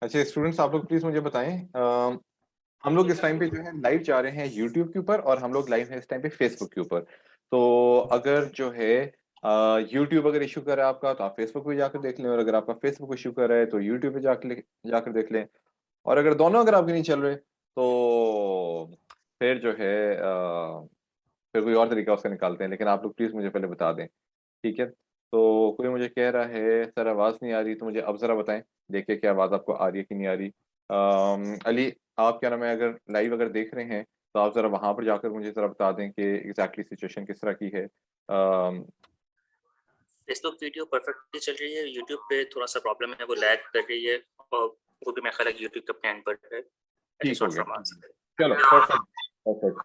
अच्छा स्टूडेंट्स, आप लोग प्लीज मुझे बताएं, हम लोग इस टाइम पे जो है लाइव जा रहे हैं यूट्यूब के ऊपर, और हम लोग लाइव हैं इस टाइम पे फेसबुक के ऊपर। तो अगर जो है यूट्यूब अगर इशू कर रहा है आपका, तो आप फेसबुक पे जाकर देख लें, और अगर आपका फेसबुक इशू कर रहा है तो यूट्यूब पे जाकर जाकर देख लें। और अगर दोनों अगर आपके नहीं चल रहे तो फिर जो है फिर कोई और तरीका उसका निकालते हैं। लेकिन आप लोग प्लीज मुझे पहले बता दें, ठीक है? तो कोई मुझे कह रहा है सर आवाज़ नहीं आ रही, तो मुझे अब ज़रा बताएं, देखिए क्या आवाज़ आपको आ रही है कि नहीं आ रही। अली, आप क्या नाम है, अगर लाइव अगर देख रहे हैं तो आप ज़रा वहाँ पर जाकर मुझे ज़रा बता दें कि एग्जैक्टली सिचुएशन किस तरह की है। फेसबुक वीडियो परफेक्टली चल रही है, यूट्यूब पे थोड़ा सा प्रॉब्लम है, वो लैग कर रही है, और वो भी मेरे ख्याल है यूट्यूब का प्लान पर है। ठीक हो गया, चलो परफेक्ट परफेक्ट।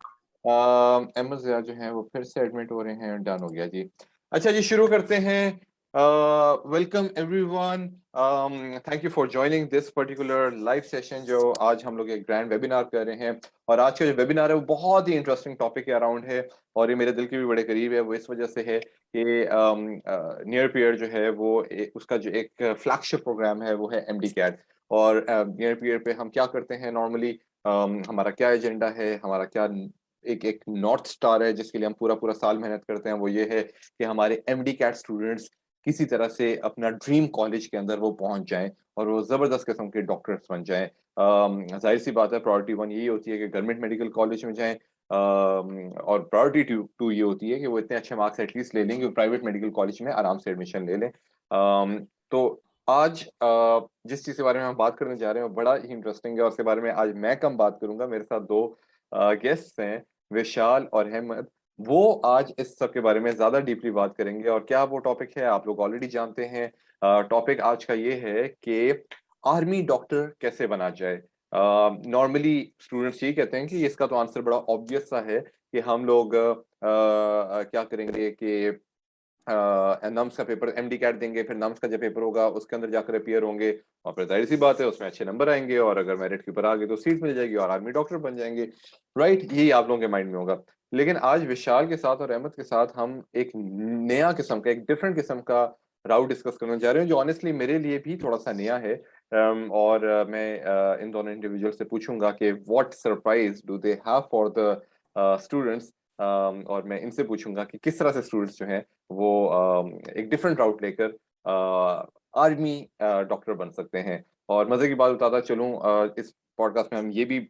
अहमद ज़िया जो है वो फिर से एडमिट हो रहे हैं, डन हो गया जी। अच्छा जी, शुरू करते हैं। Welcome everyone, thank you for joining this particular live session, जो आज हम लोग एक ग्रैंड वेबिनार कर रहे हैं। और आज का जो वेबिनार है वो बहुत ही इंटरेस्टिंग टॉपिक के अराउंड है, और ये मेरे दिल के भी बड़े करीब है। वो इस वजह से है कि नियर पीयर जो है वो उसका जो एक फ्लैगशिप प्रोग्राम है वो है एमडी कैट। और नियर पीयर पे हम क्या करते हैं नॉर्मली, हमारा क्या एजेंडा है, हमारा क्या एक एक नॉर्थ स्टार है जिसके लिए हम पूरा पूरा साल मेहनत करते हैं, वो ये है कि हमारे एमडी कैट स्टूडेंट्स किसी तरह से अपना ड्रीम कॉलेज के अंदर वो पहुंच जाएं, और वो जबरदस्त किस्म के डॉक्टर्स बन जाएं। जाहिर सी बात है, प्रायोरिटी वन यही होती है कि गवर्नमेंट मेडिकल कॉलेज में जाएं, और प्रायोरिटी टू ये होती है कि वो इतने अच्छे मार्क्स एटलीस्ट ले लेंगे, प्राइवेट मेडिकल कॉलेज में आराम से एडमिशन ले लें। तो आज जिस चीज के बारे में हम बात करने जा रहे हैं वो बड़ा ही इंटरेस्टिंग है, और उसके बारे में आज मैं कम बात करूंगा। मेरे साथ दो गेस्ट हैं, विशाल और अहमद। वो आज इस सब के बारे में ज्यादा डीपली बात करेंगे। और क्या वो टॉपिक है आप लोग ऑलरेडी जानते हैं। टॉपिक आज का ये है कि आर्मी डॉक्टर कैसे बना जाए। नॉर्मली स्टूडेंट्स ये कहते हैं कि इसका तो आंसर बड़ा ऑब्वियस सा है कि हम लोग क्या करेंगे कि नम्स का पेपर एमडी कैट देंगे, फिर नम्स का जो पेपर होगा उसके अंदर जाकर अपियर होंगे, और फिर जाहिर सी बात है उसमें अच्छे नंबर आएंगे, और अगर मेरिट के ऊपर आ गए तो सीट मिल जाएगी और आर्मी डॉक्टर बन जाएंगे। राइट, यही आप लोगों के माइंड में होगा। लेकिन आज विशाल के साथ और अहमद के साथ हम एक नया किस्म का, एक डिफरेंट किस्म का राउट डिस्कस करने जा रहे हैं, जो ऑनेस्टली मेरे लिए भी थोड़ा सा नया है। और मैं इन दोनों इंडिविजुअल से पूछूंगा कि what surprise do they have for the students. और मैं इनसे पूछूंगा कि किस तरह से स्टूडेंट्स जो हैं वो एक डिफरेंट राउट लेकर आर्मी डॉक्टर बन सकते हैं। और मजे की बात बताता चलूं, इस पॉडकास्ट में हम ये भी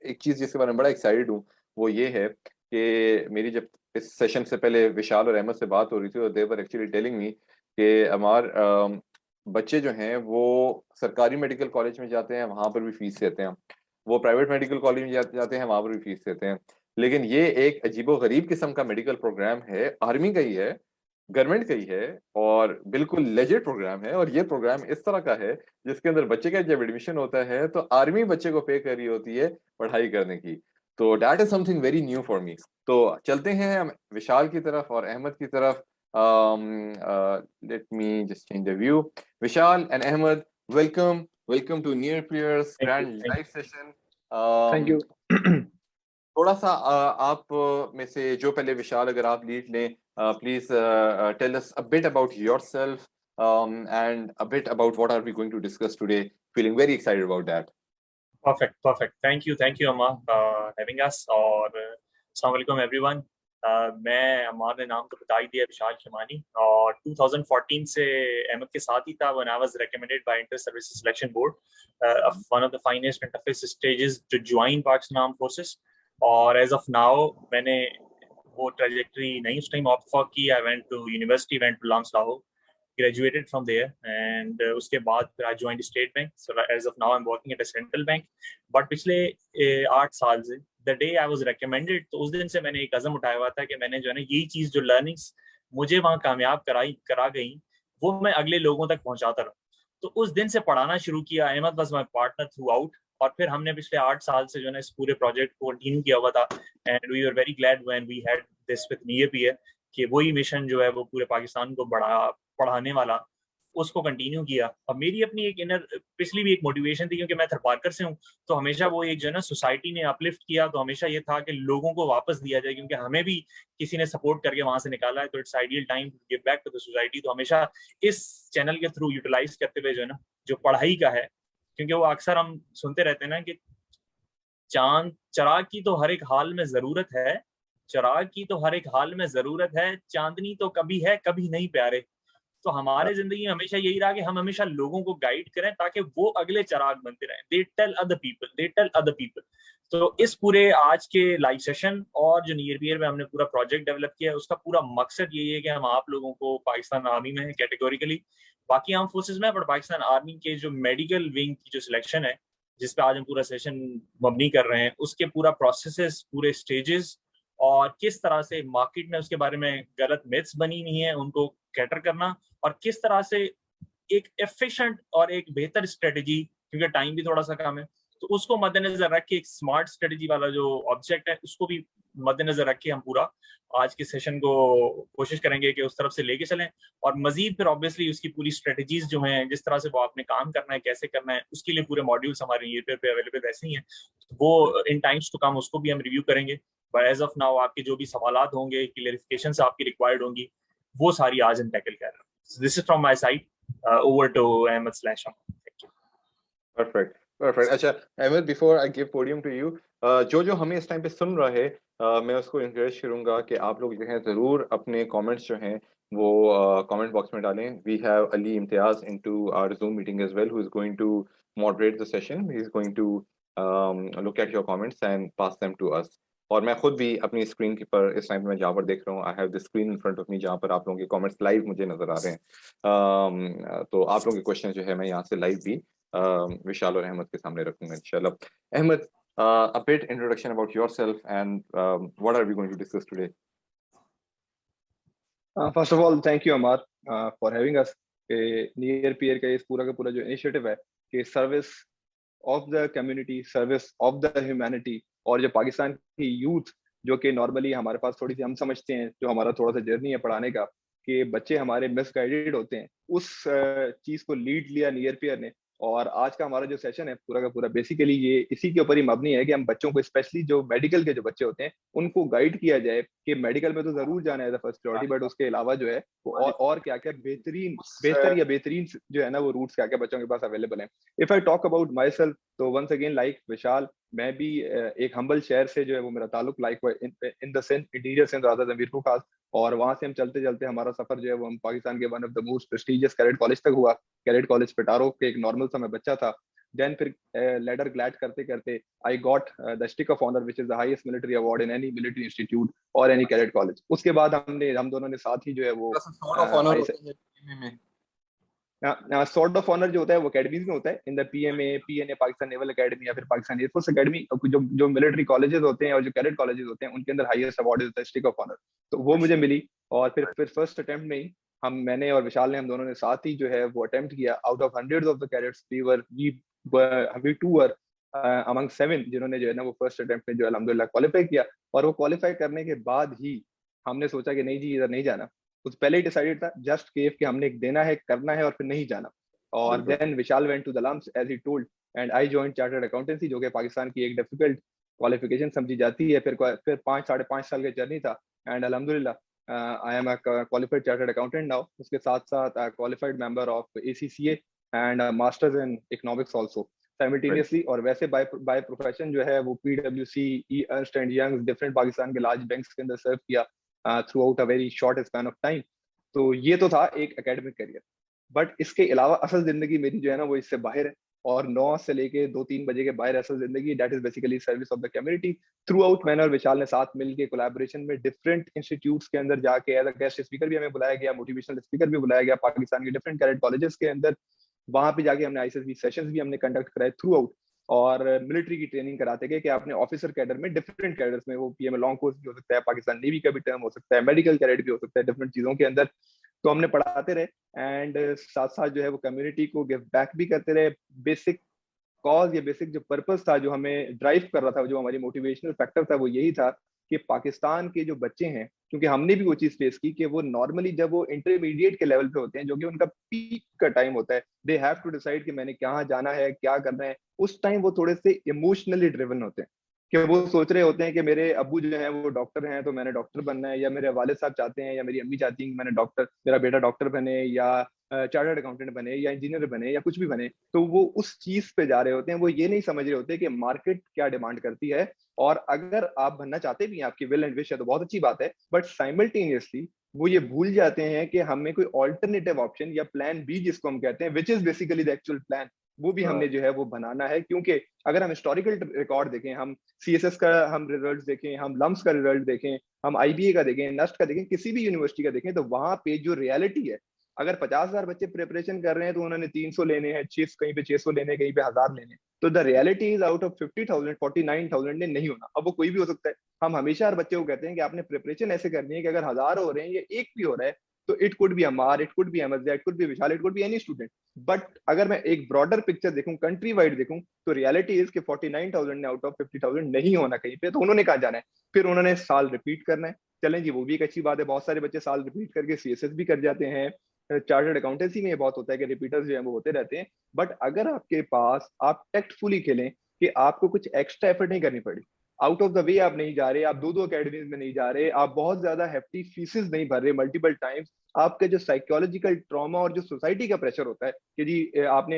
एक चीज जिसके बारे में बड़ा एक्साइटेड हूँ, वो ये है कि मेरी जब इस सेशन से पहले विशाल और अहमद से बात हो रही थी, और दे वर एक्चुअली टेलिंग मी कि हमार बच्चे जो हैं वो सरकारी मेडिकल कॉलेज में जाते हैं, वहां पर भी फीस देते हैं। वो प्राइवेट मेडिकल कॉलेज में जाते हैं, वहां पर भी फीस देते हैं। लेकिन ये एक अजीबो गरीब किस्म का मेडिकल प्रोग्राम है, आर्मी का ही है, गवर्नमेंट का ही है, और बिल्कुल लेजिट प्रोग्राम है। और ये प्रोग्राम इस तरह का है जिसके अंदर बच्चे का जब एडमिशन होता है तो आर्मी बच्चे को पे कर रही होती है पढ़ाई करने की। तो that is something very new for me. तो चलते हैं हम विशाल की तरफ और अहमद की तरफ। Let me just change the view. Vishal and Ahmad, welcome, welcome to near peers Thank you. Grand Thank live you. Session. Thank you. थोड़ा सा आप में से जो पहले विशाल, अगर आप लीड लें, please tell us a bit about yourself and a bit about what are we going to discuss today. Feeling very excited about that. Perfect. Perfect. Thank you, Amma, having us. और अस्सलाम वालेकुम everyone. मैं अम्मार ने नाम तो बता ही दिया, विशाल शमानी, और 2014 से अहमद के साथ ही था when I was recommended by Inter Services Selection Board, one of the finest and toughest stages to join Pakistan Armed Forces. और as of now मैंने वो trajectory नहीं उस टाइम opt for की. I went to university, went to Lams Lahore, graduated from there, and उसके बाद फिर I joined State Bank. So as of now I'm working at a central bank. But पिछले 8 साल से the day I was recommended, तो उस दिन से मैंने एक अज़म उठाया हुआ था कि मैंने जो है ना यही चीज़ जो learnings मुझे वहाँ कामयाब करा गई, वो मैं अगले लोगों तक पहुँचाता रहूँ। तो उस दिन से पढ़ाना शुरू किया। Ahmad was my partner throughout, और फिर हमने पिछले 8 साल से जो है ना इस पूरे प्रोजेक्ट को कंटिन्यू किया हुआ था। And we were very glad when we had this with NIEP कि वही मिशन जो है वो पूरे पाकिस्तान को पढ़ाने वाला, उसको कंटिन्यू किया। और मेरी अपनी एक इनर पिछली भी एक मोटिवेशन थी, क्योंकि मैं थरपारकर से हूँ, तो हमेशा वो एक जो है ना सोसाइटी ने अपलिफ्ट किया, तो हमेशा ये था कि लोगों को वापस दिया जाए, क्योंकि हमें भी किसी ने सपोर्ट करके वहां से निकाला है, तो it's ideal time to give back to the society. तो हमेशा इस चैनल के थ्रू यूटिलाइज करते हुए जो है ना जो पढ़ाई का है क्योंकि वो अक्सर हम सुनते रहते हैं ना कि चांद चिराग की तो हर एक हाल में जरूरत है, चिराग की तो हर एक हाल में जरूरत है, चांदनी तो कभी है कभी नहीं प्यारे। तो हमारे जिंदगी में हमेशा यही रहा कि हम हमेशा लोगों को गाइड करें ताकि वो अगले चिराग बनते रहें। They tell other people, they tell other people. तो इस पूरे आज के लाइव सेशन और जो नियर बियर में हमने पूरा प्रोजेक्ट डेवलप किया है, उसका पूरा मकसद यही है कि हम आप लोगों को पाकिस्तान आर्मी में कैटेगोरिकली, बाकी आर्म फोर्सेज में, बट पाकिस्तान आर्मी के जो मेडिकल विंग की जो सिलेक्शन है, जिस पे आज हम पूरा सेशन मबनी कर रहे हैं, उसके पूरा प्रोसेसेस, पूरे स्टेजेस, और किस तरह से मार्केट में उसके बारे में गलत मिथ्स बनी हुई है उनको कैटर करना, और किस तरह से एक एफिशिएंट और एक बेहतर स्ट्रेटेजी, क्योंकि टाइम भी थोड़ा सा कम है, तो उसको मद्देनजर रख के एक स्मार्ट स्ट्रेटेजी वाला जो ऑब्जेक्ट है उसको भी मद्देनजर रख के हम पूरा आज के सेशन को कोशिश करेंगे कि उस तरफ से लेके चलें। और मजीद फिर ऑब्वियसली उसकी पूरी स्ट्रेटेजीज जो हैं, जिस तरह से वो आपने काम करना है, कैसे करना है, उसके लिए पूरे मॉड्यूल्स हमारे ये पे अवेलेबल वैसे ही हैं। तो वो इन टाइम्स टू कम उसको भी हम रिव्यू करेंगे। बट एज ऑफ नाउ आपके जो भी सवालात होंगे, क्लियरिफिकेशंस आपकी रिक्वायर्ड होंगी, वो सारी आज हम टैकल कर रहे हैं। So this is from my side. Over to Ahmed/Aman. Thank you. Perfect, perfect. अच्छा Ahmad, before I give podium to you, जो हमें इस टाइम पे सुन रहा है, मैं उसको इंकरेज करूंगा कि आप लोग जो हैं जरूर अपने कमेंट्स जो हैं वो कमेंट बॉक्स में डालें. We have Ali Imtiaz into our Zoom meeting as well, who is going to moderate the session. He is going to look at your comments and pass them to us. और मैं खुद भी अपनी स्क्रीन के पर इस टाइम पे मैं जहाँ पर देख रहा हूँ, I have the screen in front of me, जहाँ पर आप लोगों के कमेंट्स लाइव मुझे नजर आ रहे हैं. तो आप लोगों के क्वेश्चन जो है मैं यहाँ से लाइव भी विशाल और अहमद के सामने रखूंगा इंशाल्लाह. Ahmad, a bit introduction about yourself and what are we going to discuss today? First of all, thank you, Amar, for having us. Near peer का इस पूरा का पूरा जो इनिशिएटिव है कि service of the community, service of the humanity, और जो पाकिस्तान की यूथ जो कि नॉर्मली हमारे पास थोड़ी सी हम समझते हैं, जो हमारा थोड़ा सा जर्नी है पढ़ाने का, कि बच्चे हमारे मिसगाइडेड होते हैं, उस चीज को लीड लिया नियर पीयर ने. और आज का हमारा जो सेशन है पूरा का पूरा बेसिकली ये इसी के ऊपर ही मबनी है कि हम बच्चों को, स्पेशली जो मेडिकल के जो बच्चे होते हैं, उनको गाइड किया जाए कि मेडिकल में तो जरूर जाना है फर्स्ट प्रायोरिटी, बट उसके अलावा जो है वो और क्या क्या बेहतरीन जो है ना वो रूट्स क्या क्या बच्चों के पास अवेलेबल है. If I talk about my self, तो वंस अगेन लाइक विशाल, मैं भी एक हम्बल शहर से जो है वो मेरा ताल्लुक like in the Sindh, interior Sindh rather than Mirpur Khas. और वहां से हम चलते चलते हमारा सफर जो है वो हम पाकिस्तान के one of the most prestigious cadet college तक हुआ. कैडेट कॉलेज पिटारो के एक नॉर्मल सा मैं बच्चा था. देन फिर लेडर ग्लैड करते करते I got the stick of honour, which is the highest military award in any military institute और एनी कैडेट कॉलेज. उसके बाद हम दोनों ने साथ ही जो है वो सॉर्ट ऑफ ऑनर जो होता है वो अकेडमीज में होता है, in the PNA, Pakistan naval academy या फिर पाकिस्तान एयरफोर्स एकेडमी. जो मिलिट्री कॉलेजेस होते हैं और जो कैडेट कॉलेजेस होते हैं, उनके अंदर highest award is the stick of honour. तो वो मुझे मिली. और फिर फर्स्ट अटेम्प्ट में ही मैंने और विशाल ने, हम दोनों ने साथ ही जो है वो अटेम्प्ट किया. Out of hundreds of the cadets we two were among 7 जिन्होंने जो है ना वो फर्स्ट अटेम्प्ट में जो अल्हम्दुलिल्लाह क्वालिफाई किया. और वो क्वालिफाई करने के बाद ही हमने सोचा कि नहीं जी, इधर नहीं जाना. कुछ पहले ही डिसाइडेड था, जस्ट केफ कि हमने देना है, करना है और फिर नहीं जाना. और then Vishal went to the LUMS as he told, and I joined chartered accountancy, जो कि पाकिस्तान की एक डिफिकल्ट क्वालिफिकेशन समझी जाती है. फिर 5-5.5 साल का जर्नी था, एंड अल्हम्दुलिल्लाह I am a qualified chartered accountant now. उसके साथ साथ qualified member of ACCA and masters in economics also simultaneously. और वैसे बाय प्रोफेशन जो है वो PwC, Ernst and young, different Pakistan के लार्ज बैंक्स के अंदर सर्व किया through out a very short span of time. तो ये तो था एक एकेडमिक करियर. बट इसके अलावा असल जिंदगी मेरी जो है ना वो इससे बाहर है. और 9 से लेके 2-3 बजे के बाहर असल जिंदगी, that is basically service of the community. Through out मैंने और विशाल ने साथ मिलकर कोलैबोरेशन में डिफरेंट इंस्टीट्यूट्स के अंदर जाके एज अ गेस्ट स्पीकर भी हमें बुलाया गया, मोटिवेशनल स्पीकर भी बुलाया गया पाकिस्तान के डिफरेंट कैडेट कॉलेजेस के अंदर. वहां पे जाके हमने ISSB सेशंस भी हमने कंडक्ट कराए थ्रू आउट, और मिलिट्री की ट्रेनिंग कराते गए कि आपने ऑफिसर कैडर में, डिफरेंट कैडर्स में, वो PMA लॉन्ग कोर्स भी हो सकता है, पाकिस्तान नेवी का भी टर्म हो सकता है, मेडिकल कैडेट भी हो सकता है, डिफरेंट चीजों के अंदर. तो हमने पढ़ाते रहे एंड साथ साथ जो है वो कम्युनिटी को गिव बैक भी करते रहे. बेसिक कॉज या बेसिक जो पर्पस था जो हमें ड्राइव कर रहा था, जो हमारी मोटिवेशनल फैक्टर था, वो यही था कि पाकिस्तान के जो बच्चे हैं, क्योंकि हमने भी वो चीज फेस की कि वो नॉर्मली जब वो इंटरमीडिएट के लेवल पे होते हैं, जो कि उनका पीक का टाइम होता है, दे हैव टू डिसाइड कि मैंने कहाँ जाना है, क्या करना है. उस टाइम वो थोड़े से इमोशनली ड्रिवन होते हैं कि वो सोच रहे होते हैं कि मेरे अब्बू जो है वो डॉक्टर हैं तो मैंने डॉक्टर बनना है, या मेरे वालिद साहब चाहते हैं या मेरी अम्मी चाहती हैं कि मेरा बेटा डॉक्टर बने, या चार्टर्ड अकाउंटेंट बने या इंजीनियर बने या कुछ भी बने, तो वो उस चीज पे जा रहे होते हैं, वो ये नहीं समझ रहे होते कि मार्केट क्या डिमांड करती है। और अगर आप बनना चाहते भी हैं, आपकी विल एंड विश है तो बहुत अच्छी बात है, बट साइमल्टेनियसली वो ये भूल जाते हैं कि हमें कोई ऑल्टरनेटिव ऑप्शन या प्लान बी जिसको हम कहते हैं, which is basically the actual plan, वो भी हमने जो है वो बनाना है। क्योंकि अगर हम हिस्टोरिकल रिकॉर्ड देखें, हम सीएसएस का हम रिजल्ट देखें, हम लम्स का रिजल्ट देखें, हम आईबीए का देखें, नस्ट का देखें, किसी भी यूनिवर्सिटी का देखें, तो वहां पे जो रियलिटी है, अगर 50,000 बच्चे प्रिपरेशन कर रहे हैं तो उन्होंने 300 लेने हैं, 6 कहीं पे 600 लेने, कहीं पे 1000 लेने, तो the reality is out of 50,000 49,000 ने नहीं होना। अब वो कोई भी हो सकता है। हम हमेशा हर बच्चे को कहते हैं कि आपने प्रिपरेशन ऐसे करनी है कि अगर 1000 हो रहे हैं या एक भी हो रहा है, तो it could be Ammar, it could be Ahmad, it could be Vishal, it could be any student. But अगर मैं एक ब्रॉडर पिक्चर देखूं, कंट्री वाइड देखूं, तो रियलिटी इज कि 49,000 ने आउट ऑफ 50,000 नहीं होना कहीं पे, तो उन्होंने कहा जाना है, फिर उन्होंने साल रिपीट करना है। चलें जी, वो भी एक अच्छी बात है, बहुत सारे बच्चे साल रिपीट करके सीएसएस भी कर जाते हैं। चार्टर्ड अकाउंटेंसी में ये बहुत होता है कि रिपीटर्स जो है वो होते रहते हैं। बट अगर आपके पास, आप टेक्टफुली खेलें कि आपको कुछ एक्स्ट्रा एफर्ट नहीं करनी पड़ी, आउट ऑफ द वे आप नहीं जा रहे, आप दो अकेडमीज में नहीं जा रहे, आप बहुत ज्यादा हेफ्टी फीसेस नहीं भर रहे मल्टीपल टाइम्स, आपके जो साइकोलॉजिकल ट्रॉमा और जो सोसाइटी का प्रेशर होता है कि जी आपने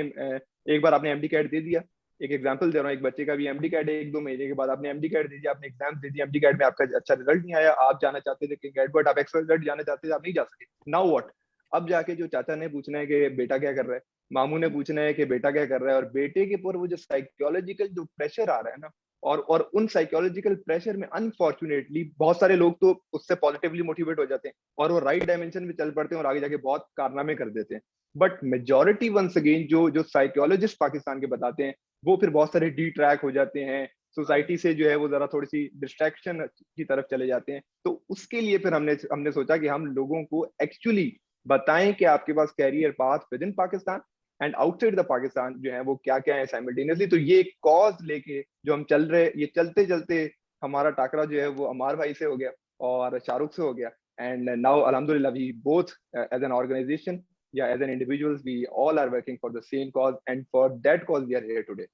एक बार आपने एमडी कैट दे दिया, एक एग्जांपल दे रहा हूँ, एक बच्चे का भी एमडी कैट है, 1-2 महीने के बाद आपने एमडी कैट दे दिया, आपने एग्जाम दे दिया, एमडी कैट में आपका अच्छा रिजल्ट नहीं आया, आप जाना चाहते थे कि कैट, बट आप एक्स रिजल्ट जाना चाहते थे, आप नहीं जा सके। Now what? अब जाके जो चाचा ने पूछना है कि बेटा क्या कर रहा है, मामू ने पूछना है कि बेटा क्या कर रहा है, और बेटे के ऊपर वो जो साइकोलॉजिकल जो प्रेशर आ रहा है ना, और उन साइकोलॉजिकल प्रेशर में अनफॉर्चुनेटली बहुत सारे लोग तो उससे पॉजिटिवली मोटिवेट हो जाते हैं और वो राइट डायमेंशन में चल पड़ते हैं और आगे जाके बहुत कारनामे कर देते हैं। बट मेजोरिटी वंस अगेन जो साइकोलॉजिस्ट पाकिस्तान के बताते हैं, वो फिर बहुत सारे डी ट्रैक हो जाते हैं, सोसाइटी से जो है वो जरा थोड़ी सी डिस्ट्रैक्शन की तरफ चले जाते हैं। तो उसके लिए फिर हमने सोचा कि हम लोगों को एक्चुअली बताएं कि आपके पास career path within Pakistan and outside the Pakistan जो है वो क्या क्या है साइमल्टेनियसली। तो ये एक कॉज लेके जो हम चल रहे, ये चलते चलते हमारा टाकरा जो है वो अमार भाई से हो गया और शाहरुख से हो गया, एंड नाउ अल्हम्दुलिल्लाह we both as an organization या as an individuals we all are working for the same cause, and for that cause we are here today.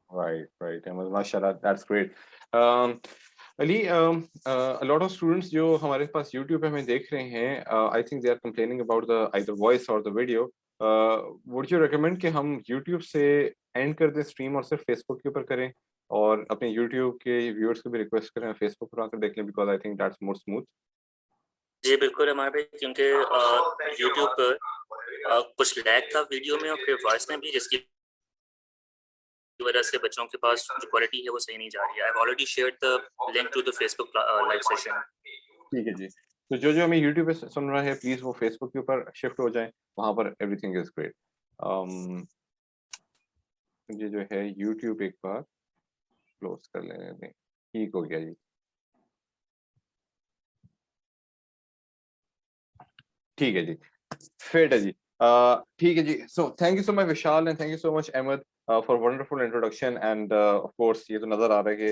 Right. माशाल्लाह, that's great. Ali, a lot of students जो हमारे पास YouTube पे हमें देख रहे हैं, I think they are complaining about the either voice or the video. Would you recommend कि हम YouTube से end कर दें स्ट्रीम और सिर्फ Facebook के ऊपर करें, और अपने YouTube के व्यूअर्स को भी रिक्वेस्ट करें Facebook पर आकर देख लें, because I think that's more smooth. जी बिल्कुल हमारे भाई, क्योंकि YouTube पर कुछ लैग था वीडियो में और फिर वॉइस में भी, जिसकी वजह से बच्चों के पास जो क्वालिटी है वो सही नहीं जा रही है। I have already shared the link to the Facebook live session. ठीक है जी, तो जो हमें YouTube पे सुन रहा है प्लीज वो Facebook के ऊपर शिफ्ट हो जाए, वहां पर एवरीथिंग इज ग्रेट। ये जो है YouTube एक बार क्लोज कर लेने दें, ठीक हो गया जी, ठीक है जी, फिट है जी, ठीक है जी। So thank you so much Vishal and thank you so much Ahmed for wonderful introduction, and of course ये तो नजर आ रहा है कि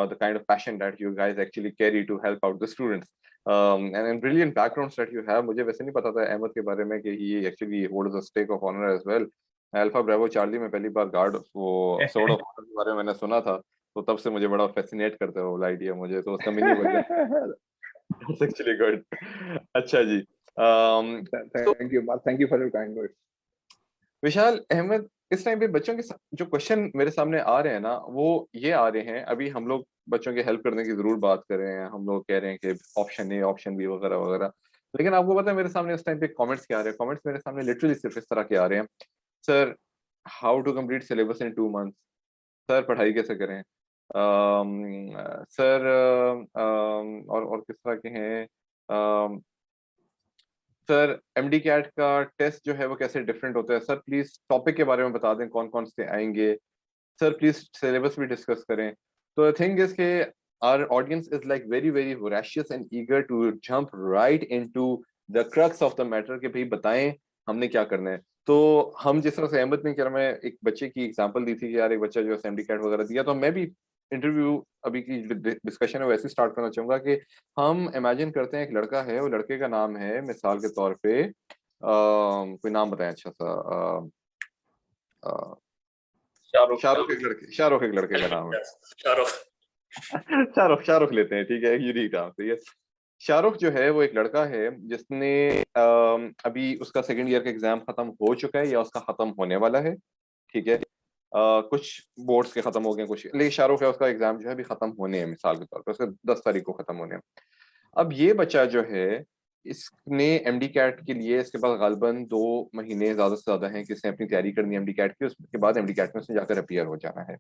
the kind of passion that you guys actually carry to help out the students, and brilliant backgrounds that you have. मुझे वैसे नहीं पता था अहमद के बारे में कि he actually holds a stake of honor as well. Alpha bravo charlie में पहली बार गार्ड वो sword of honor के बारे में मैंने सुना था, तो तब से मुझे बड़ा फैसिनेट करता है वो आइडिया, मुझे तो उसका मीनिंग बन गया। It's actually good. अच्छा जी, thank you for your kind words. Vishal Ahmed, इस टाइम पे बच्चों के जो क्वेश्चन मेरे सामने आ रहे हैं ना, वो ये आ रहे हैं, अभी हम लोग बच्चों की हेल्प करने की जरूर बात कर रहे हैं, हम लोग कह रहे हैं कि ऑप्शन ए ऑप्शन बी वगैरह वगैरह, लेकिन आपको पता है मेरे सामने इस टाइम पे कमेंट्स क्या आ रहे हैं? कमेंट्स मेरे सामने लिटरली सिर्फ इस तरह के आ रहे हैं, sir how to complete syllabus in 2 months, sir पढ़ाई कैसे करें, सर और किस तरह के हैं, सर एमडी कैट का टेस्ट जो है वो कैसे डिफरेंट होता है, सर प्लीज टॉपिक के बारे में बता दें कौन कौन से आएंगे, सर प्लीज सिलेबस भी डिस्कस करें। तो थिंग इज के our audience is like very very voracious and eager to jump right into the crux of the matter कि भाई बताएं हमने क्या करना है। तो हम जिस तरह से अहमद ने, मैं एक बच्चे की एग्जांपल दी थी कि यार एक बच्चा जो एमडी कैट वगैरह दिया, तो मैं भी इंटरव्यू अभी की डिस्कशन है वैसे स्टार्ट करना चाहूंगा कि हम इमेजिन करते हैं एक लड़का है, वो लड़के का नाम है मिसाल के तौर पे कोई नाम बताएं अच्छा सा, शाहरुख एक लड़के का नाम है, शाहरुख लेते हैं, ठीक है, यूनिक नाम, ठीक है। शाहरुख जो है वो एक लड़का है जिसने अभी उसका सेकंड ईयर का एग्जाम खत्म हो चुका है या उसका खत्म होने वाला है, ठीक है। कुछ बोर्ड्स के खत्म हो गए कुछ, लेकिन शाहरुख है उसका एग्जाम जो है अभी खत्म होने हैं, मिसाल के तौर पर उसका 10 तारीख को खत्म होने हैं। अब ये बच्चा जो है इसने एमडी कैट के लिए, इसके पास गालबन 2 महीने ज्यादा से ज्यादा हैं कि इसने अपनी तैयारी करनी है एमडी कैट की, उसके बाद एमडी कैट में उसने जाकर अपीयर हो जाना है।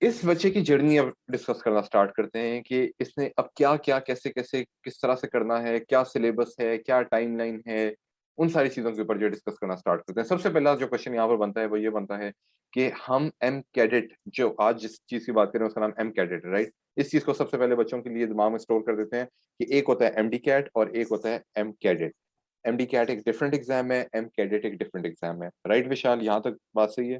इस बच्चे की जर्नी अब डिस्कस करना स्टार्ट करते हैं कि इसने अब क्या क्या कैसे कैसे किस तरह से करना है, क्या सिलेबस है, क्या टाइमलाइन है, उन सारी चीजों के ऊपर जो डिस्कस करना स्टार्ट करते हैं। सबसे पहला जो क्वेश्चन यहाँ पर बनता है वो ये बनता है कि हम एम कैडेट, जो आज जिस चीज की बात करें उसका नाम एम कैडेट है, राइट। इस चीज को सबसे पहले बच्चों के लिए दिमाग में स्टोर कर देते हैं कि एक होता है एमडी कैट और एक होता है एम कैडेट। एमडी कैट एक डिफरेंट एग्जाम है, एम कैडेट एक डिफरेंट एग्जाम है, राइट विशाल, यहाँ तक बात सही है?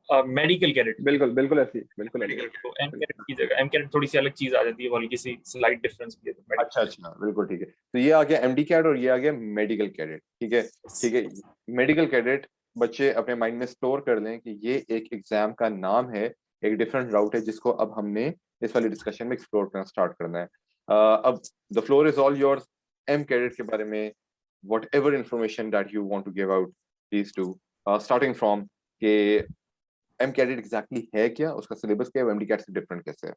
मेडिकल कैडेट, बिल्कुल बिल्कुल ऐसी, बिल्कुल मेडिकल तो एम कैडेट की जगह एम कैडेट थोड़ी सी अलग चीज आ जाती है, हल्की सी स्लाइट डिफरेंस भी है तो अच्छा अच्छा, बिल्कुल ठीक है। तो ये आ गया एमडी कैड और ये आ गया मेडिकल कैडेट, ठीक है। ठीक है, मेडिकल कैडेट बच्चे अपने माइंड में स्टोर कर लें कि ये एक एग्जाम का नाम है, एक डिफरेंट राउट है जिसको अब हमने इस वाली डिस्कशन में एक्सप्लोर करना स्टार्ट करना है। अब the floor is all yours. M cadet के बारे में whatever information that you want to give out, please do, starting from के एम कैडेट एग्जैक्टली है क्या, उसका सिलेबस क्या है, एमडी कैट से डिफरेंट कैसे है?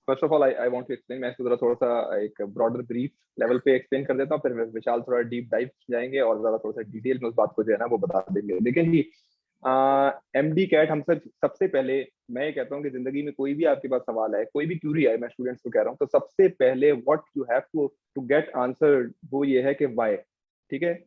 First of all I want to explain, मैं इसको जरा थोड़ा सा एक ब्रॉडर ब्रीफ लेवल पे एक्सप्लेन कर देता हूँ, फिर विशाल थोड़ा डीप डाइव जाएंगे और जरा थोड़ा सा डिटेल में उस बात को जो है ना वो बता देंगे। लेकिन जी एमडी कैट हम सबसे पहले मैं ये कहता हूँ कि जिंदगी में कोई भी आपके पास सवाल है, कोई भी क्यूरी है, मैं स्टूडेंट्स को कह रहा हूँ, तो सबसे पहले what you have to get answer वो ये है कि व्हाई, ठीक है,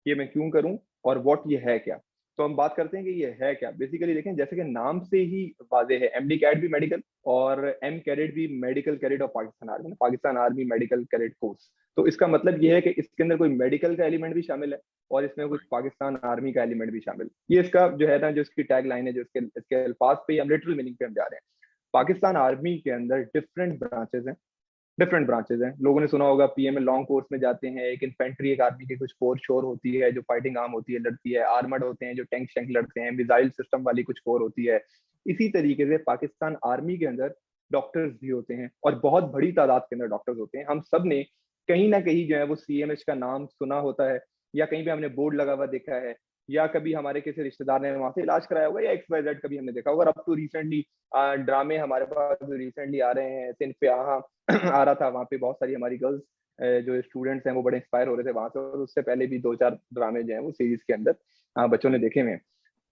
ये मैं क्यों करूं और व्हाट ये है क्या। तो हम बात करते हैं कि ये है क्या। बेसिकली देखें, जैसे कि नाम से ही वाजे है, एमडी कैट भी मेडिकल और एम कैडेट भी medical cadet of Pakistan army, Pakistan army medical cadet course. तो इसका मतलब ये है कि इसके अंदर कोई मेडिकल का एलिमेंट भी शामिल है और इसमें कुछ पाकिस्तान आर्मी का एलिमेंट भी शामिल है। ये इसका जो है ना, जो इसकी टैग लाइन है, जो इसके अल्फाज पे हम लिटरल मीनिंग पे हम जा रहे हैं। पाकिस्तान आर्मी के अंदर डिफरेंट ब्रांचेस हैं। लोगों ने सुना होगा पीएम लॉन्ग कोर्स में जाते हैं, एक इन्फेंट्री, एक आर्मी की कुछ कोर शोर होती है जो फाइटिंग आर्म होती है, लड़ती है, आर्मर्ड होते हैं जो टैंक शैंक लड़ते हैं, मिसाइल सिस्टम वाली कुछ कोर होती है। इसी तरीके से पाकिस्तान आर्मी के अंदर डॉक्टर्स भी होते हैं और बहुत बड़ी तादाद के अंदर डॉक्टर्स होते हैं। हम सब ने कहीं ना कहीं जो है वो सीएमएच का नाम सुना होता है, या कहीं पे हमने बोर्ड लगा हुआ देखा है, या कभी हमारे किसी रिश्तेदार ने वहां से इलाज कराया होगा, या XYZ कभी हमने देखा होगा। अब तो रिसेंटली ड्रामे हमारे पास रिसेंटली आ रहे हैं, सिंध पे आ रहा था, वहाँ पे बहुत सारी हमारी गर्ल्स जो स्टूडेंट्स हैं वो बड़े इंस्पायर हो रहे थे वहां से, और उससे पहले भी 2-4 ड्रामे जो हैं वो सीरीज के अंदर बच्चों ने देखे हुए हैं।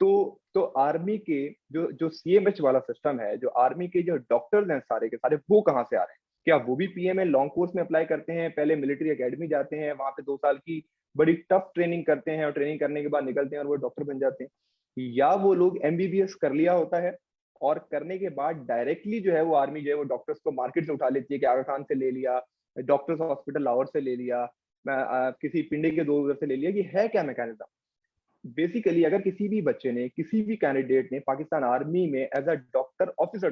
तो आर्मी के जो जो सीएमएच वाला सिस्टम है, जो आर्मी के जो डॉक्टर्स हैं सारे के सारे, वो कहाँ से आ रहे हैं? क्या वो भी पीएमए लॉन्ग कोर्स में अप्लाई करते हैं, पहले मिलिट्री एकेडमी जाते हैं, वहां पे 2 साल की बड़ी टफ ट्रेनिंग करते हैं और ट्रेनिंग करने के बाद निकलते हैं और वो डॉक्टर बन जाते हैं? या वो लोग एमबीबीएस कर लिया होता है और करने के बाद डायरेक्टली जो है वो आर्मी जो है वो डॉक्टर्स को मार्केट से उठा लेती है कि आगा खान से ले लिया, डॉक्टर्स हॉस्पिटल लाहौर से ले लिया, किसी पिंडी के 2 उधर से ले लिया? ये है क्या मैकेनिज्म? बेसिकली अगर किसी भी बच्चे ने, किसी भी कैंडिडेट ने पाकिस्तान आर्मी में as a doctor officer,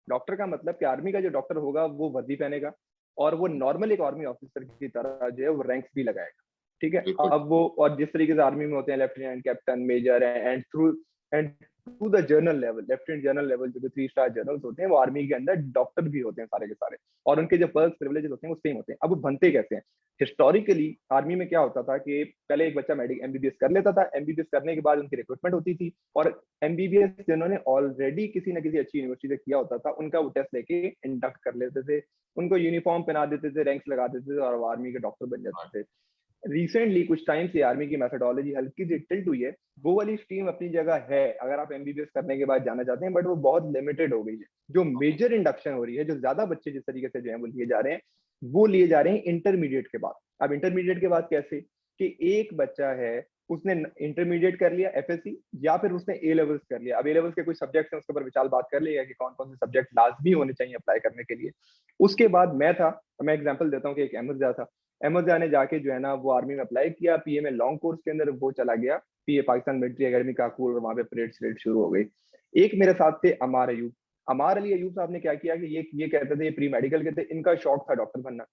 doctor का मतलब कि आर्मी का जो डॉक्टर होगा वो वर्दी पहनेगा और वो नॉर्मल एक आर्मी ऑफिसर की तरह जो है वो रैंक्स भी लगाएगा, ठीक है। अब वो, और जिस तरीके से आर्मी में होते हैं lieutenant, captain, major and to the general level, lieutenant general level, जो 3 स्टार जनरल्स होते हैं वो आर्मी के अंदर डॉक्टर भी होते हैं सारे के सारे, और उनके जो पर्क्स प्रिविलेजेस होते हैं वो सेम होते हैं। अब वो बनते कैसे हैं? हिस्टोरिकली आर्मी में क्या होता था कि पहले एक बच्चा एमबीबीएस कर लेता था, एमबीबीएस करने के बाद उनकी रिक्रूटमेंट होती थी, और एमबीबीएस जिन्होंने ऑलरेडी किसी ना किसी अच्छी यूनिवर्सिटी से किया होता था उनका वो टेस्ट लेके इंडक्ट कर लेते थे, उनको यूनिफॉर्म पहना देते थे, रैंक्स लगा देते थे और वो आर्मी के डॉक्टर बन जाते थे। रिसेंटली कुछ टाइम से आर्मी की मेथोडोलॉजी हल्की सी टिल्ट हुई है। वो वाली स्ट्रीम अपनी जगह है अगर आप एमबीबीएस करने के बाद जाना चाहते हैं, बट वो बहुत लिमिटेड हो गई है। जो मेजर इंडक्शन हो रही है, जो ज्यादा बच्चे जिस तरीके से जो है वो लिए जा रहे हैं, वो लिए जा रहे हैं इंटरमीडिएट के बाद। अब इंटरमीडिएट के बाद कैसे कि एक बच्चा है, उसने इंटरमीडिएट कर लिया एफएससी, या फिर उसने ए लेवल्स कर लिया। अब ए लेवल्स के कुछ सब्जेक्ट्स हैं, उसके ऊपर विशाल बात कर लेगा कि कौन कौन से सब्जेक्ट लाजमी होने चाहिए अप्लाई करने के लिए। उसके बाद मैं एग्जांपल देता हूँ कि एक अहमद था, अहमद ने जाके जो है ना वो आर्मी में अप्लाई किया, पीए में लॉन्ग कोर्स के अंदर वो चला गया, पीए पाकिस्तान मिलिट्री एकेडमी काकूल, और वहां पे परेड शुरू हो गई। एक मेरे साथ थे अमार अली अयूब साहब ने क्या किया कि ये कहते थे, ये प्री मेडिकल के थे, इनका शौक था डॉक्टर बनना।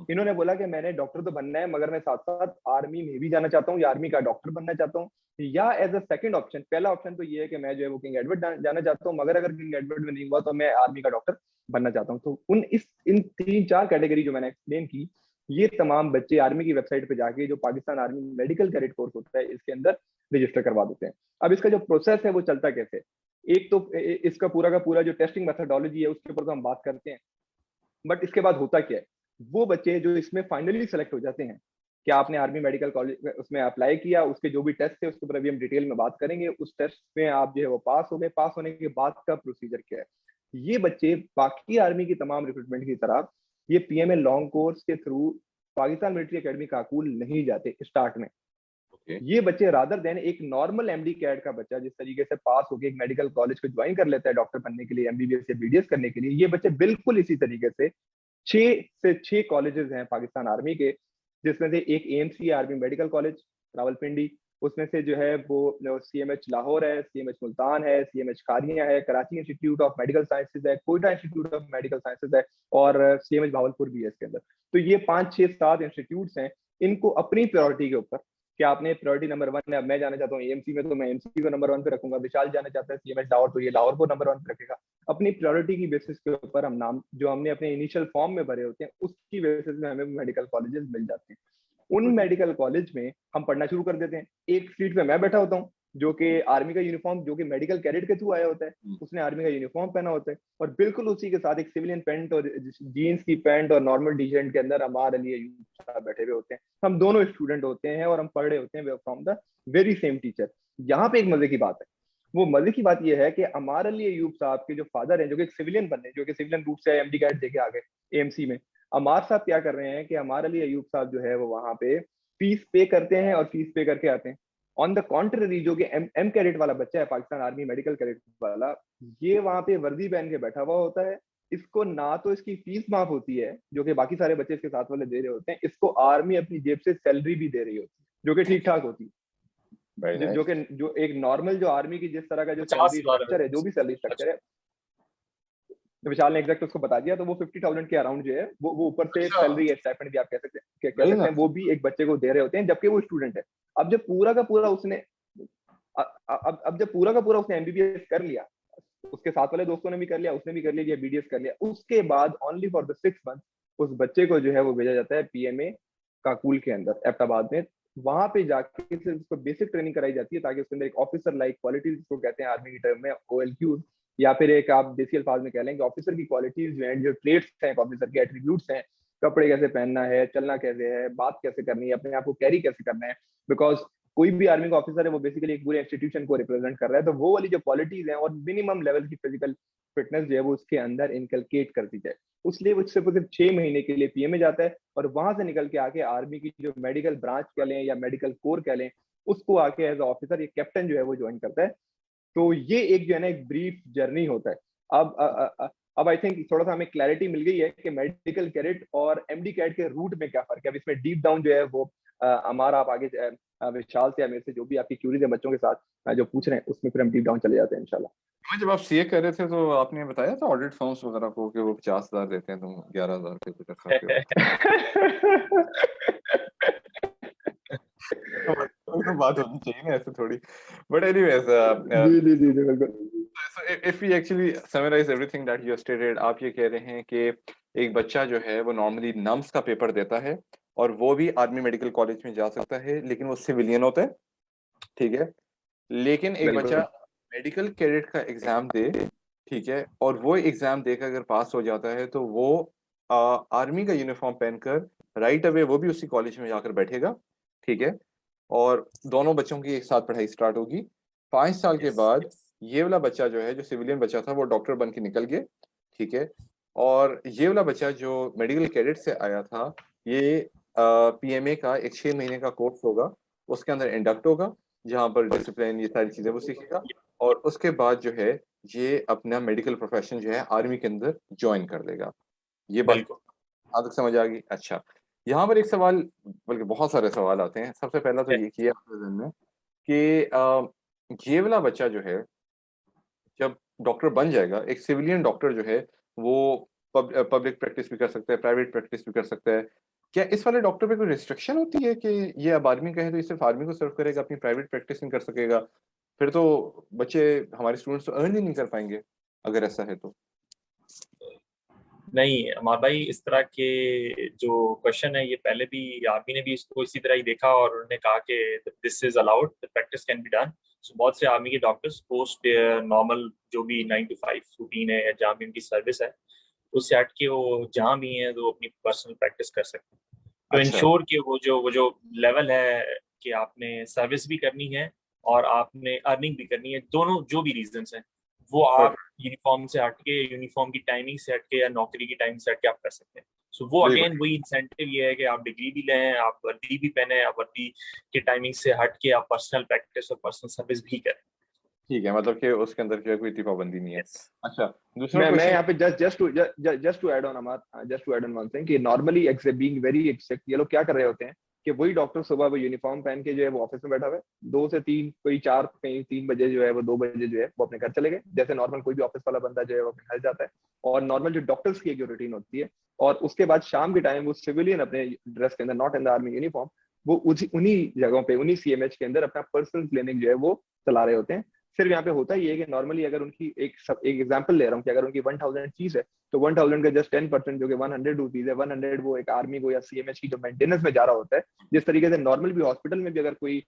इन्होंने बोला कि मैंने डॉक्टर तो बनना है मगर मैं साथ साथ आर्मी में भी जाना चाहता हूँ या आर्मी का डॉक्टर बनना चाहता हूँ, या एज अ सेकंड ऑप्शन, पहला ऑप्शन तो ये है कि मैं जो है वो किंग एडवर्ड जाना चाहता हूँ, मगर अगर किंग एडवर्ड में नहीं हुआ तो मैं आर्मी का डॉक्टर बनना चाहता हूँ। तो इन 3-4 कैटेगरी जो मैंने एक्सप्लेन की, ये तमाम बच्चे आर्मी की वेबसाइट पे जाके जो Pakistan army medical cadet course होता है इसके अंदर रजिस्टर करवा देते हैं। अब इसका जो प्रोसेस है वो चलता कैसे, एक तो इसका पूरा का पूरा जो टेस्टिंग मेथोडोलॉजी है उसके ऊपर तो हम बात करते हैं, बट इसके बाद होता क्या है, वो बच्चे जो इसमें फाइनली सेलेक्ट हो जाते हैं कि आपने आर्मी मेडिकल कॉलेज उसमें अप्लाई किया, उसके जो भी टेस्ट थे उसके ऊपर अभी हम डिटेल में बात करेंगे, उस टेस्ट में आप जो है वो पास हो गए, पास होने के बाद का प्रोसीजर क्या है, ये बच्चे बाकी आर्मी की तमाम रिक्रूटमेंट की तरह ये पीएमए लॉन्ग कोर्स के through Pakistan military academy Kakul नहीं जाते स्टार्ट में। ये बच्चे रादर देन एक नॉर्मल एमडी कैड का बच्चा जिस तरीके से पास होकर एक मेडिकल कॉलेज को ज्वाइन कर लेता है डॉक्टर बनने के लिए, एमबीबीएस या बीडीएस करने के लिए, ये बच्चे बिल्कुल इसी तरीके से 6 कॉलेजेस हैं पाकिस्तान आर्मी के, जिसमें से एक AMC army medical college Rawalpindi, उसमें से जो है वो सीएमएच लाहौर है, सीएमएच मुल्तान है, सीएमएच कारियां है, Karachi institute of medical sciences है, Quetta institute of medical sciences है, और सीएमएच भावलपुर भी है इसके अंदर। तो ये 5-6-7 इंस्टीट्यूट्स हैं, इनको अपनी प्रायोरिटी के ऊपर कि आपने प्रायोरिटी नंबर 1 है, अब मैं जाना चाहता हूँ एएमसी में तो मैं एएमसी को नंबर 1 पे रखूंगा, विशाल जाना चाहता है सीएमएच लाहौर तो ये लाहौर को नंबर 1 पे रखेगा। अपनी प्रायोरिटी की बेसिस के ऊपर हम नाम जो हमने अपने इनिशियल फॉर्म में भरे होते हैं उसकी बेसिस में हमें मेडिकल कॉलेजेस मिल जाते हैं। उन मेडिकल कॉलेज में हम पढ़ना शुरू कर देते हैं। एक सीट पे मैं बैठा होता हूँ जो कि आर्मी का यूनिफॉर्म, जो कि मेडिकल कैडेट के थ्रू आया होता है, उसने आर्मी का यूनिफॉर्म पहना होता है, और बिल्कुल उसी के साथ एक सिविलियन पैंट और जीन्स की पैंट और नॉर्मल टी शर्ट के अंदर अमार अली अयूब साहब बैठे हुए होते हैं। हम दोनों स्टूडेंट होते हैं और हम पढ़ रहे होते हैं from the very same teacher. यहाँ पे एक मजे की बात है, वो मजे की बात यह है कि अमार अली अयूब साहब के जो फादर हैं, जो कि एक सिविलियन बने, जो कि सिविलियन रूप से एमडी कैड देके आ गए एएमसी में, अमार साहब क्या कर रहे हैं कि अमार अली अयूब साहब जो है वो वहां पे फीस पे करते हैं और फीस पे करके आते हैं। ऑन द कॉन्ट्ररी जो कि एम कैडेट वाला बच्चा है, पाकिस्तान आर्मी मेडिकल कैडेट वाला, ये वहां पे वर्दी पहन के बैठा हुआ होता है। इसको ना तो इसकी फीस माफ होती है जो कि बाकी सारे बच्चे इसके साथ वाले दे रहे होते हैं, इसको आर्मी अपनी जेब से सैलरी भी दे रही होती है जो कि ठीक ठाक होती है, जो एक नॉर्मल जो आर्मी की जिस तरह का जो सैलरी स्ट्रक्चर है, जो भी सैलरी स्ट्रक्चर है, विशाल ने एग्जैक्ट उसको बता दिया, तो वो 50,000 के अराउंड जो है वो ऊपर से सैलरी है, स्टाइपेंड भी आप कह सकते हैं, वो भी एक बच्चे को दे रहे होते हैं जबकि वो स्टूडेंट है। अब जब पूरा का पूरा उसने एमबीबीएस कर लिया, उसके साथ वाले दोस्तों ने भी कर लिया, उसने भी कर लिया, बीडीएस कर लिया, उसके बाद ओनली फॉर द 6 मंथ उस बच्चे को जो है वो भेजा जाता है पीएमए काकूल के अंदर एबटाबाद में। वहां पे जाके सिर्फ उसको बेसिक ट्रेनिंग कराई जाती है ताकि उसके अंदर एक ऑफिसर लाइक क्वालिटीज जिसको कहते हैं आर्मी की टर्म में OLQs, या फिर एक आप देसी अल्फाज में कह लें कि ऑफिसर की क्वालिटीज जो हैं, जो ट्रेड्स हैं, ऑफिसर के एट्रीब्यूट्स हैं, कपड़े कैसे पहनना है, चलना कैसे है, बात कैसे करनी है, अपने आप को कैरी कैसे करना है, बिकॉज कोई भी आर्मी का ऑफिसर है वो बेसिकली एक पूरे इंस्टीट्यूशन को रिप्रेजेंट कर रहा है, तो वो वाली जो क्वालिटीज हैं और मिनिमम लेवल की फिजिकल फिटनेस जो है वो उसके अंदर इनकलकेट कर दी जाए। उसलिए वो सिर्फ 6 महीने के लिए पीएमए जाता है और वहां से निकल के आके आर्मी की जो मेडिकल ब्रांच कह लें या मेडिकल कोर कह लें, उसको आके एज ऑफिसर ये कैप्टन जो है वो ज्वाइन करता है। तो ये एक जो है ना एक ब्रीफ जर्नी होता है। अब आई थिंक थोड़ा सा हमें क्लैरिटी मिल गई है कि मेडिकल कैडेट और एमडी कैड के रूट में क्या फर्क है। अब इसमें डीप डाउन जो है वो हमारा आप आगे विशाल से या मेरे से जो भी आपकी क्यूरीज है बच्चों के साथ जो पूछ रहे हैं उसमें फिर हम डीप डाउन चले जाते हैं इंशाल्लाह। जब आप सीए कर रहे थे तो आपने बताया था ऑडिट फर्म्स वगैरह को कि वो 50,000 देते हैं, तुम 11,000 पे कुछ रखा तो बात होनी चाहिए ना ऐसे थोड़ी, बट एनीवेज जी बिल्कुल। So if we actually summarize everything that you stated, आप ये कह रहे हैं कि एक बच्चा जो है वो नॉर्मली नम्स का पेपर देता है और वो भी आर्मी मेडिकल कॉलेज में जा सकता है, लेकिन वो सिविलियन होता है, ठीक है। लेकिन एक बच्चा मेडिकल कैडेट का एग्जाम दे, ठीक है, और वो एग्जाम देकर अगर पास हो जाता है तो वो आर्मी का यूनिफॉर्म पहनकर राइट अवे वो भी उसी कॉलेज में जाकर बैठेगा, ठीक है, और दोनों बच्चों की एक साथ पढ़ाई स्टार्ट होगी। 5 साल के बाद ये वाला बच्चा जो है, जो सिविलियन बच्चा था, वो डॉक्टर बन के निकल गया, ठीक है, और ये वाला बच्चा जो मेडिकल कैडेट से आया था, ये पीएमए का एक 6 महीने का कोर्स होगा, उसके अंदर इंडक्ट होगा, जहाँ पर डिसिप्लिन ये सारी चीजें वो सीखेगा, और उसके बाद जो है ये अपना मेडिकल प्रोफेशन जो है आर्मी के अंदर ज्वाइन कर लेगा। ये बात आज तक समझ आ गई? अच्छा, यहाँ पर एक सवाल, बल्कि बहुत सारे सवाल आते हैं। सबसे पहला तो ये किया अपने ज़हन में कि ये वाला बच्चा जो है जब डॉक्टर बन जाएगा, एक सिविलियन डॉक्टर जो है वो पब्लिक प्रैक्टिस भी कर सकता है, प्राइवेट प्रैक्टिस भी कर सकता है। क्या इस वाले डॉक्टर पे कोई रिस्ट्रिक्शन होती है कि ये अब आर्मी का है तो ये सिर्फ आर्मी को सर्व करेगा, अपनी प्राइवेट प्रैक्टिस नहीं कर सकेगा? फिर तो बच्चे, हमारे स्टूडेंट्स तो अर्न ही नहीं कर पाएंगे अगर ऐसा है तो। नहीं अमर भाई, इस तरह के जो क्वेश्चन है ये पहले भी आर्मी ने भी इसको इसी तरह ही देखा और उन्होंने कहा कि this is allowed, the practice can be done. So बहुत से आर्मी के डॉक्टर्स पोस्ट नॉर्मल जो भी 9 to 5 रूटीन है या जहाँ भी उनकी सर्विस है उससे हट के वो जहाँ भी है तो अपनी पर्सनल प्रैक्टिस कर सकते हैं। तो अच्छा। इंश्योर कि वो जो लेवल है कि आपने सर्विस भी करनी है और आपने अर्निंग भी करनी है, दोनों जो भी रीजंस हैं वो आप यूनिफॉर्म से हटके, यूनिफॉर्म की टाइमिंग से हटके या नौकरी की टाइमिंग से हटके आप कर सकते हैं। सो वो बिल्कुल। अगेन वही इंसेंटिव ये है कि आप डिग्री भी लें, आप वर्दी भी पहने, आप वर्दी के टाइमिंग से हटके आप पर्सनल प्रैक्टिस और पर्सनल सर्विस भी करें। ठीक है, मतलब कि उसके अंदर जो है कोई इतनी पाबंदी नहीं है। Yes. अच्छा, दूसरा मैं क्वेश्चन। यहाँ पे just to add on Amar, just to add on one thing कि normally being very exact ये लोग क्या कर रहे होते हैं कि वही डॉक्टर सुबह वो यूनिफॉर्म पहन के जो है वो ऑफिस में बैठा हुआ है, 2 से 3, कोई 4, कहीं 3 बजे जो है वो 2 बजे जो है वो अपने घर चले गए, जैसे नॉर्मल कोई भी ऑफिस वाला बंदा जो है वो अपने घर जाता है। और नॉर्मल जो डॉक्टर्स की एक रूटीन होती है, और उसके बाद शाम के टाइम वो सिविलियन अपने ड्रेस के अंदर, not in the army uniform, वो उन्हीं जगहों पे, उन्हीं सीएमएच के अंदर अपना पर्सनल क्लिनिक जो है वो चला रहे होते हैं। सिर्फ यहाँ पे होता ही है कि नॉर्मली अगर उनकी एक एग्जांपल ले रहा हूँ कि अगर उनकी 1000 फीस है तो 1000 का जस्ट 10% जो कि 100 रुपीज है, 100 वो एक आर्मी को या सीएमएच की जो मेंटेनेंस में जा रहा होता है। जिस तरीके से नॉर्मल भी हॉस्पिटल में भी अगर कोई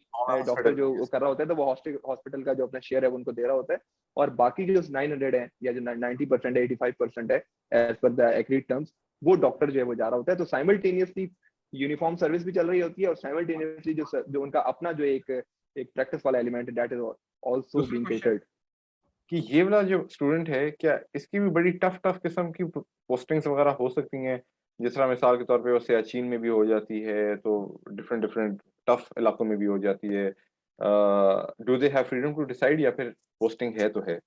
डॉक्टर जो कर रहा होता है तो वो हॉस्पिटल का जो अपना शेयर है वो उनको दे रहा होता है, और बाकी जो 900 है या जो 90% है, 85% है as per the agreed terms, वो डॉक्टर जो है वो जा रहा होता है। तो साइमल्टेनियसली यूनिफॉर्म सर्विस भी चल रही होती है और साइमल्टेनियसली जो उनका अपना जो एक प्रैक्टिस वाला एलिमेंट है that is also being catered। कि ये वाला जो स्टूडेंट है, क्या इसकी भी बड़ी टफ किस्म की पोस्टिंग्स वगैरह हो सकती हैं? जिस तरह मिसाल के तौर पे वो सियाचिन में भी हो जाती है, तो डिफरेंट टफ इलाकों में भी हो जाती है। Do they have freedom to decide, या फिर पोस्टिंग है तो है?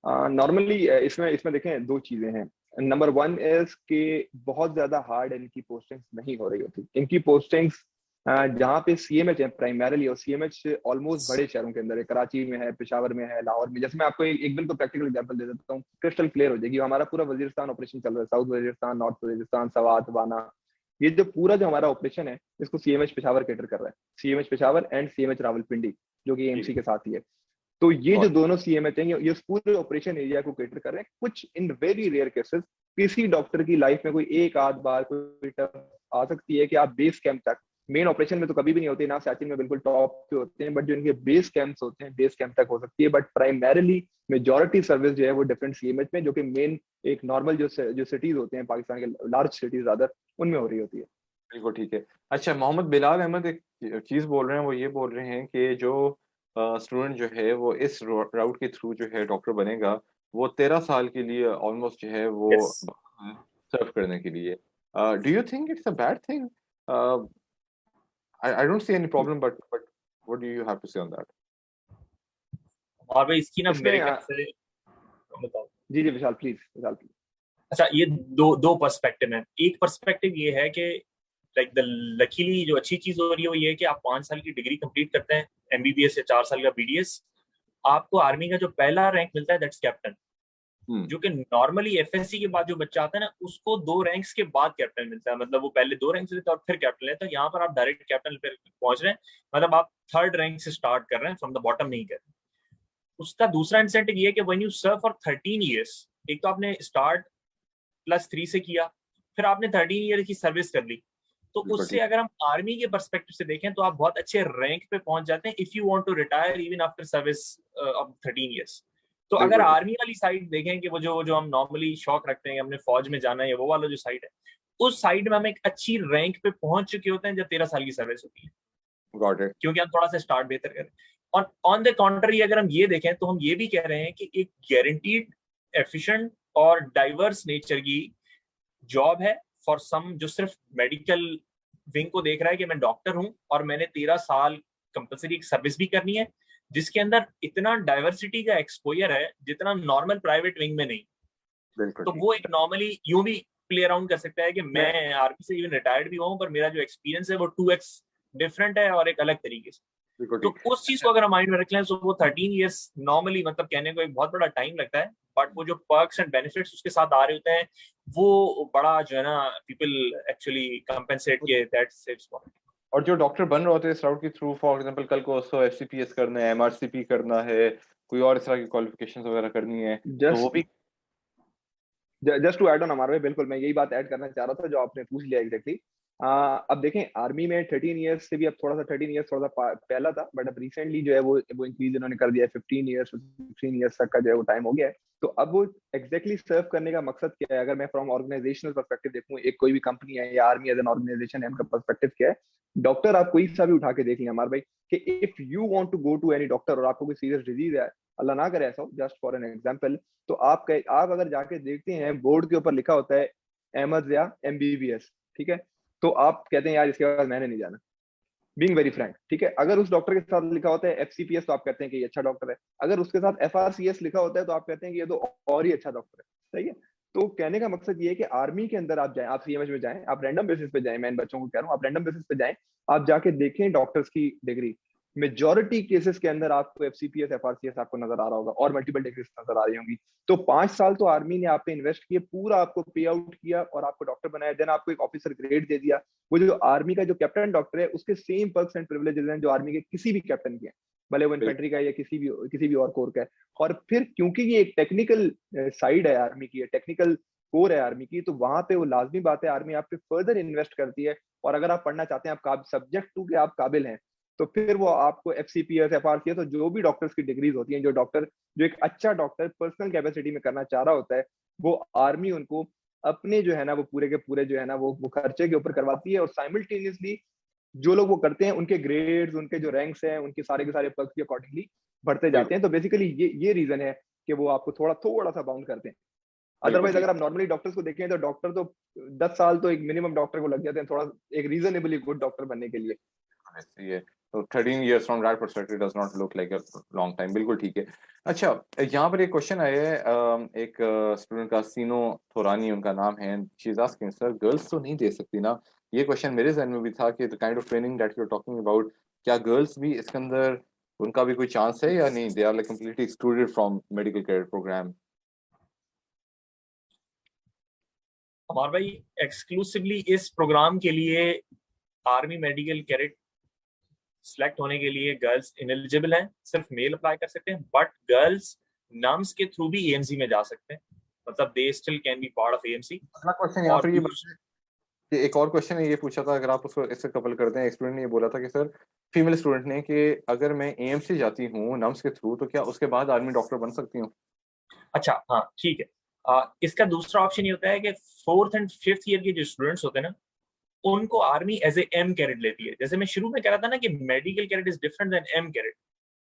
नॉर्मली इसमें देखें 2 चीजें हैं। नंबर 1 इज कि बहुत ज्यादा हार्ड इनकी पोस्टिंग्स नहीं हो रही होती। इनकी पोस्टिंग्स जहाँ पे सीएमएच है प्राइमरीली, और सीएमएच ऑलमोस्ट बड़े शहरों के अंदर है, कराची में है, पेशावर में है, लाहौर में। जैसे मैं आपको एक बिल्कुल प्रैक्टिकल एग्जांपल दे देता हूँ, क्रिस्टल क्लियर हो जाएगी। हमारा पूरा वजीरिस्तान ऑपरेशन चल रहा है, साउथ वजीरिस्तान, नॉर्थ वजीरिस्तान, सवात, वाना, ये जो पूरा जो हमारा ऑपरेशन है इसको सीएमएच पेशावर कैटर कर रहा है। CMH Peshawar and CMH Rawalpindi जो कि एएमसी के साथ ही है। तो ये जो दोनों सीएमएच हैं ये पूरे ऑपरेशन एरिया को कैटर कर रहे हैं। कुछ इन वेरी रेयर केसेस किसी डॉक्टर की लाइफ में कोई एक आध बार कोई टर्म आ सकती है कि आप बेस कैंप तक, मेन ऑपरेशन में तो कभी भी नहीं होती ना, सियाचिन में बिल्कुल टॉप पे होते हैं, बट जो इनके बेस कैंप्स होते हैं बेस कैंप तक हो सकती है। बट प्राइमरीली मेजॉरिटी सर्विस जो है वो डिफरेंट सीएमएच में, जो कि मेन एक नॉर्मल जो सिटीज होते हैं पाकिस्तान के लार्ज सिटीज ज्यादा, उनमें हो रही होती है। बिल्कुल ठीक है। अच्छा, मोहम्मद बिलाल अहमद एक चीज बोल रहे हैं, वो ये बोल रहे हैं कि जो स्टूडेंट जो है वो इस राउट के थ्रू जो है डॉक्टर बनेगा, वो 13 साल के लिए ऑलमोस्ट जो है वो सर्व करने के लिए। Do you think it's a bad thing? I don't see any problem, but what do you have to say on that? और भाई इसकी ना मेरे ख्याल से बताओ। जी विशाल प्लीज। अच्छा, ये दो पर्सपेक्टिव है। एक पर्सपेक्टिव ये है कि लाइक द लकीली जो अच्छी चीज हो रही है वो ये है कि आप 5 साल की डिग्री कंप्लीट करते हैं, एमबीबीएस या 4 साल का बीडीएस, आपको आर्मी का जो पहला रैंक मिलता है दैट्स कैप्टन। जो कि नॉर्मली एफएससी के बाद जो बच्चा आता है ना उसको 2 रैंक्स के बाद कैप्टन मिलता है, मतलब वो पहले 2 रैंक्स लेता है और फिर कैप्टन लेता है। यहाँ पर आप डायरेक्ट कैप्टन पे पहुंच रहे हैं, मतलब आप 3rd रैंक से स्टार्ट कर रहे हैं, फ्रॉम द बॉटम नहीं कर रहे। उसका दूसरा इंसेंटिव ये है कि when you serve for 13 years, एक तो आपने स्टार्ट +3 से किया, फिर आपने 13 ईयर की सर्विस कर ली, तो उससे अगर हम आर्मी के पर्सपेक्टिव से देखें तो आप बहुत अच्छे रैंक पे पहुंच जाते हैं if you want to retire even after service of 13 years. तो अगर आर्मी वाली साइड देखें कि वो जो हम नॉर्मली शौक रखते हैं हमने फौज में जाना है, वो वाला जो साइड है, उस साइड में हम एक अच्छी रैंक पे पहुंच चुके होते हैं जब 13 साल की सर्विस होती है, क्योंकि हम थोड़ा सा स्टार्ट बेहतर करें। और ऑन द कॉन्ट्री अगर हम ये देखें तो हम ये भी कह रहे हैं कि एक गारंटीड एफिशिएंट और डाइवर्स नेचर की जॉब है फॉर सम जो सिर्फ मेडिकल विंग को देख रहा है कि मैं डॉक्टर हूं और मैंने 13 साल कंपलसरी सर्विस भी करनी है, जिसके अंदर इतना डाइवर्सिटी का एक्सपोजर है जितना नॉर्मल प्राइवेट विंग में नहीं। तो वो एक नॉर्मली यूं भी प्ले अराउंड कर सकता है कि मैं आर्मी से इवन रिटायर्ड भी हूं पर मेरा जो एक्सपीरियंस है वो 2x डिफरेंट है और एक अलग तरीके से। बिल्कुल तो ठीक। उस चीज को अगर हम माइंड में रख लें तो वो 13 इयर्स नॉर्मली मतलब कहने को एक बहुत बड़ा टाइम लगता है, बट वो जो पर्क्स एंड बेनिफिट्स उसके साथ आ रहे होते हैं वो बड़ा जो है ना पीपल एक्चुअली कंपेंसेट के दैट सेव्स फॉर। और जो डॉक्टर बन रहे होते हैं इस राउट के थ्रू, फॉर एग्जांपल कल को उसको एफसीपीएस करना है, एमआरसीपी करना है, कोई और इस तरह की क्वालिफिकेशंस वगैरह करनी है, तो वो भी जस्ट टू ऐड ऑन हमारे, बिल्कुल मैं यही बात ऐड करना चाह रहा था जो आपने पूछ लिया एग्जैक्टली। अब देखें आर्मी में 13 इयर्स से भी अब थोड़ा सा 13 इयर्स थोड़ा सा पहला था, बट अब रिसेंटली जो है वो इंक्रीज इन्होंने कर दिया है, 15 इयर्स 16 इयर्स तक का जो है वो टाइम हो गया है। तो अब वो एग्जैक्टली सर्व करने का मकसद क्या है, अगर मैं फ्रॉम ऑर्गेनाइजेशनल पर्सपेक्टिव देखूं, एक कोई भी कंपनी है या आर्मी एज एन ऑर्गेनाइजेशन है, उनका पर्सपेक्टिव क्या है, डॉक्टर आप कोई सा भी उठा के देख लें हमारे भाई, कि if you want to go to any doctor और आपको कोई सीरियस डिजीज है, अल्लाह ना करे ऐसा हो, जस्ट फॉर एन एग्जांपल, तो आप अगर जाके देखते हैं बोर्ड के ऊपर लिखा होता है अहमद या एमबीबीएस, ठीक है, तो आप कहते हैं यार इसके बाद मैंने नहीं जाना, बीइंग वेरी फ्रैंक, ठीक है। अगर उस डॉक्टर के साथ लिखा होता है एफसीपीएस तो आप कहते हैं कि ये अच्छा डॉक्टर है, अगर उसके साथ एफआरसीएस लिखा होता है तो आप कहते हैं कि ये तो और ही अच्छा डॉक्टर है, सही है। तो कहने का मकसद ये है कि आर्मी के अंदर आप जाएं, आप सीएमएच में जाएं, आप रैंडम बेसिस पे जाएं, मैं इन बच्चों को कह रहा हूं आप रैंडम बेसिस पे जाएं, आप जाके देखें डॉक्टर्स की डिग्री, मेजोरिटी केसेस के अंदर आपको एफसीपीएस एफआरसीएस आपको नजर आ रहा होगा और मल्टीपल डिग्रीज नजर आ रही होंगी। तो 5 साल तो आर्मी ने आप पे इन्वेस्ट किए, पूरा आपको पे आउट किया और आपको डॉक्टर बनाया, देन आपको एक ऑफिसर ग्रेड दे दिया। वो जो आर्मी का जो कैप्टन डॉक्टर है उसके सेम पर्क्स एंड प्रिविलेजेस हैं जो आर्मी के किसी भी कैप्टन के हैं, भले वो इन्फेंट्री का है या किसी भी और कोर का है। और फिर क्योंकि ये एक टेक्निकल साइड है आर्मी की, टेक्निकल कोर है आर्मी की, तो वहां पे वो लाजमी बात है आर्मी आप पे फर्दर इन्वेस्ट करती है। और अगर आप पढ़ना चाहते हैं, आप सब्जेक्ट टू के आप काबिल हैं, तो फिर वो आपको एफसीपीएस एफआरसीएस और जो भी डॉक्टर्स की डिग्रीज होती हैं, जो एक अच्छा डॉक्टर पर्सनल कैपेसिटी में करना चाह रहा होता है, वो आर्मी उनको अपने जो है ना वो पूरे के पूरे जो है ना वो खर्चे के ऊपर करवाती है। और साइमल्टेनियसली जो लोग वो करते हैं उनके ग्रेड्स, उनके जो रैंक्स हैं, उनके सारे के सारे पर्क्स के अकॉर्डिंगली बढ़ते जाते हैं। तो बेसिकली ये रीजन है कि वो आपको थोड़ा सा बाउंड करते हैं। बिल्कुल अदरवाइज ठीक अगर आप नॉर्मली डॉक्टर्स को देखें तो डॉक्टर तो 10 साल तो एक मिनिमम डॉक्टर को लग जाते हैं, थोड़ा एक रीजनेबली गुड डॉक्टर बनने के लिए। है। ये तो 13 years from that perspective does not look like a long time, बिल्कुल ठीक है। अच्छा, यहाँ पर एक क्वेश्चन आया है, एक स्टूडेंट का, सीनो थोरानी उनका नाम है, she is asking sir girls तो नहीं दे सकती ना? ये क्वेश्चन मेरे जहन में भी था कि the kind of training that you are talking about, क्या गर्ल्स भी इसके अंदर उनका भी कोई चांस है या नहीं? They are like completely excluded from medical cadet program. हमारे भाई एक्सक्लूसिवली इस प्रोग्राम के लिए आर्मी मेडिकल कैडेट सिलेक्ट होने के लिए गर्ल्स इनएलिजिबल हैं, सिर्फ मेल अप्लाई कर सकते हैं, बट गर्ल्स नम्स के थ्रू भी एएमसी में जा सकते हैं, मतलब they still can be part of AMC. अगला क्वेश्चन यहाँ और पर ये एक और क्वेश्चन है, ये पूछा था अगर आप उसको इससे कपल करते हैं, एक स्टूडेंट ने ये बोला था कि सर, फीमेल स्टूडेंट ने, कि अगर मैं एएमसी जाती हूँ नम्स के थ्रू तो क्या उसके बाद आर्मी डॉक्टर बन सकती हूँ? अच्छा हाँ ठीक है, इसका दूसरा ऑप्शन ये होता है कि 4th एंड 5th ईयर के जो स्टूडेंट्स होते हैं ना, उनको army as a M cadet लेती है। जैसे मैं शुरू में कह रहा था ना कि medical cadet is different than M cadet,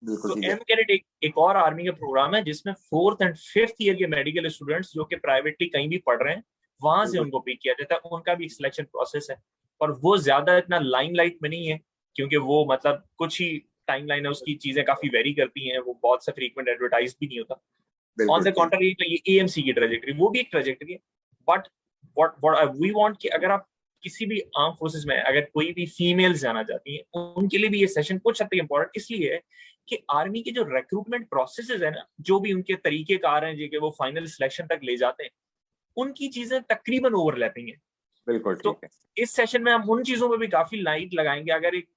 बिल्कुल तो ठीक एम है। कैडेट एक और आर्मी का प्रोग्राम है जिसमें 4th एंड 5th ईयर के मेडिकल स्टूडेंट्स जो कि प्राइवेटली कहीं भी पढ़ रहे हैं वहां से बिल्कुल उनको पिक किया जाता है, उनका भी एक सिलेक्शन प्रोसेस है। और वो ज्यादा इतना लाइमलाइट में नहीं है, क्योंकि वो मतलब कुछ ही टाइमलाइन है उसकी, चीजें काफी वेरी करती हैं, वो बहुत सा फ्रीक्वेंट एडवर्टाइज भी नहीं होता। ऑन बिल्कुल द ठीक। कॉन्ट्ररी ये एएमसी की ट्रेजेक्टरी, वो भी एक ट्रेजेक्टरी है, बट व्हाट वी वांट कि अगर आप किसी भी आर्म फोर्सेस में अगर कोई भी फीमेल्स जाना चाहती हैं उनके लिए भी ये सेशन कुछ हद तक इंपॉर्टेंट इसलिए है कि आर्मी के जो रिक्रूटमेंट प्रोसेसेस है ना, जो भी उनके तरीके कार हैं जो कि वो फाइनल सिलेक्शन तक ले जाते हैं, उनकी चीजें तकरीबन ओवरलैपिंग है। बिल्कुल तो ठीक है। इस सेशन में हम उन चीजों पे भी काफी लाइट लगाएंगे। अगर एक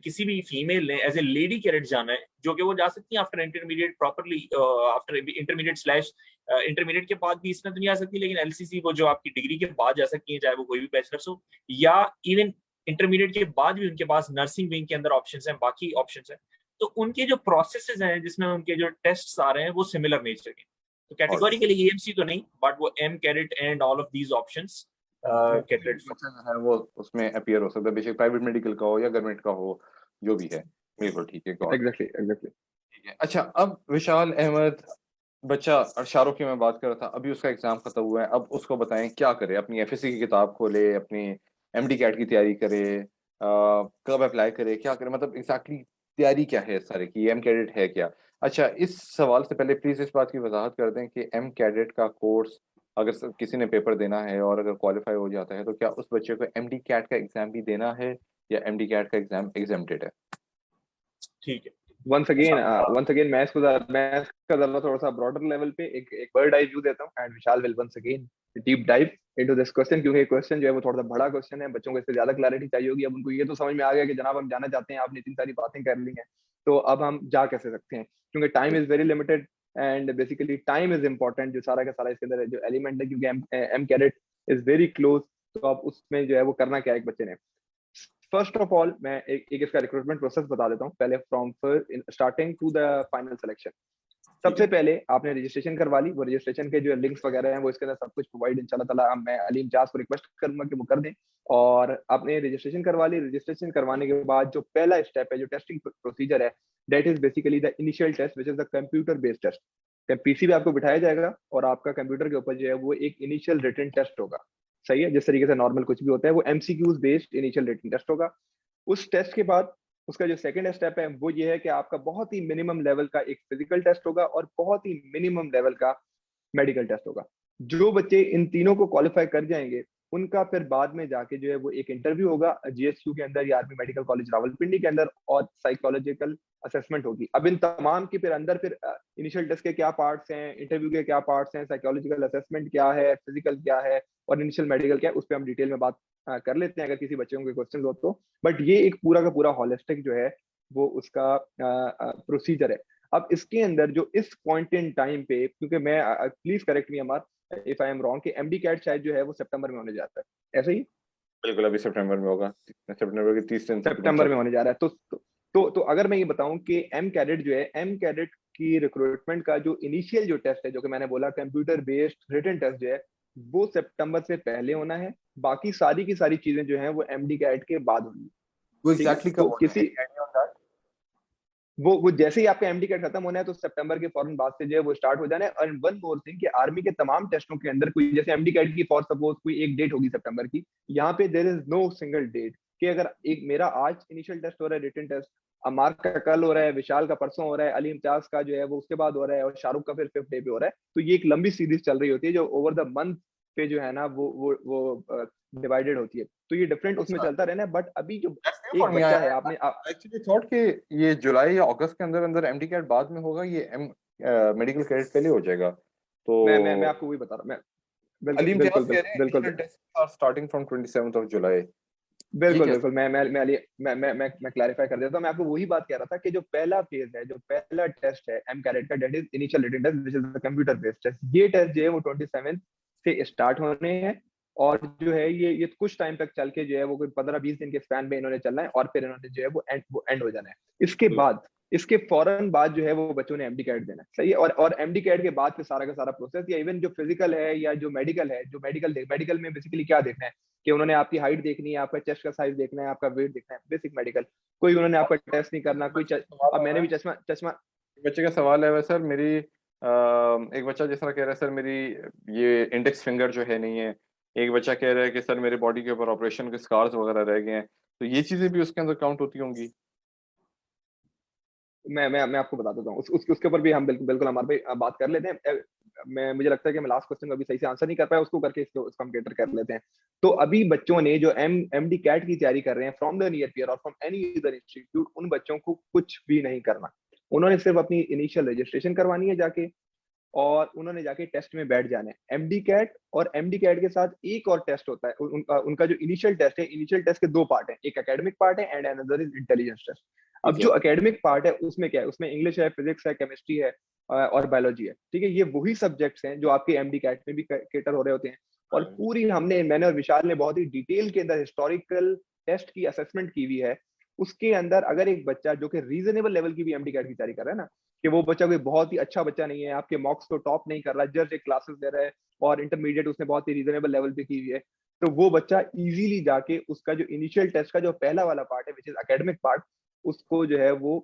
किसी भी फीमेल ने एज ए लेडी कैडेट जाना है, जो कि वो जा सकती है after intermediate properly, after intermediate slash intermediate के बाद भी इसमें तो नहीं आ सकती, लेकिन एलसीसी वो जो आपकी डिग्री के बाद जा सकती है, चाहे वो कोई भी बैचलर्स हो, या इवन इंटरमीडिएट के बाद भी उनके पास नर्सिंग विंग के अंदर ऑप्शंस हैं, बाकी ऑप्शंस हैं। तो उनके जो प्रोसेसेस हैं जिसमें उनके जो टेस्ट्स आ रहे हैं वो सिमिलर नेचर के, तो और कैटेगोरिकली एएमसी तो नहीं, बट वो M cadet and all of these options category. बच्चा जो है वो उसमें अपीयर हो सकता है, बेशक प्राइवेट मेडिकल का हो या गवर्नमेंट का हो, जो भी है। बिल्कुल ठीक है, गॉड। एग्जैक्टली। ठीक है। अच्छा, अब विशाल अहमद बच्चा, और शाहरुख की मैं बात कर रहा था, अभी उसका एग्जाम खत्म हुआ है, अब उसको बताएं क्या करे? अपनी एफएससी की किताब खोले, अपनी एमडी कैट की तैयारी करे, कब अप्लाई करे, क्या करे, मतलब एग्जैक्टली तैयारी क्या है इस सारे की? एम कैडेट है क्या? अच्छा, इस सवाल से पहले प्लीज इस बात की वजाहत कर दें कि एम कैडेट का कोर्स अगर किसी ने पेपर देना है और अगर क्वालिफाई हो जाता है तो क्या उस बच्चे को एमडी कैट का एग्जाम भी देना है या एमडी कैट का एग्जाम एग्जेम्प्टेड है? ठीक है। वंस अगेन मैं इसका जरा थोड़ा सा ब्रॉडर लेवल पे एक बर्ड आई व्यू देता हूँ, and Vishal will once again deep dive into this question, क्योंकि क्वेश्चन जो है वो थोड़ा सा बड़ा क्वेश्चन है, बच्चों को इससे ज्यादा क्लैरिटी चाहिए होगी। अब उनको ये तो समझ में आ गया कि जनाब हम जाना चाहते हैं, आपने इतनी सारी बातें कर ली हैं, तो अब हम जा कैसे सकते हैं, क्योंकि time is very limited and basically time is important, जो सारा का सारा इसके अंदर जो एलिमेंट है, क्योंकि M cadet is very close. तो अब उसमें जो है वो करना क्या है एक बच्चे ने। फर्स्ट ऑफ ऑल मैं एक इसका रिक्रूटमेंट प्रोसेस बता देता हूँ पहले, from starting to the final selection. सबसे पहले आपने रजिस्ट्रेशन करवा ली, वो रजिस्ट्रेशन के जो लिंक्स वगैरह हैं वो इसके अंदर सब कुछ प्रोवाइड इंशाल्लाह ताला मैं अलीम जास को रिक्वेस्ट करूंगा कि वो कर दें। और आपने रजिस्ट्रेशन करवा ली, रजिस्ट्रेशन करवाने के बाद जो पहला स्टेप है, जो टेस्टिंग प्रोसीजर है, that is basically the initial test which is the computer based test. PC पे आपको बिठाया जाएगा और आपका कंप्यूटर के ऊपर जो है वो एक इनिशियल रिटन टेस्ट होगा। सही है, जिस तरीके से नॉर्मल कुछ भी होता है, वो MCQs based initial written test होगा। उस टेस्ट के बाद उसका जो सेकंड स्टेप है वो ये है कि आपका बहुत ही मिनिमम लेवल का एक फिजिकल टेस्ट होगा और बहुत ही मिनिमम लेवल का मेडिकल टेस्ट होगा। जो बच्चे इन तीनों को क्वालिफाई कर जाएंगे उनका फिर बाद में जाके जो है वो एक इंटरव्यू होगा जीएसयू के अंदर या आर्मी मेडिकल कॉलेज रावलपिंडी के अंदर, और साइकोलॉजिकल असेसमेंट होगी। अब इन तमाम के फिर अंदर फिर इनिशियल टेस्ट के क्या पार्ट्स हैं, इंटरव्यू के क्या पार्ट्स हैं, साइकोलॉजिकल असेसमेंट क्या है, फिजिकल क्या है और इनिशियल मेडिकल क्या है, उस पर हम डिटेल में बात कर लेते हैं अगर किसी बच्चे के क्वेश्चन हो तो। बट ये एक पूरा का पूरा हॉलिस्टिक जो है वो उसका प्रोसीजर है। अब इसके अंदर जो इस पॉइंट इन टाइम पे, क्योंकि मैं please correct me Amar if I am wrong, कि एमडी कैट शायद जो है वो सितंबर में होने जाता है, ऐसे ही? बिल्कुल, अभी सितंबर में होगा, सितंबर के 30 दिन सितंबर में होने जा रहा है। तो अगर मैं ये बताऊं कि एम कैडेट जो है, एम कैडेट की रिक्रूटमेंट का जो इनिशियल जो टेस्ट है, जो कि मैंने बोला कंप्यूटर बेस्ड रिटन टेस्ट जो है, वो सितंबर से पहले होना है। बाकी सारी की सारी चीजें जो हैं वो एमडी कैट के बाद होंगी। वो एग्जैक्टली तो किसी वो जैसे ही आपका एमडी कैट खत्म होना है तो सितंबर के फौरन बाद से जो है वो स्टार्ट हो जाना है। और वन मोर थिंग कि आर्मी के तमाम टेस्टों के अंदर कोई जैसे एमडी कैट की फॉर सपोज कोई एक डेट होगी सितंबर की, यहाँ पे there is no single date कि अगर एक मेरा आज इनिशियल टेस्ट हो रहा है रिटन टेस्ट, अमार का कल हो रहा है, विशाल का परसों हो रहा है, अली इम्तियाज का जो है वो उसके बाद हो रहा है, और शाहरुख का फिर 5th डे पे हो रहा है। तो ये एक लंबी सीरीज चल रही होती है जो ओवर द मंथ पे जो है ना वो डिवाइडेड होती है। तो ये डिफरेंट उसमें चलता रहना है। बट अभी जो एक बच्चा है, आपने एक्चुअली थॉट कि ये जुलाई या अगस्त के अंदर अंदर एमडी कैट बाद में होगा, ये मेडिकल कैडेट पहले हो जाएगा। तो मैं आपको वही बता रहा हूँ। अलीम बिल्कुल कह रहे हैं बिल्कुल test are starting from 27th of July. बिल्कुल मैं क्लैरिफाई कर देता हूँ। मैं आपको वही बात कह रहा था कि जो पहला फेज है, जो पहला टेस्ट है एम कैडेट का, that is initial written test which is the computer based test. ये टेस्ट जो है वो 27 से स्टार्ट होने हैं और जो है ये कुछ टाइम तक चल के जो है वो कोई 15-20 दिन के स्पैन में इन्होंने चलना है और फिर इन्होंने जो है वो एंड हो जाना है। इसके बाद इसके फौरन बाद जो है वो बच्चों ने एमडी कैट देना है। सही है। और एमडी कैट के बाद फिर सारा का सारा प्रोसेस, या इवन जो फिजिकल है या जो मेडिकल है, जो मेडिकल में बेसिकली क्या देखना है कि उन्होंने आपकी हाइट देखनी है, आपका चेस्ट का साइज देखना है, आपका वेट देखना है, बेसिक मेडिकल। कोई उन्होंने आपका टेस्ट नहीं करना, कोई अब मैंने भी चश्मा बच्चे का सवाल है सर, मेरी एक बच्चा जिस तरह कह रहा है सर मेरी ये इंडेक्स फिंगर जो है नहीं है, एक बच्चा कह रहा है कि सर मेरे बॉडी के ऊपर ऑपरेशन के स्कार्स वगैरह रह गए हैं, तो ये चीजें भी उसके अंदर काउंट होती होंगी? मैं आपको बता देता हूँ, उसके ऊपर भी हम बिल्कुल हमारे पे बात कर लेते हैं। मुझे लगता है कि मैं लास्ट क्वेश्चन को अभी सही से आंसर नहीं कर पाया, उसको करके इसको हम कैटर कर लेते हैं। तो अभी बच्चों ने जो एमडी कैट की तैयारी कर रहे हैं फ्रॉम द नियर पीयर और फ्रॉम एनी अदर इंस्टीट्यूट, उन बच्चों को कुछ भी नहीं करना। उन्होंने सिर्फ अपनी इनिशियल रजिस्ट्रेशन करवानी है जाके, और उन्होंने जाके टेस्ट में बैठ जाना है एमडी कैट। और एमडी कैट के साथ एक और टेस्ट होता है उनका जो इनिशियल टेस्ट है, इनिशियल टेस्ट के दो पार्ट है, एक एकेडमिक पार्ट है and another is intelligence test. अब जो एकेडमिक पार्ट है उसमें क्या है, उसमें इंग्लिश है, फिजिक्स है, केमिस्ट्री है और बायोलॉजी है। ठीक है, ये वही सब्जेक्ट्स हैं जो आपके एमडी कैट में भी कैटर हो रहे होते हैं। और पूरी मैंने और विशाल ने बहुत ही डिटेल के अंदर हिस्टोरिकल टेस्ट की असेसमेंट की हुई है। उसके अंदर अगर एक बच्चा जो कि रीजनेबल लेवल की भी एमडी कैट की तैयारी कर रहा है ना, कि वो बच्चा कोई बहुत ही अच्छा बच्चा नहीं है, आपके मॉक्स को टॉप नहीं कर रहा, जस्ट एक क्लासेस दे रहा है और इंटरमीडिएट उसने बहुत ही रीजनेबल लेवल पे की हुई है, तो वो बच्चा इजीली जाके उसका जो इनिशियल टेस्ट का जो पहला वाला पार्ट है विच इज एकेडमिक पार्ट, उसको जो है वो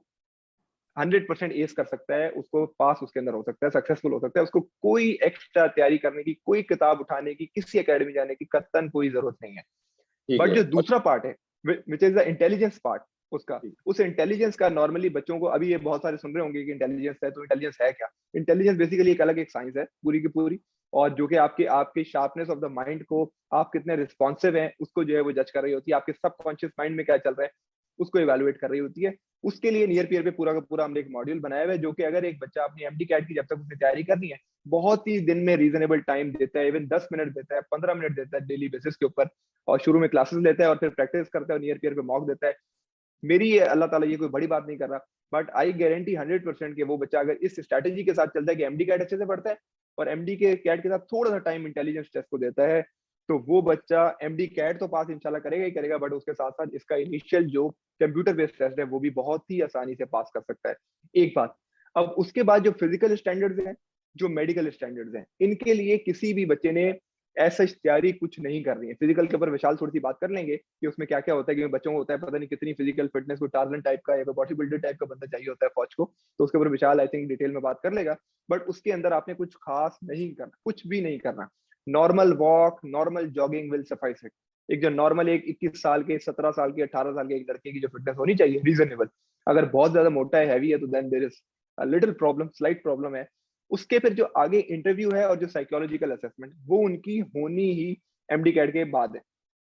100% एस कर सकता है, उसको पास उसके अंदर हो सकता है, सक्सेसफुल हो सकता है। उसको कोई एक्स्ट्रा तैयारी करने की, कोई किताब उठाने की, किसी एकेडमी जाने की कतन कोई जरूरत नहीं है। बट जो दूसरा पार्ट है विच इज द इंटेलिजेंस पार्ट, उसका उस इंटेलिजेंस का नॉर्मली बच्चों को, अभी ये बहुत सारे सुन रहे होंगे कि इंटेलिजेंस है, तो इंटेलिजेंस है क्या? इंटेलिजेंस बेसिकली एक अलग एक साइंस है पूरी की पूरी, और जो कि आपके शार्पनेस ऑफ द माइंड को, आप कितने रिस्पॉन्सिव हैं उसको जो है वो जज कर रही होती है, आपके सबकॉन्शियस माइंड में क्या चल रहा है। उसको इवेलुएट कर रही होती है। उसके लिए नियर पीयर पे पूरा का पूरा हमने एक मॉड्यूल बनाया हुआ है, जो कि अगर एक बच्चा अपनी एमडी कैट की जब तक उसने तैयारी करनी है, बहुत ही दिन में रीजनेबल टाइम देता है, इवन 10 मिनट देता है, 15 मिनट देता है डेली बेसिस के ऊपर, और शुरू में क्लासेस लेता है और फिर प्रैक्टिस करता है, नियर पीयर पे मॉक देता है। मेरी अल्लाह ताला ये कोई बड़ी बात नहीं कर रहा, बट आई गारंटी 100% कि वो बच्चा अगर इस स्ट्रैटेजी के साथ चलता है कि एमडी कैट अच्छे से पढ़ता है और एमडी के कैट के साथ थोड़ा सा टाइम इंटेलिजेंस टेस्ट को देता है, तो वो बच्चा एमडी कैट तो पास इंशाल्लाह करेगा ही करेगा, बट उसके साथ साथ इसका इनिशियल जो कंप्यूटर बेस्ड टेस्ट है वो भी बहुत ही आसानी से पास कर सकता है। एक बात। अब उसके बाद जो फिजिकल स्टैंडर्ड्स हैं, जो मेडिकल स्टैंडर्ड्स हैं, इनके लिए किसी भी बच्चे ने ऐसा तैयारी कुछ नहीं कर रही है। फिजिकल के ऊपर विशाल थोड़ी सी बात कर लेंगे कि उसमें क्या क्या होता है, क्योंकि बच्चों को होता है पता नहीं कितनी फिजिकल फिटनेस, को टार्जन टाइप का या बॉडी बिल्डर टाइप का बंदा चाहिए होता है फौज को, तो उसके ऊपर विशाल आई थिंक डिटेल में बात कर लेगा। बट उसके अंदर आपने कुछ खास नहीं करना, कुछ भी नहीं करना। Normal walk, normal jogging will suffice it. एक जो नॉर्मल एक 21 साल के, 17 साल के, 18 साल के एक लड़के की जो फिटनेस होनी चाहिए रीजनेबल, अगर बहुत ज्यादा मोटा है, हैवी है, तो then there is a little problem, slight problem है। उसके फिर जो आगे इंटरव्यू है और जो साइकोलॉजिकल असेसमेंट, वो उनकी होनी ही एमडी कैट के बाद है।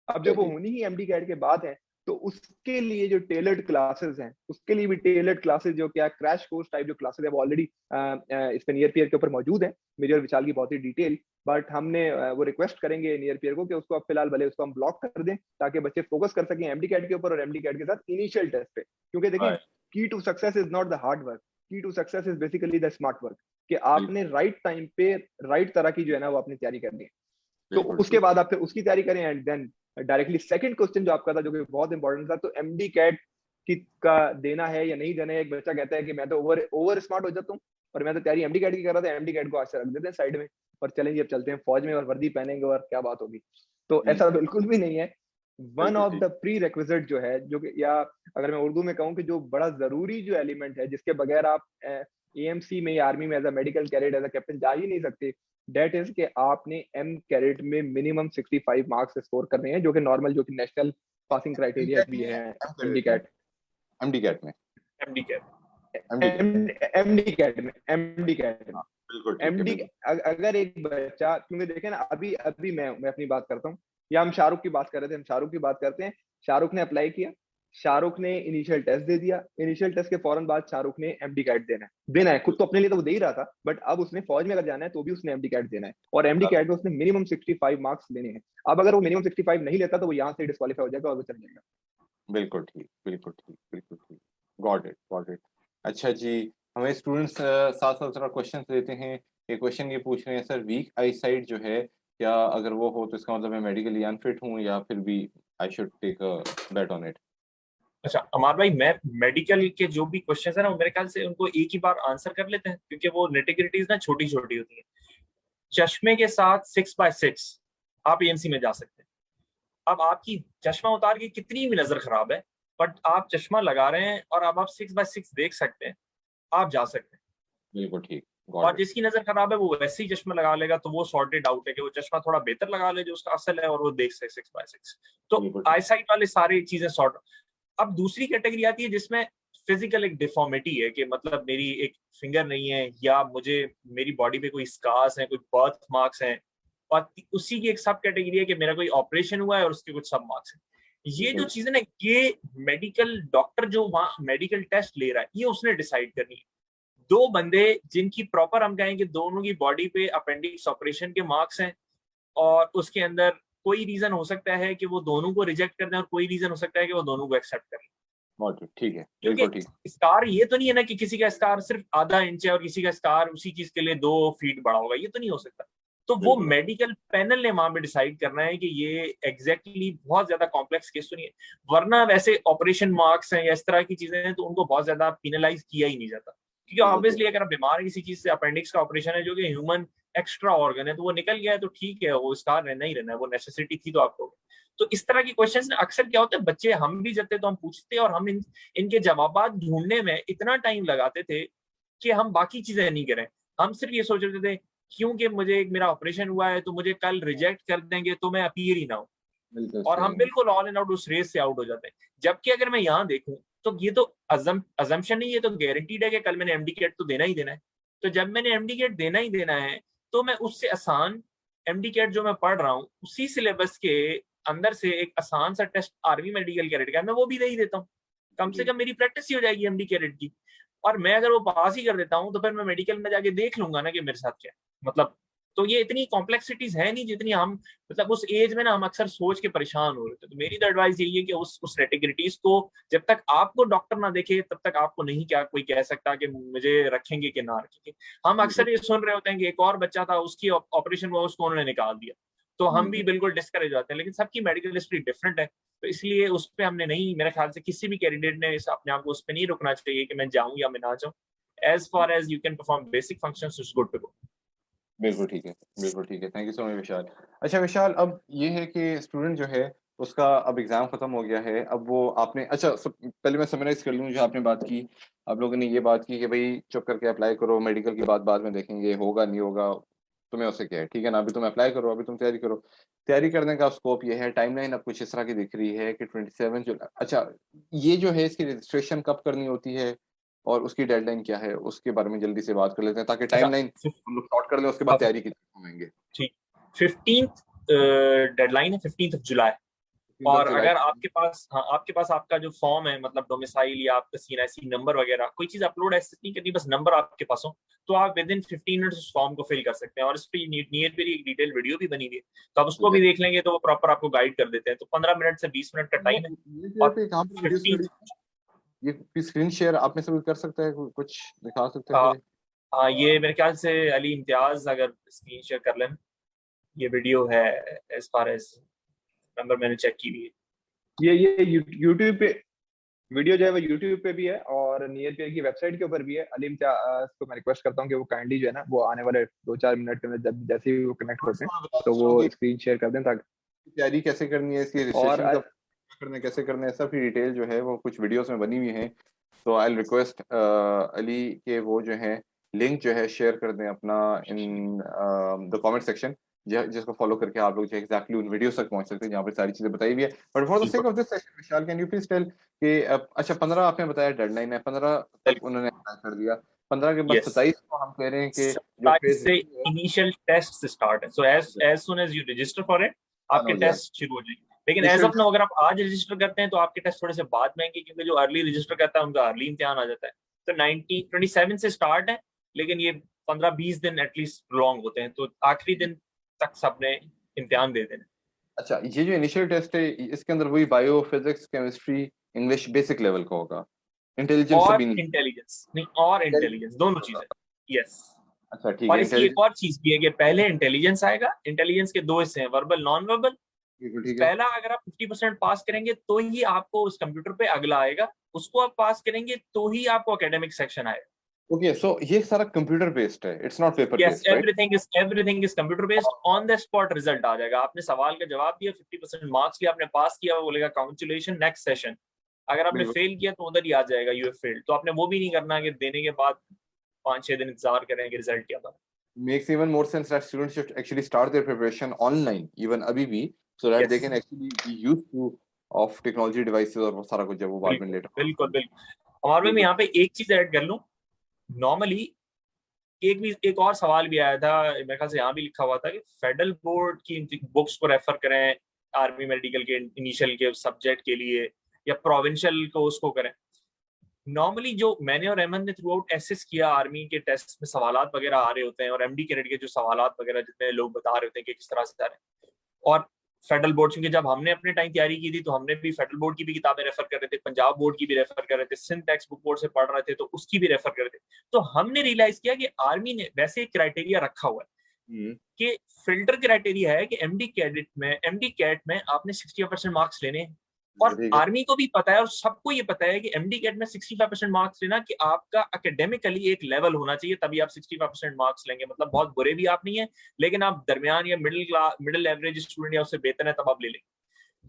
अब जब वो होनी ही एमडी कैट के बाद है, तो उसके लिए जो टेलर्ड क्लासेस हैं, उसके लिए भी टेलर्ड क्लासेस, जो क्या क्रैश कोर्स टाइप जो क्लासेस है, वो ऑलरेडी इस पे नियर पीयर के ऊपर मौजूद है, मेरी और विशाल की बहुत ही डिटेल। बट हमने वो रिक्वेस्ट करेंगे नियर पीयर को कि उसको अब फिलहाल भले उसको हम ब्लॉक कर दें, ताकि बच्चे फोकस कर सकें एमडी कैट के ऊपर और एमडी कैट के साथ इनिशियल टेस्ट पे। क्योंकि देखिए, key to success is not the hard work, key to success is basically the smart work, कि आपने राइट टाइम पे राइट तरह की जो है ना वो अपनी तैयारी करनी है। तो उसके बाद आप फिर उसकी तैयारी करें, and then directly second question जो आपका था, जो कि बहुत इंपॉर्टेंट था, तो एमडी कैट का देना है या नहीं देना है। एक बच्चा कहता है कि मैं तो ओवर स्मार्ट हो जाता हूँ और मैं तो तैयारी एमडी कैट की कर रहा था, एमडी कैट को आज से रख देते हैं साइड में और चलेंगे अब चलते हैं फौज में और वर्दी पहनेंगे और क्या बात होगी। तो ऐसा बिल्कुल भी नहीं है। One of the pre requisite जो है, जो कि, या अगर मैं उर्दू में कहूँ कि जो बड़ा जरूरी जो एलिमेंट है, जिसके बगैर आप एएमसी में या आर्मी में as a medical cadet, as a captain जा ही नहीं सकते, डेट इज कि आपने एम कैडेट में मिनिमम 65 मार्क्स स्कोर करने हैं, जो कि नॉर्मल, जो कि नेशनल पासिंग क्राइटेरिया भी है एमडी कैट में एमडी कैट में एमडी। अगर एक बच्चा, क्योंकि देखें ना, अभी मैं अपनी बात करता हूँ, या हम शाहरुख की बात कर रहे थे, हम शाहरुख की बात करते हैं। शाहरुख ने अप्लाई किया, शाहरुख ने इनिशियल टेस्ट दे दिया, इनिशियल टेस्ट के फौरन बाद शाहरुख ने एमडी कैट देना है। खुद तो अपने लिए तो वो दे ही रहा था, बट अब उसने फौज में अगर जाना है तो भी उसने एमडी कैट देना है, और एमडी कैट में उसने मिनिमम 65 मार्क्स लेने हैं। अब अगर वो मिनिमम 65 नहीं लेता तो वो यहाँ से डिस्क्वालीफाई हो जाएगा और वो चल जाएगा। बिल्कुल ठीक। Got it. अच्छा जी, हमें स्टूडेंट्स साथ साथ थोड़ा क्वेश्चन देते हैं। एक क्वेश्चन ये पूछ रहे हैं, सर वीक आई साइट जो है, क्या अगर वो हो तो इसका मतलब मैं मेडिकली अनफिट हूँ, या फिर भी I should take a bet on it? अच्छा अमर भाई, मैं मेडिकल के जो भी क्वेश्चंस है ना, मेरे ख्याल से उनको एक ही बार आंसर कर लेते हैं, क्योंकि वो नेटिग्रिटीज ना छोटी छोटी होती है। चश्मे के साथ 6x6 आप एएमसी में जा सकते हैं। अब आपकी चश्मा उतार के कितनी भी नजर खराब है, बट आप चश्मा लगा रहे हैं और अब आप 6x6 देख सकते हैं, आप जा सकते हैं। बिल्कुल ठीक। और जिसकी नजर खराब है वो वैसे ही चश्मा लगा लेगा, तो वो सॉर्टेड आउट है कि वो चश्मा थोड़ा बेहतर लगा ले जो उसका असल है, और वो देख सके 6x6। तो आई साइट वाले सारी चीजें सॉर्ट। अब दूसरी कैटेगरी आती है जिसमें फिजिकल एक डिफॉर्मिटी है, कि मतलब मेरी एक फिंगर नहीं है, या मुझे मेरी बॉडी पे कोई स्कार्स हैं, कोई बर्थ मार्क्स हैं, और उसी की एक सब कैटेगरी है कि मेरा कोई ऑपरेशन हुआ है और उसके कुछ सब मार्क्स हैं। ये जो चीजें ना, ये मेडिकल डॉक्टर जो वहाँ मेडिकल टेस्ट ले रहा है, ये उसने डिसाइड करनी है। दो बंदे जिनकी प्रॉपर हम कहेंगे दोनों की बॉडी पे अपेंडिक्स ऑपरेशन के मार्क्स हैं, और उसके अंदर कोई रीजन हो सकता है कि वो दोनों को रिजेक्ट कर दें, और कोई रीजन हो सकता है कि वो दोनों को एक्सेप्ट करें। ठीक है, क्योंकि स्कार ये तो नहीं है ना कि किसी का स्कार सिर्फ आधा इंच है और किसी का स्कार उसी चीज के लिए 2 फीट बड़ा होगा, ये तो नहीं हो सकता। तो वो मेडिकल पैनल ने वहां पे डिसाइड करना है कि ये एग्जैक्टली बहुत ज्यादा कॉम्प्लेक्स केस तो नहीं है। वरना वैसे ऑपरेशन मार्क्स हैं या इस तरह की चीजें हैं तो उनको बहुत ज्यादा पिनलाइज किया ही नहीं जाता, क्योंकि ऑब्वियसली अगर आप बीमार है किसी चीज से, अपेंडिक्स का ऑपरेशन है जो कि ह्यूमन एक्स्ट्रा ऑर्गन है, तो वो निकल गया है तो ठीक है, वो स्कार रहना ही रहना है, वो नेसेसिटी थी तो आपको। तो इस तरह की क्वेश्चंस अक्सर क्या होते हैं, बच्चे हम भी जाते तो हम पूछते और हम इनके जवाब ढूंढने में इतना टाइम लगाते थे कि हम बाकी चीजें नहीं करें। हम सिर्फ ये सोच रहे थे क्योंकि मुझे मेरा ऑपरेशन हुआ है तो मुझे कल रिजेक्ट कर देंगे तो मैं अपीयर ही ना हूं, और हम बिल्कुल ऑल एंड आउट उस रेस से आउट हो जाते हैं। जबकि अगर मैं यहाँ देखूं तो ये तो अजम्पशन नहीं है, तो गारंटीड है कि कल मैंने एमडी कैट तो देना ही देना है। तो जब मैंने एमडी कैट देना ही देना है तो मैं उससे आसान एमडी कैट जो मैं पढ़ रहा हूँ उसी सिलेबस के अंदर से एक आसान सा टेस्ट आर्मी मेडिकल कैडेट का मैं वो भी दे ही देता हूँ। कम से कम मेरी प्रैक्टिस ही हो जाएगी एमडी कैडेट की। और मैं अगर वो पास ही कर देता हूँ तो फिर मैं मेडिकल में जाके देख लूंगा ना कि मेरे साथ क्या है। मतलब तो ये इतनी कॉम्प्लेक्सिटीज है नहीं जितनी हम मतलब उस एज में ना हम अक्सर सोच के परेशान हो रहे थे। तो मेरी तो एडवाइस यही है कि उस कैटेगरीज को जब तक आपको डॉक्टर ना देखे तब तक आपको नहीं क्या कोई कह सकता कि मुझे रखेंगे कि ना रखेंगे। हम अक्सर ये सुन रहे होते हैं कि एक और बच्चा था उसकी ऑपरेशन हुआ उसको उन्होंने निकाल दिया, तो हम भी बिल्कुल डिस्करेज होते हैं। लेकिन सबकी मेडिकल हिस्ट्री डिफरेंट है, तो इसलिए उस पर हमने नहीं, मेरे ख्याल से किसी भी कैंडिडेट ने अपने आप को उस पर नहीं रुकना चाहिए कि मैं जाऊं या मैं ना जाऊं। As far as you can perform basic functions it's good to go. बिल्कुल ठीक है, बिल्कुल ठीक है। Thank you so much Vishal. अच्छा विशाल, अब ये है कि स्टूडेंट जो है उसका अब एग्जाम खत्म हो गया है, अब वो आपने अच्छा पहले मैं समराइज कर लूँ जो आपने बात की। आप लोगों ने ये बात की कि भाई चुप करके अप्लाई करो, मेडिकल की बात बाद में देखेंगे, होगा नहीं होगा तुम्हें उससे क्या है, ठीक है ना, अभी तुम अप्लाई करो, अभी तुम तैयारी करो। तैयारी करने का स्कोप ये है, टाइमलाइन अब कुछ इस तरह की दिख रही है कि 27 जुलाई। अच्छा, ये जो है इसकी रजिस्ट्रेशन कब करनी होती है और उसकी डेडलाइन क्या है, उसके बारे में जल्दी से बात कर लेते हैं ताकि टाइमलाइन हम लोग शॉर्ट कर लें, उसके बाद तैयारी की तरफ आएंगे। ठीक, 15th डेडलाइन है, 15th जुलाई। और अगर आपके पास, हाँ आपके पास आपका जो फॉर्म है मतलब डोमिसाइल या आपका सीएनआईसी नंबर वगैरह कोई चीज अपलोड ऐसे नहीं करनी, बस नंबर आपके पास हो तो आप विद इन 15 मिनट्स उस फॉर्म को फिल कर सकते हैं। और इस पे नियर पे एक डिटेल वीडियो भी बनी हुई है, तो आप उसको भी देख लेंगे तो वो प्रॉपर आपको गाइड कर देते हैं। तो 15 मिनट से 20 मिनट का टाइम है। और 15 ये स्क्रीन शेयर आप में से कोई कर सकता है, कुछ दिखा सकते हैं? हाँ ये मेरे ख्याल से अली इम्तियाज अगर स्क्रीन शेयर कर लें, ये वीडियो है एज फार एज नंबर मैंने चेक की हुई है। ये यूट्यूब पे वीडियो जो है वो यूट्यूब पे भी है और नियर पे की वेबसाइट के ऊपर भी है। अली इम्तियाज को मैं रिक्वेस्ट करता हूँ कि वो काइंडली जो है ना वो आने वाले 2-4 मिनट के अंदर जब जैसे ही वो कनेक्ट होते हैं तो वो स्क्रीन शेयर कर दें ताकि तैयारी कैसे करनी है, इसकी रजिस्ट्रेशन कब करना है, कैसे करना है, सब की डिटेल जो है वो कुछ वीडियोस में बनी हुई है। तो आई रिक्वेस्ट अली के वो जो है लिंक जो है शेयर कर दें अपना इन द कमेंट सेक्शन, जिसको फॉलो करके आप लोग जो एग्जैक्टली उन वीडियोस तक पहुंच सकते हैं जहाँ पर सारी चीजें बताई हुई है। But for the sake of this session Vishal, can you please tell कि अच्छा 15 आपने बताया डेडलाइन है, 15 तक उन्होंने अप्लाई कर दिया, 15 के बाद 27 को हम कह रहे हैं कि जो फेज से इनिशियल टेस्ट स्टार्ट है। So as soon as you register for it आपके टेस्ट शुरू हो जाएंगे। लेकिन एज ऑफ नाउ अगर आप आज रजिस्टर करते हैं तो आपके टेस्ट थोड़े से बाद में आएंगे, क्योंकि जो अर्ली रजिस्टर करता है उनका अर्ली इम्तिहान आ जाता है। तो 27 से स्टार्ट है, लेकिन ये 15-20 दिन एटलीस्ट लॉन्ग होते हैं, तो आखिरी दिन तक सबने इम्तिहान दे देना। अच्छा, ये जो इनिशियल टेस्ट है इसके अंदर वही bio, physics, chemistry, English basic level का होगा, इंटेलिजेंस और भी नहीं? इंटेलिजेंस नहीं, और इंटेलिजेंस दोनों चीजें। यस। अच्छा ठीक और है। इसकी एक और चीज भी है कि पहले इंटेलिजेंस आएगा। इंटेलिजेंस के दो हिस्से हैं, वर्बल नॉन वर्बल। पहला अगर आप 50% पास करेंगे तो ही आपको उस कंप्यूटर पे अगला आएगा, उसको आप पास करेंगे तो ही आपको एकेडमिक सेक्शन आएगा। ओके, सो ये सारा कंप्यूटर बेस्ड है, it's not paper based, right? Everything is computer based. On the spot result आ जाएगा। आपने सवाल का जवाब दिया, 50% मार्क्स लिया, आपने पास किया, वो बोलेगा कांग्रेचुलेशन नेक्स्ट सेशन। अगर आपने फेल किया तो उधर ही आ जाएगा यू हैव फेल्ड। तो आपने वो भी नहीं करना कि देने के बाद 5-6 दिन इंतजार करेंगे रिजल्ट क्या था। Makes even more sense that students should actually start their preparation online even अभी भी, so that they can actually be used to of technology devices और वो सारा कुछ जब वो बाद में लेटर। बिल्कुल। हमारे में यहाँ पे एक चीज ऐड कर लूं, नॉर्मली एक और सवाल भी आया था मेरे ख्याल से, यहाँ भी लिखा हुआ था कि फेडरल बोर्ड की बुक्स को रेफर करें आर्मी मेडिकल के इनिशियल के सब्जेक्ट के लिए या प्रोविंशियल को उसको करें। नॉर्मली जो मैंने और अहमद ने थ्रू आउट एसेस किया, आर्मी के टेस्ट में सवालात वगैरह आ रहे होते हैं और एमडी कैडेट के जो सवालात वगैरह जितने लोग बता रहे होते हैं कि किस तरह से आ रहे हैं। और फेडरल बोर्ड, क्योंकि जब हमने अपने टाइम तैयारी की थी तो हमने भी फेडरल बोर्ड की भी किताबें रेफर कर रहे थे, पंजाब बोर्ड की भी रेफर कर रहे थे, सिंध टेक्स्ट बुक बोर्ड से पढ़ रहे थे तो उसकी भी रेफर कर रहे थे। तो हमने रियलाइज किया कि आर्मी ने वैसे एक क्राइटेरिया रखा हुआ है कि फिल्टर क्राइटेरिया है कि एमडी कैट में आपने 65% मार्क्स लेने हैं। और आर्मी को भी पता है और सबको ये पता है कि एमडी कैट में 65% मार्क्स लेना कि आपका एकेडमिकली एक लेवल होना चाहिए, तभी आप 65% मार्क्स लेंगे। मतलब बहुत बुरे भी आप नहीं है, लेकिन आप दरमियान या मिडिल एवरेज स्टूडेंट या उससे बेहतर है तब आप ले लेंगे।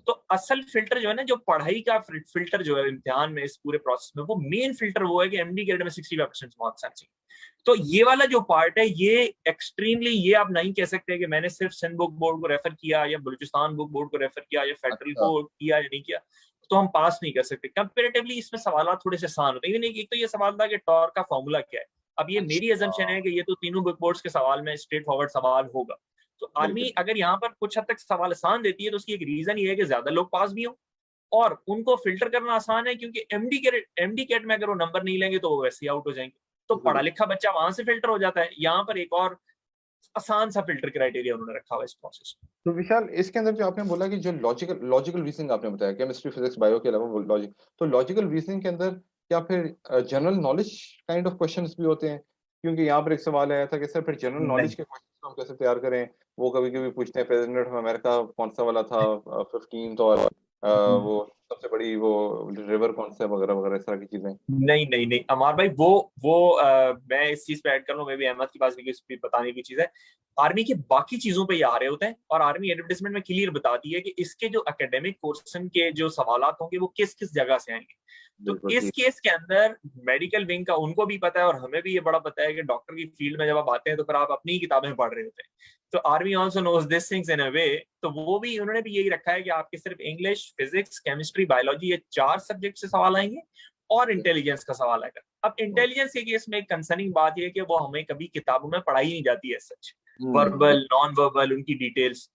तो असल फिल्टर जो है ना, जो पढ़ाई का फिल्टर जो है इम्तिहान में इस पूरे प्रोसेस में, वो मेन फिल्टर वो है कि एमडी कैट में 65% मार्क्स आने चाहिए। तो ये वाला जो पार्ट है ये एक्सट्रीमली, ये आप नहीं कह सकते कि मैंने सिर्फ सिंध बुक बोर्ड को रेफर किया या बलूचिस्तान बुक बोर्ड को रेफर किया या फेडरल को किया या नहीं किया तो हम पास नहीं कर सकते। कंपेरेटिवली इसमें सवाल थोड़े से आसान होते हैं। एक तो ये सवाल था कि टॉर का फॉर्मूला क्या है। अब ये मेरी अजम्पशन है कि ये तो तीनों बुक बोर्ड्स के सवाल में स्ट्रेट फॉरवर्ड सवाल होगा। तो आर्मी अगर यहाँ पर कुछ हद तक सवाल आसान देती है तो उसकी एक रीजन ये है कि ज्यादा लोग पास भी हो और उनको फिल्टर करना आसान है क्योंकि एमडी कैट में अगर वो नंबर नहीं लेंगे तो वो वैसे ही आउट हो जाएंगे। तो पढ़ा लिखा बच्चा वहां से फिल्टर हो जाता है। यहाँ पर एक और आसान सा फिल्टर क्राइटेरिया उन्होंने रखा हुआ इस प्रोसेस में। तो विशाल, इसके अंदर जो आपने बोला कि जो लॉजिकल रीजनिंग आपने बताया, केमिस्ट्री फिजिक्स बायो के अलावा लॉजिक, तो लॉजिकल रीजनिंग के अंदर क्या फिर general knowledge kind of questions भी होते हैं? क्योंकि यहाँ पर एक सवाल आया था कि सर फिर जनरल नॉलेज के क्वेश्चन हम कैसे तैयार करें? वो कभी कभी पूछते हैं प्रेसिडेंट ऑफ अमेरिका कौन सा वाला था 15th, और वो सबसे बड़ी वो रिवर कौन सा वगैरह वगैरह, इस तरह की चीजें। नहीं अमार भाई, मैं इस चीज पे ऐड कर लूं, मैं भी अहमद के पास भी बताने की चीज है। आर्मी की बाकी चीजों पे ये आ रहे होते हैं और आर्मी एडवर्टाइजमेंट में क्लियर बताती है कि इसके जो एकेडमिक पोर्शन के जो सवालात होंगे वो किस किस जगह से आएंगे। तो इस केस के अंदर मेडिकल विंग का उनको भी पता है और हमें भी ये बड़ा पता है कि डॉक्टर की फील्ड में जब आप आते हैं तो फिर आप अपनी ही किताबें पढ़ रहे होते हैं। तो army also knows this things in a way. तो उन्होंने भी यही रखा है कि आपके सिर्फ इंग्लिश, फिजिक्स, केमिस्ट्री, बायोलॉजी, ये 4 सब्जेक्ट से सवाल आएंगे और इंटेलिजेंस का सवाल आएगा। अब इंटेलिजेंस के केस में एक कंसर्निंग बात यह है कि वो हमें कभी किताबों में पढ़ाई नहीं जाती है सच, वर्बल, नॉन वर्बल, उनकी डिटेल्स।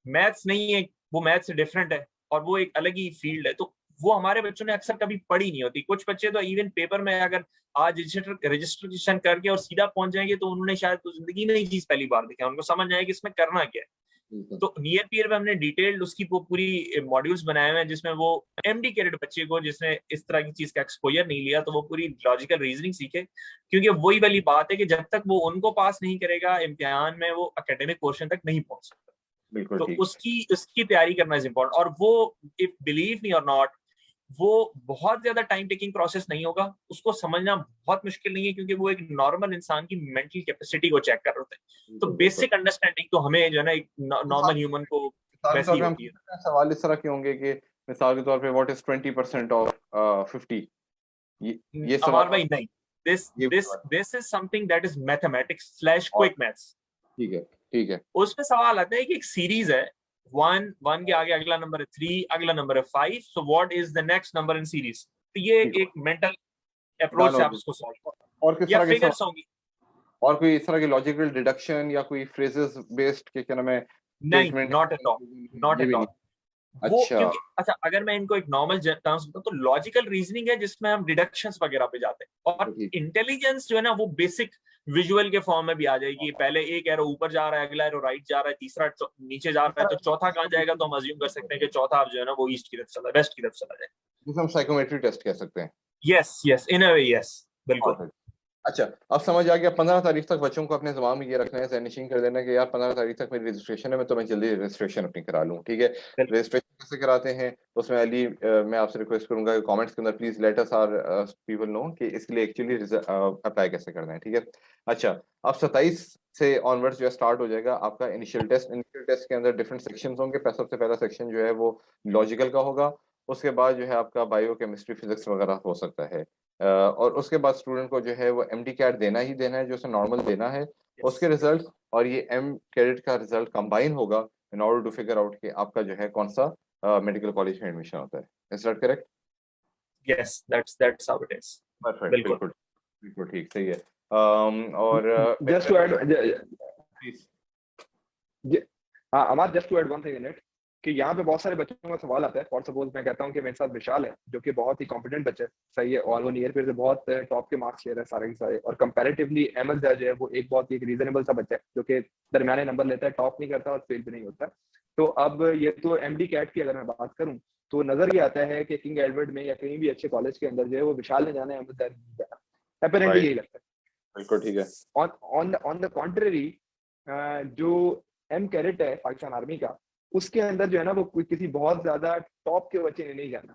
मैथ्स नहीं है, वो मैथ्स से डिफरेंट है और वो एक अलग ही फील्ड है। तो वो हमारे बच्चों ने अक्सर कभी पढ़ी नहीं होती। कुछ बच्चे तो इवन पेपर में अगर आज रजिस्ट्रेशन करके और सीधा पहुंच जाएंगे तो उन्होंने शायद तो जिंदगी में ही चीज पहली बार देखा, उनको समझ आएगा कि इसमें करना क्या है। तो नियर पीयर में हमने डिटेल्ड उसकी वो पूरी मॉड्यूल्स बनाए हुए हैं जिसमें वो एमडी कैडेट बच्चे को जिसने इस तरह की चीज का एक्सपोजर नहीं लिया तो वो पूरी लॉजिकल रीजनिंग सीखे। क्योंकि वही वाली बात है कि जब तक वो उनको पास नहीं करेगा इम्तिहान में, वो एकेडमिक पोर्शन तक नहीं पहुंच सकता। तो उसकी तैयारी करना इज इम्पोर्टेंट। और वो इफ बिलीव मी और नॉट, वो बहुत ज्यादा टाइम टेकिंग प्रोसेस नहीं होगा, उसको समझना बहुत मुश्किल नहीं है क्योंकि वो एक नॉर्मल इंसान की मेंटल कैपेसिटी को चेक कर रहे होते हैं। तो बेसिक अंडरस्टैंडिंग तो हमें जो है ना एक नॉर्मल ह्यूमन को वैसी होती है। सवाल इस तरह के होंगे कि मिसाल के तौर पे व्हाट इज 20% ऑफ 50, ये अमार भाई नहीं, this is something that is mathematics slash quick maths. ठीक है। उसमें सवाल आता है कि एक सीरीज है, 1 के आगे अगला नंबर है 3, अगला नंबर है 5, so what is the next number in series. तो ये एक मेंटल अप्रोच से आप उसको सॉल्व और किस तरह के फिगर्स होंगी और कोई इस तरह की लॉजिकल डिडक्शन या कोई फ्रेजेस बेस्ड के क्या नाम है? नहीं, नॉट एट ऑल। अच्छा, अगर मैं इनको एक नॉर्मल टर्म्स बताऊं तो लॉजिकल रीजनिंग है जिसमें हम डिडक्शंस वगैरह पे जाते हैं। और इंटेलिजेंस जो है ना वो बेसिक विजुअल के फॉर्म में भी आ जाएगी। पहले एक एरो ऊपर जा रहा है, अगला एरो राइट जा रहा है, तीसरा नीचे जा रहा है, तो चौथा कहाँ जाएगा? तो हम अज्यूम कर सकते हैं कि चौथा जो है ना वो ईस्ट की तरफ चला, वेस्ट की तरफ चला जाए, जिसे हम साइकोमेट्री टेस्ट कह सकते हैं। Yes in a way, yes बिल्कुल। अच्छा, अब समझ आ गया। 15 तारीख तक बच्चों को अपने दिमाग में ये रखना है, ज़हन-नशीं कर देना कि यार 15 तारीख तक मेरी रजिस्ट्रेशन है, मैं तो मैं जल्दी रजिस्ट्रेशन अपनी करा लूँ, ठीक है? रजिस्ट्रेशन कैसे कराते हैं उसमें अली, मैं आपसे रिक्वेस्ट करूंगा कि कमेंट्स के अंदर please let us our people know कि इसके लिए एक्चुअली अप्लाई कैसे करना है, ठीक है? अच्छा, अब 27 से ऑनवर्ड्स जो है स्टार्ट हो जाएगा आपका इनिशियल टेस्ट के अंदर डिफरेंट सेक्शंस होंगे। सबसे पहला सेक्शन जो है वो लॉजिकल का होगा, उसके बाद जो है आपका बायो, केमिस्ट्री, फिजिक्स वगैरह हो सकता है, और उसके बाद स्टूडेंट को जो है वो एमडी कैट देना ही देना है, जो उसे नॉर्मल देना है। उसके रिजल्ट और ये एम कैडेट का रिजल्ट कंबाइन होगा in order to figure out कि आपका जो है कौन सा मेडिकल कॉलेज में एडमिशन होता है। Is that correct? Yes, that's how it is. Perfect, बिल्कुल ठीक, सही है। और just to add, Amar, just to add one thing in it कि यहाँ पे बहुत सारे बच्चों का सवाल आता है। फॉर सपोज मैं कहता हूँ कि मेरे साथ विशाल है जो कि बहुत ही कॉम्पिटेंट बच्चा है, सही है, और वो नियर पे से बहुत टॉप के मार्क्स ले रहा है सारे के सारे, और कंपैरेटिवली अहमद जो है वो एक बहुत ही रीजनेबल सा बच्चा है जो कि दरमियाने नंबर लेता है, टॉप नहीं करता और फेल भी नहीं होता। तो अब ये तो एमडी कैट की अगर मैं बात करूँ तो नजर ये आता है कि किंग एडवर्ड में या कहीं भी अच्छे कॉलेज के अंदर जो है वो विशाल ने जाना है, अहमद नहीं जाना, अपैरेंटली यही लगता है। बिल्कुल ठीक है। ऑन द कॉन्ट्ररी, जो एम कैडेट है पाकिस्तान आर्मी का, उसके अंदर जो है ना वो किसी बहुत ज्यादा टॉप के बच्चे ने नहीं जाना।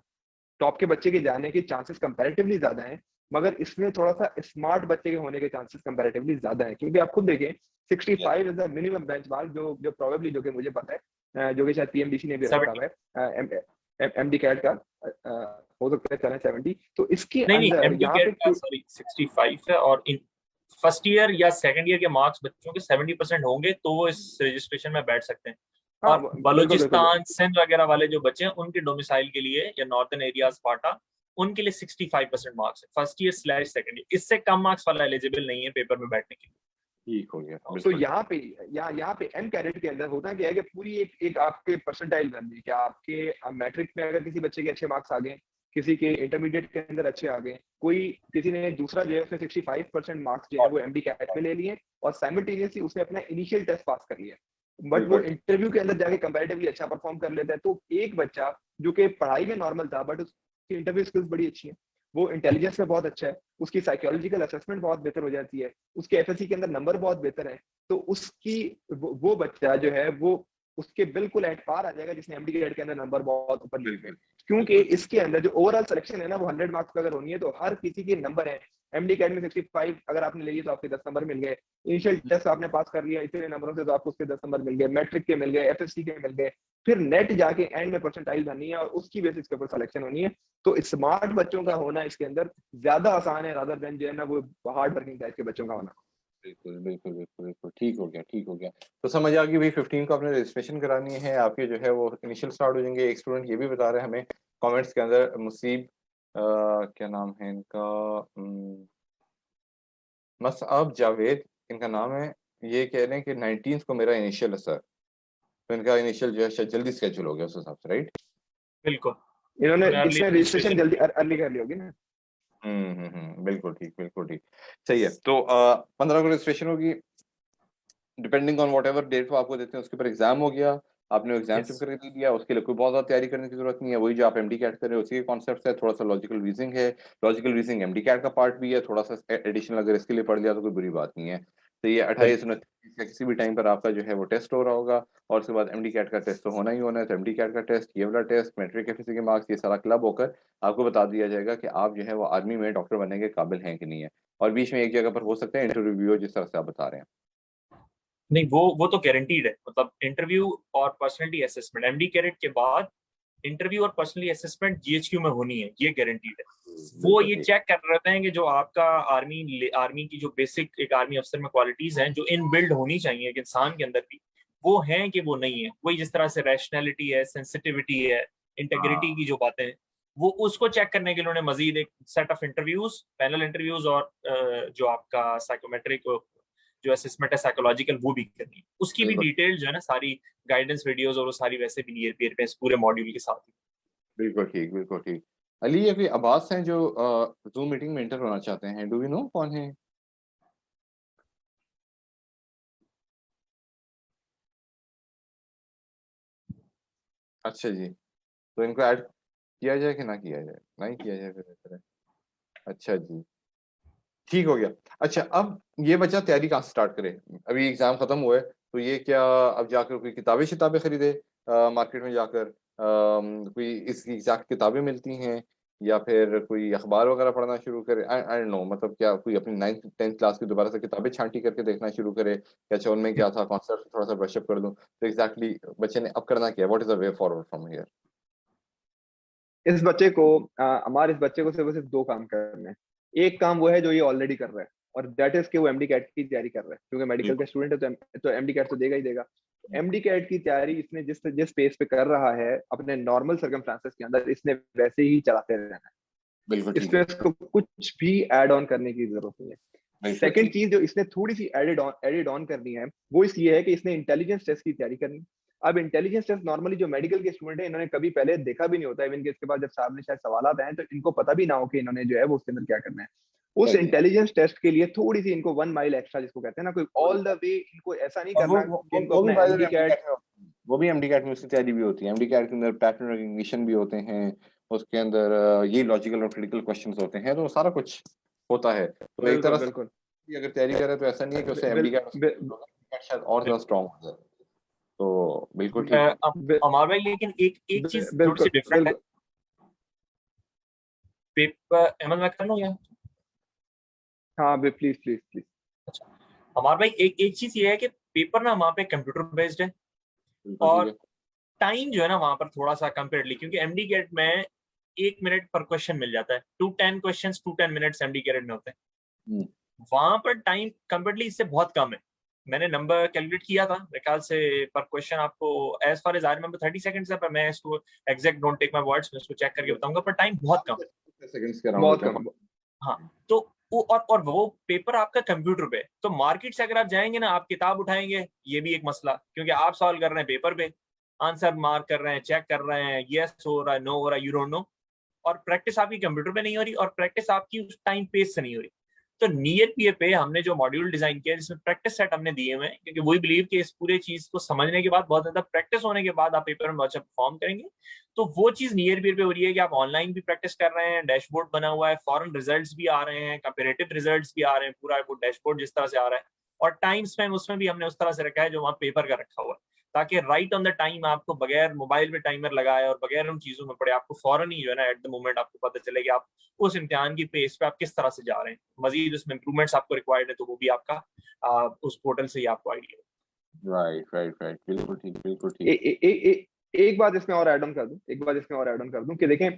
टॉप के बच्चे के जाने के चांसेस कंपैरेटिवली ज्यादा हैं, मगर इसमें थोड़ा सा स्मार्ट बच्चे के होने के चांसेस कंपैरेटिवली ज्यादा हैं, क्योंकि आप खुद देखें 65 इज द मिनिमम बेंचमार्क जो प्रोबेबली, जो कि मुझे पता है, जो कि शायद पीएमडीसी ने भी रखा हुआ है, एमडी कैट का हो सकता है 70। तो इसके अंदर यहाँ पे 65 है और इन फर्स्ट ईयर या सेकंड ईयर के मार्क्स बच्चों के 70% होंगे तो वो इस रजिस्ट्रेशन में बैठ सकते हैं। और बलूचिस्तान, सिंध वगैरह वाले जो बच्चे हैं उनके डोमिसाइल के लिए या नॉर्दर्न एरियाज पाटा, उनके लिए 65% मार्क्स है first year slash second year. इससे कम मार्क्स वाला एलिजिबल नहीं है पेपर में बैठने के लिए। ठीक हो गया, तो बिल्कुल। यहाँ पे एम कैडेट के अंदर होता क्या है कि पूरी एक आपके परसेंटाइल बन रही है कि आपके मैट्रिक में अगर किसी बच्चे के अच्छे मार्क्स आ गए, किसी के इंटरमीडिएट के अंदर अच्छे आ गए, किसी ने दूसरा जो है उसने 65% मार्क्स जो है वो एमडी कैट में ले लिए और साइमल्टेनियसली उसने अपना इनिशियल टेस्ट पास कर लिया, बट वो इंटरव्यू के अंदर जाके कंपैरेटिवली अच्छा परफॉर्म कर लेता है। तो एक बच्चा जो कि पढ़ाई में नॉर्मल था बट उसकी इंटरव्यू स्किल्स बड़ी अच्छी है, वो इंटेलिजेंस में बहुत अच्छा है, उसकी साइकोलॉजिकल असेसमेंट बहुत बेहतर हो जाती है, उसके एफएससी के अंदर नंबर बहुत बेहतर है, तो उसकी वो बच्चा जो है वो उसके बिल्कुल एट पार आ जाएगा जिसने एमडी ग्रेड के अंदर नंबर बहुत ऊपर लिए हुए, क्योंकि इसके अंदर जो ओवरऑल सिलेक्शन है ना वो 100 मार्क्स का अगर होनी है तो हर किसी के नंबर है। एमडी कैड में 65 अगर आपने ले लिया तो आपके 10 नंबर मिल गए, इनिशियल टेस्ट आपने पास कर लिया इतने नंबरों से तो आपको उसके 10 नंबर मिल गए, मैट्रिक के मिल गए, एफएससी के मिल गए, फिर नेट जाके एंड में परसेंटाइल बननी है और उसकी बेसिस के ऊपर सिलेक्शन होनी है। तो स्मार्ट बच्चों का होना इसके अंदर ज्यादा आसान है रादर देन जो है ना वो हार्ड वर्किंग टाइप के बच्चों का होना। बिल्कुल, बिल्कुल, बिल्कुल, बिल्कुल, ठीक हो गया, ठीक हो गया। तो समझ आ गई भाई 15 को आपने रजिस्ट्रेशन करानी है, आपके जो है वो इनिशियल स्टार्ट हो जाएँगे। एक स्टूडेंट ये भी बता रहे हैं हमें कमेंट्स के अंदर, मुसीब क्या नाम है इनका, मसअब जावेद इनका नाम है, ये कह रहे हैं कि 19th को मेरा इनिशियल है सर, तो इनका इनिशियल जो है शायद जल्दी स्केड्यूल हो गया उस हिसाब से, राइट? बिल्कुल, इन्होंने अर्ली इसमें रजिस्ट्रेशन जल्दी अर्ली कर ली होगी ना। बिल्कुल ठीक, बिल्कुल ठीक, सही है। तो 15 को रजिस्ट्रेशन होगी, डिपेंडिंग ऑन व्हाटएवर डेट वो आपको देते हैं उसके ऊपर एग्जाम हो गया, आपने एग्जाम चुप यस करके दे दिया, उसके लिए कोई बहुत ज्यादा तैयारी करने की जरूरत नहीं है, वही जो आप एमडी कैट कर रहे हो उसी के कॉन्सेप्ट है, थोड़ा सा लॉजिकल रीजनिंग है, लॉजिकल रीजनिंग एमडी कैट का पार्ट भी है, थोड़ा सा एडिशनल अगर इसके लिए पढ़ लिया तो कोई बुरी बात नहीं है। तो ये 28-29 या किसी भी टाइम पर आपका जो है वो टेस्ट हो रहा होगा, और उसके बाद एमडी कैट का टेस्ट तो होना ही होना है, तो एमडी कैट का टेस्ट, ये वाला टेस्ट, मैट्रिक एफएससी के मार्क्स, ये सारा क्लब होकर आपको बता दिया जाएगा कि आप जो है वो आर्मी में डॉक्टर बनने के काबिल हैं कि नहीं है। और बीच में एक जगह पर हो सकता है इंटरव्यू जिस तरह से आप बता रहे हैं। नहीं, वो तो गारंटीड है, मतलब इंटरव्यू और पर्सनैलिटी असेसमेंट एमडी कैडेट के बाद इंटरव्यू और पर्सनली असेसमेंट जीएचक्यू में होनी है, ये गारंटीड है। वो ये चेक कर रहे हैं कि जो आपका आर्मी की जो बेसिक एक आर्मी अफसर में क्वालिटीज हैं जो इन बिल्ड होनी चाहिए एक इंसान के अंदर भी, वो हैं कि वो नहीं है। वही जिस तरह से रैशनैलिटी है, सेंसिटिविटी है, इंटेग्रिटी की जो बातें हैं, वो उसको चेक करने के लिए उन्होंने मजीद एक set of interviews, panel interviews और जो आपका साइकोमेट्रिक जो असेसमेंट है साइकोलॉजिकल, वो भी करनी है। उसकी भी डिटेल जो है ना सारी गाइडेंस वीडियोस और वो सारी वैसे भी नियर पेयर पे पूरे मॉड्यूल के साथ। बिल्कुल ठीक, बिल्कुल ठीक। अली, ये कोई अब्बास हैं जो जूम मीटिंग में एंटर होना चाहते हैं, डू वी नो कौन है? अच्छा जी, तो इनको ऐड किया जाए कि ना किया जाए? नहीं किया जाए फिर बेहतर है। अच्छा जी, ठीक हो गया। अच्छा, अब ये बच्चा तैयारी कहाँ से स्टार्ट करे? अभी एग्जाम खत्म हुए, तो ये क्या अब जाकर कोई किताबें शिताबें खरीदे मार्केट में जाकर, कोई इसकी एग्जैक्ट किताबें मिलती हैं, या फिर कोई अखबार वगैरह पढ़ना शुरू करे? आई डोंट नो, मतलब क्या कोई अपनी 9th 10th क्लास की दोबारा से किताबें छांटी करके देखना शुरू करे, या अच्छा उनमें क्या था कॉन्सेप्ट थोड़ा सा ब्रशअप कर दूं? तो एग्जैक्टली बच्चे ने अब करना क्या है? What is the way forward from here? इस बच्चे को हमारे इस बच्चे को सिर्फ दो काम करने हैं। एक काम वो है जो ये ऑलरेडी कर रहा है और दैट इज कि वो एमडी कैट की तैयारी कर रहा है, क्योंकि मेडिकल का स्टूडेंट है तो एमडी कैट तो देगा ही देगा। एमडी कैट की तैयारी इसने जिस पेस पे कर रहा है अपने नॉर्मल सर्कमस्टांसेस के अंदर इसने वैसे ही चलाते रहना है, बिल्कुल ठीक इसमें इसको कुछ भी ऐड ऑन करने की जरूरत नहीं है। सेकंड चीज जो इसने थोड़ी सी एडेड ऑन करनी है वो इसलिए है कि इसने इंटेलिजेंस टेस्ट की तैयारी करनी। अब इंटेलिजेंस टेस्ट नॉर्मली जो मेडिकल के स्टूडेंट है इन्होंने कभी पहले देखा भी नहीं होता, इवन के इसके बाद जब सामने शायद सवाल आते हैं तो इनको पता भी ना हो कि इन्होंने जो है वो उसके अंदर क्या करना है। उस इंटेलिजेंस टेस्ट के लिए थोड़ी सी इनको 1 माइल एक्स्ट्रा जिसको कहते हैं ना, कोई ऑल द वे इनको ऐसा नहीं करना कि इनको अपना एमडी कैट, वो भी एमडी कैट में उसकी तैयारी भी होती है। एमडी कैट के अंदर पैटर्न रिकग्निशन भी होते हैं, उसके अंदर ये लॉजिकल और क्रिटिकल क्वेश्चंस होते हैं, तो सारा कुछ होता है। तो एक तरह से अगर तैयारी करे तो ऐसा नहीं है कि उससे एमडी कैट शायद और ज्यादा स्ट्रांग हो जाए। तो बिल्कुल ठीक अमर भाई, लेकिन एक चीज थोड़ी सी डिफरेंट है। पेपर अहमद मैं कर लूं या? हाँ प्लीज प्लीज प्लीज। अच्छा, हमारे भाई एक चीज ये है कि पेपर ना वहाँ पे कंप्यूटर बेस्ड है और टाइम जो है ना वहां पर थोड़ा सा कंपेरेटली, क्योंकि एमडी कैट में 1 मिनट पर क्वेश्चन मिल जाता है, 10 क्वेश्चंस 10 मिनट्स एमडी कैट में होते हैं। वहां पर टाइम कंपेरेटली इससे बहुत कम है। मैंने नंबर कैलकुलेट किया था, मेरे ख्याल से पर क्वेश्चन आपको as far as I remember 30 seconds है, पर मैं इसको exact don't take my words, मैं इसको चेक करके बताऊंगा, पर टाइम बहुत कम है, सेकंड्स के अराउंड बहुत कम। हाँ, तो और वो पेपर आपका कंप्यूटर पे। तो मार्केट से अगर आप जाएंगे ना, आप किताब उठाएंगे, ये भी एक मसला, क्योंकि आप सॉल्व कर रहे हैं पेपर पे, आंसर मार्क कर रहे हैं, चेक कर रहे हैं, यस हो रहा है, नो हो रहा है, यू डोंट नो, और प्रैक्टिस आपकी कंप्यूटर पे नहीं हो रही, और प्रैक्टिस आपकी उस टाइम पेस से नहीं हो रही। तो नियत पीए पे हमने जो मॉड्यूल डिजाइन किया जिसमें प्रैक्टिस सेट हमने दिए हुए हैं, क्योंकि वही बिलीव कि इस पूरे चीज को समझने के बाद, बहुत ज्यादा प्रैक्टिस होने के बाद आप पेपर में अच्छा परफॉर्म करेंगे। तो वो चीज नियर पीयर पे हो रही है कि आप ऑनलाइन भी प्रैक्टिस कर रहे हैं, डैशबोर्ड बना हुआ है, फॉरन रिजल्ट्स भी आ रहे हैं, कंपेरेटिव रिजल्ट्स भी आ रहे हैं, पूरा वो डैशबोर्ड जिस तरह से आ रहा है, और टाइम स्पैन उसमें भी हमने उस तरह से रखा है जो वहाँ पेपर का रखा हुआ है, ताकि राइट ऑन द टाइम आपको बगैर मोबाइल पे टाइमर लगाए और बगैर उन चीजों में पड़े, आपको फौरन ही जो है ना एट द मोमेंट आपको पता चले कि आप उस इम्तिहान की पेस पे आप किस तरह से जा रहे हैं। मजीद उसमें इंप्रूवमेंट्स आपको रिक्वायर्ड है तो वो भी आपका उस पोर्टल से ही आपको आइडिया। राइट, बिल्कुल ठीक, बिल्कुल ठीक। एक बात इसमें और ऐड ऑन कर दूं कि देखें,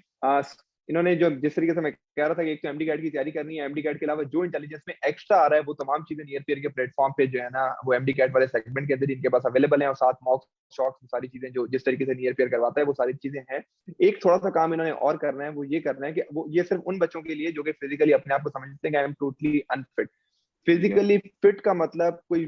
इन्होंने जो जिस तरीके से मैं कह रहा था कि एक तो एमडी कैट की तैयारी करनी है, एमडी कैट के अलावा जो इंटेलिजेंस में एक्स्ट्रा आ रहा है वो तमाम चीजें नियर पेयर के प्लेटफॉर्म पे जो है ना वो एमडी कैट वाले सेगमेंट के अंदर इनके पास अवेलेबल है, और साथ मॉक शॉट्स सारी चीजें जो जिस तरीके से नियर पेयर करवाता है वो सारी चीजें हैं। एक थोड़ा सा काम इन्होंने और करना है, वो ये करना है कि वो ये सिर्फ उन बच्चों के लिए जो कि फिजिकली अपने आप को समझते हैं कि I am totally unfit. Physically fit का मतलब कोई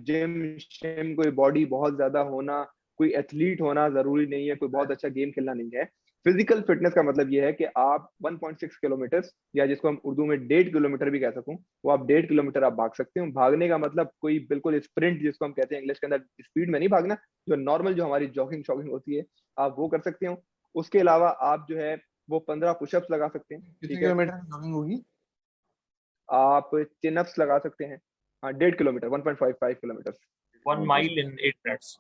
जिम शिम, कोई बॉडी बहुत ज्यादा होना, कोई एथलीट होना जरूरी नहीं है, कोई बहुत अच्छा गेम खेलना नहीं है। फिजिकल फिटनेस का मतलब यह है कि आप 1.6 किलोमीटर, या जिसको हम उर्दू में 1.5 किलोमीटर भी कह सकूं, वो आप 1.5 किलोमीटर आप भाग सकते हो। भागने का मतलब कोई बिल्कुल स्प्रिंट जिसको हम कहते हैं इंग्लिश के अंदर, स्पीड में नहीं भागना, जो नॉर्मल जो हमारी जॉगिंग शॉगिंग होती है आप वो कर सकते हो। उसके अलावा आप जो है वो 15 पुशअप्स लगा सकते हैं। कितने किलोमीटर जॉगिंग होगी? आप चिनअप्स लगा सकते हैं। हाँ, 1.5 किलोमीटर, 1.55 किलोमीटर, 1 माइल इन 8 मिनट्स।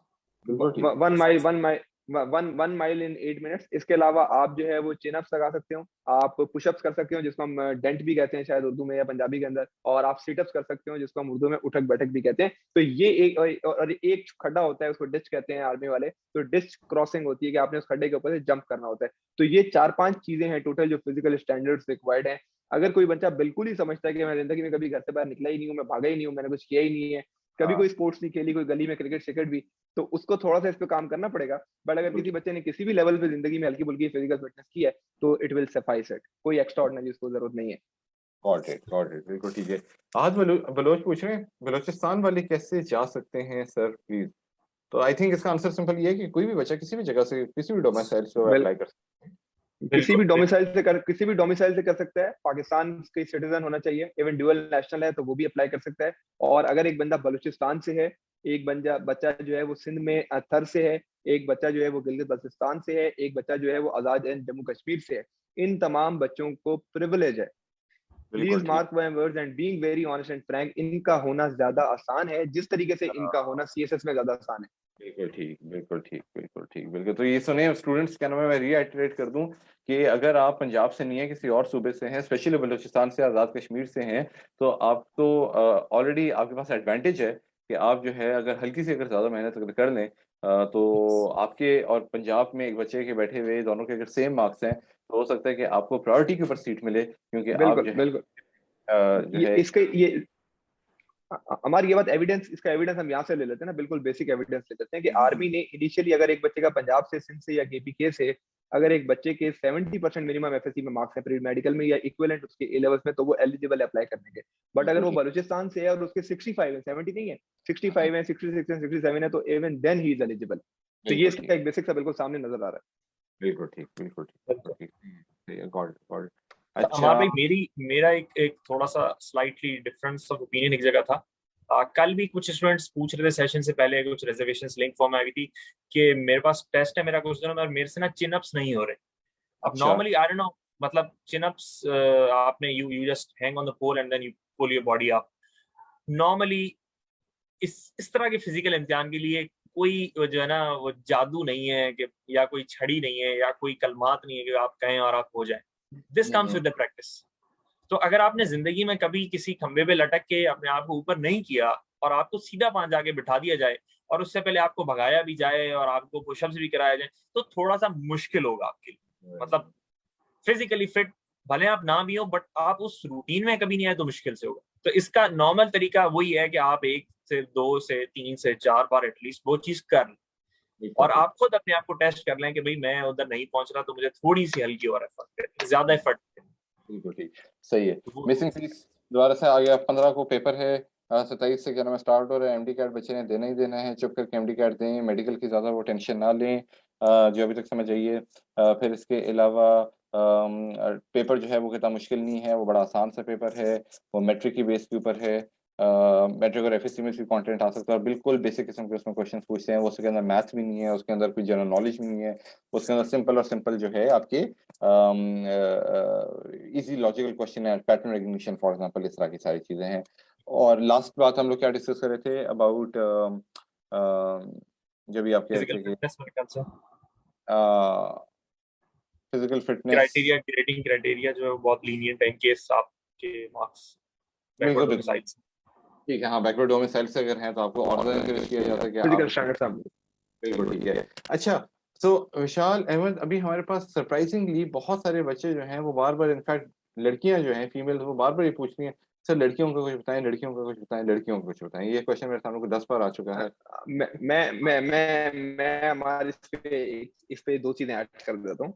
वन माइल इन 8 मिनट्स। इसके अलावा आप जो है वो चिनअप्स लगा सकते हो, आप पुशअप्स कर सकते हो जिसको हम डेंट भी कहते हैं शायद उर्दू में या पंजाबी के अंदर, और आप सीटअप्स कर सकते हो जिसको हम उर्दू में उठक बैठक भी कहते हैं। तो ये एक खड्डा होता है उसको डिच कहते हैं आर्मी वाले, तो डिच क्रॉसिंग होती है कि आपने उस खड्डे के ऊपर से जंप करना होता है। तो ये 4-5 चीजें हैं टोटल जो फिजिकल स्टैंडर्ड्स रिक्वायर्ड है। अगर कोई बच्चा बिल्कुल ही समझता है कि मैं जिंदगी में कभी घर से बाहर निकला ही नहीं हूँ, मैं भागा ही नहीं हूँ, मैंने कुछ किया ही नहीं है, कभी कोई स्पोर्ट्स नहीं खेली, कोई गली में क्रिकेट शिकेट भी, तो उसको थोड़ा सा इस पे काम करना पड़ेगा। बट अगर किसी बच्चे ने किसी भी लेवल पे जिंदगी में हल्की फुल्की फिजिकल फिटनेस की है तो इट विल सफाइस इट, कोई एक्स्ट्रा ऑर्डिनरी उसको जरूरत नहीं है। गॉट इट, बिल्कुल ठीक है। आज बलोच पूछ रहे हैं बलोचिस्तान वाले कैसे जा सकते हैं सर प्लीज? तो आई थिंक इसका आंसर सिंपल ये है कि कोई भी बच्चा किसी भी जगह से, किसी भी डोमिसाइल से अप्लाई कर सकता है। किसी भी डोमिसाइल से कर सकता है। पाकिस्तान के सिटीजन होना चाहिए, इवन ड्यूअल नेशनल है तो वो भी अप्लाई कर सकता है। और अगर एक बंदा बलूचिस्तान से है, एक बच्चा जो है वो सिंध में थर से है, एक बच्चा जो है वो गिलगित बल्तिस्तान से है, एक बच्चा जो है वो आजाद जम्मू कश्मीर से है, इन तमाम बच्चों को प्रिविलेज है, please mark my words and being very honest and Frank, इनका होना ज्यादा आसान है जिस तरीके से इनका होना सीएसएस में ज्यादा आसान है। बिल्कुल। तो ये सुने स्टूडेंट्स, क्या नाम है, मैं रीआइटरेट कर दूं कि अगर आप पंजाब से नहीं है, किसी और सूबे से हैं, स्पेशली बलूचिस्तान से, आजाद कश्मीर से हैं, तो आप तो ऑलरेडी आपके पास एडवांटेज है कि आप जो है अगर हल्की सी अगर ज्यादा मेहनत अगर कर लें तो आपके और पंजाब में एक बच्चे के बैठे हुए दोनों के अगर सेम मार्क्स हैं तो हो सकता है कि आपको प्रायोरिटी के ऊपर सीट मिले, क्योंकि आप जो है जो है इसके ये हमारी ये बात एविडेंस, इसका एविडेंस हम यहाँ से ले लेते हैं ना, बिल्कुल बेसिक एविडेंस ले लेते हैं कि आर्मी ने इनिशियली अगर एक बच्चे का पंजाब से, सिंध से या केपीके से अगर एक बच्चे के 70% मिनिमम एफएससी में मार्क्स है प्री मेडिकल में या इक्विवेलेंट उसके ए लेवल्स में, तो वो एलिजिबल है अप्लाई करने के। बट अगर वो बलूचिस्तान से है और उसके 65 है, 70 नहीं है, 65 है, 66 है, 67 है, तो even then he is eligible. तो ये इसका एक बेसिक सा बिल्कुल सामने नजर आ रहा है। बिल्कुल ठीक। गॉड। अच्छा भाई, मेरा एक थोड़ा सा स्लाइटली डिफरेंस ऑफ ओपिनियन एक जगह था। कल भी कुछ स्टूडेंट्स पूछ रहे थे सेशन से पहले, कुछ रिजर्वेशंस लिंक फॉर्म आई थी कि मेरे पास टेस्ट है मेरा कुछ दिनों में और मेरे से ना चिन अप्स नहीं हो रहे। अब नॉर्मली आई डोंट नो, मतलब चिन अप्स आपने you just hang on the pole and then you pull your body up. Normally इस तरह के फिजिकल इम्तिहान के लिए कोई जो है ना वो जादू नहीं है कि, या कोई छड़ी नहीं है, या कोई कलमात नहीं है कि आप कहें और आप हो जाए। This comes with the practice. तो अगर आपने जिंदगी में कभी किसी खंबे पे लटक के अपने आप को ऊपर नहीं किया और आपको सीधा 5 जाके बिठा दिया जाए और उससे पहले आपको भगाया भी जाए और आपको पुशअप्स भी कराया जाए, तो थोड़ा सा मुश्किल होगा आपके लिए। मतलब फिजिकली फिट भले आप ना भी हो, बट आप उस रूटीन में कभी नहीं आए तो मुश्किल से होगा। तो इसका नॉर्मल तरीका वही है कि आप 1 से 2 से 3 से 4 बार एटलीस्ट वो चीज कर लें, और आप खुद अपने आप को टेस्ट कर लें कि भाई मैं उधर नहीं पहुंच रहा तो मुझे थोड़ी सी हल्की और एफर्ट, ज्यादा एफर्ट। बिल्कुल ठीक, सही है। मिसिंग पीस दोबारा से आ गया, 15 को पेपर है, 27 से क्या नाम है स्टार्ट हो रहा है। एमडी कैट बच्चे ने देना ही देना है, चुप करके एमडी कैट दें, मेडिकल की ज़्यादा वो टेंशन ना लें, जो अभी तक समझ आइए। फिर इसके अलावा पेपर जो है वो कितना मुश्किल नहीं है, वो बड़ा आसान सा पेपर है, वो मैट्रिक की बेस के ऊपर है। मैट्रिक और एफएससी में भी कंटेंट आ सकता है, और बिल्कुल बेसिक किस्म के उसमें क्वेश्चन पूछते हैं। वो उसके अंदर मैथ्स भी नहीं है, उसके अंदर कोई जनरल नॉलेज भी नहीं है, उसके अंदर सिंपल और सिंपल जो है आपके इजी लॉजिकल क्वेश्चन है, पैटर्न रिकग्निशन फॉर एग्जांपल, इस तरह की सारी चीजें हैं। और लास्ट बात हम लोग क्या डिस्कस कर रहे थे अबाउट, जब भी आप कह रहे फिजिकल थे कि फिटनेस मेरे ख्याल से physical fitness. Criteria, grading criteria जो है वो बहुत लीनियंट है इन केस आपके मार्क्स बिल्कुल बैकवर्ड बिल्कुल डोमिसाइल से। ठीक है, हाँ बैकवर्ड डोमिसाइल से अगर हैं तो आपको और ज़्यादा encourage किया जाता है कि फिजिकल आप, स्टैंडर्ड साहब। बिल्कुल ठीक है। अच्छा, तो विशाल अहमद, अभी हमारे पास सरप्राइजिंगली बहुत सारे बच्चे जो हैं वो बार बार, इनफैक्ट लड़कियां जो हैं फीमेल, वो बार बार ये पूछ रही हैं, सर लड़कियों को कुछ बताएं, लड़कियों को कुछ बताएं, लड़कियों को कुछ बताएं। ये क्वेश्चन मेरे सामने को 10 बार आ चुका है। मैं हमारे इस पे दो चीजें ऐड कर देता हूँ।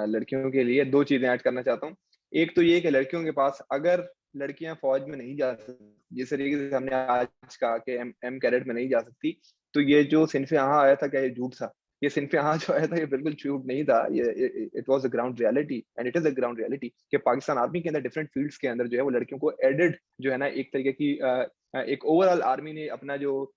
लड़कियों के लिए दो चीजें ऐड करना चाहता हूँ। एक तो ये कि लड़कियों के पास अगर लड़कियां फौज में नहीं जा सकती, जिस तरीके से हमने आज कहा कि एम कैडेट में नहीं जा सकती, तो ये जो सिन्फ यहाँ आया था, क्या ये झूठ था? ये सिन्फ यहाँ जो आया था ये बिल्कुल झूठ नहीं था। ये it was a ground reality and it is a ground reality कि पाकिस्तान आर्मी के अंदर डिफरेंट फील्ड्स के अंदर जो है वो लड़कियों को एडेड जो है ना, एक तरीके की एक ओवरऑल आर्मी ने अपना जो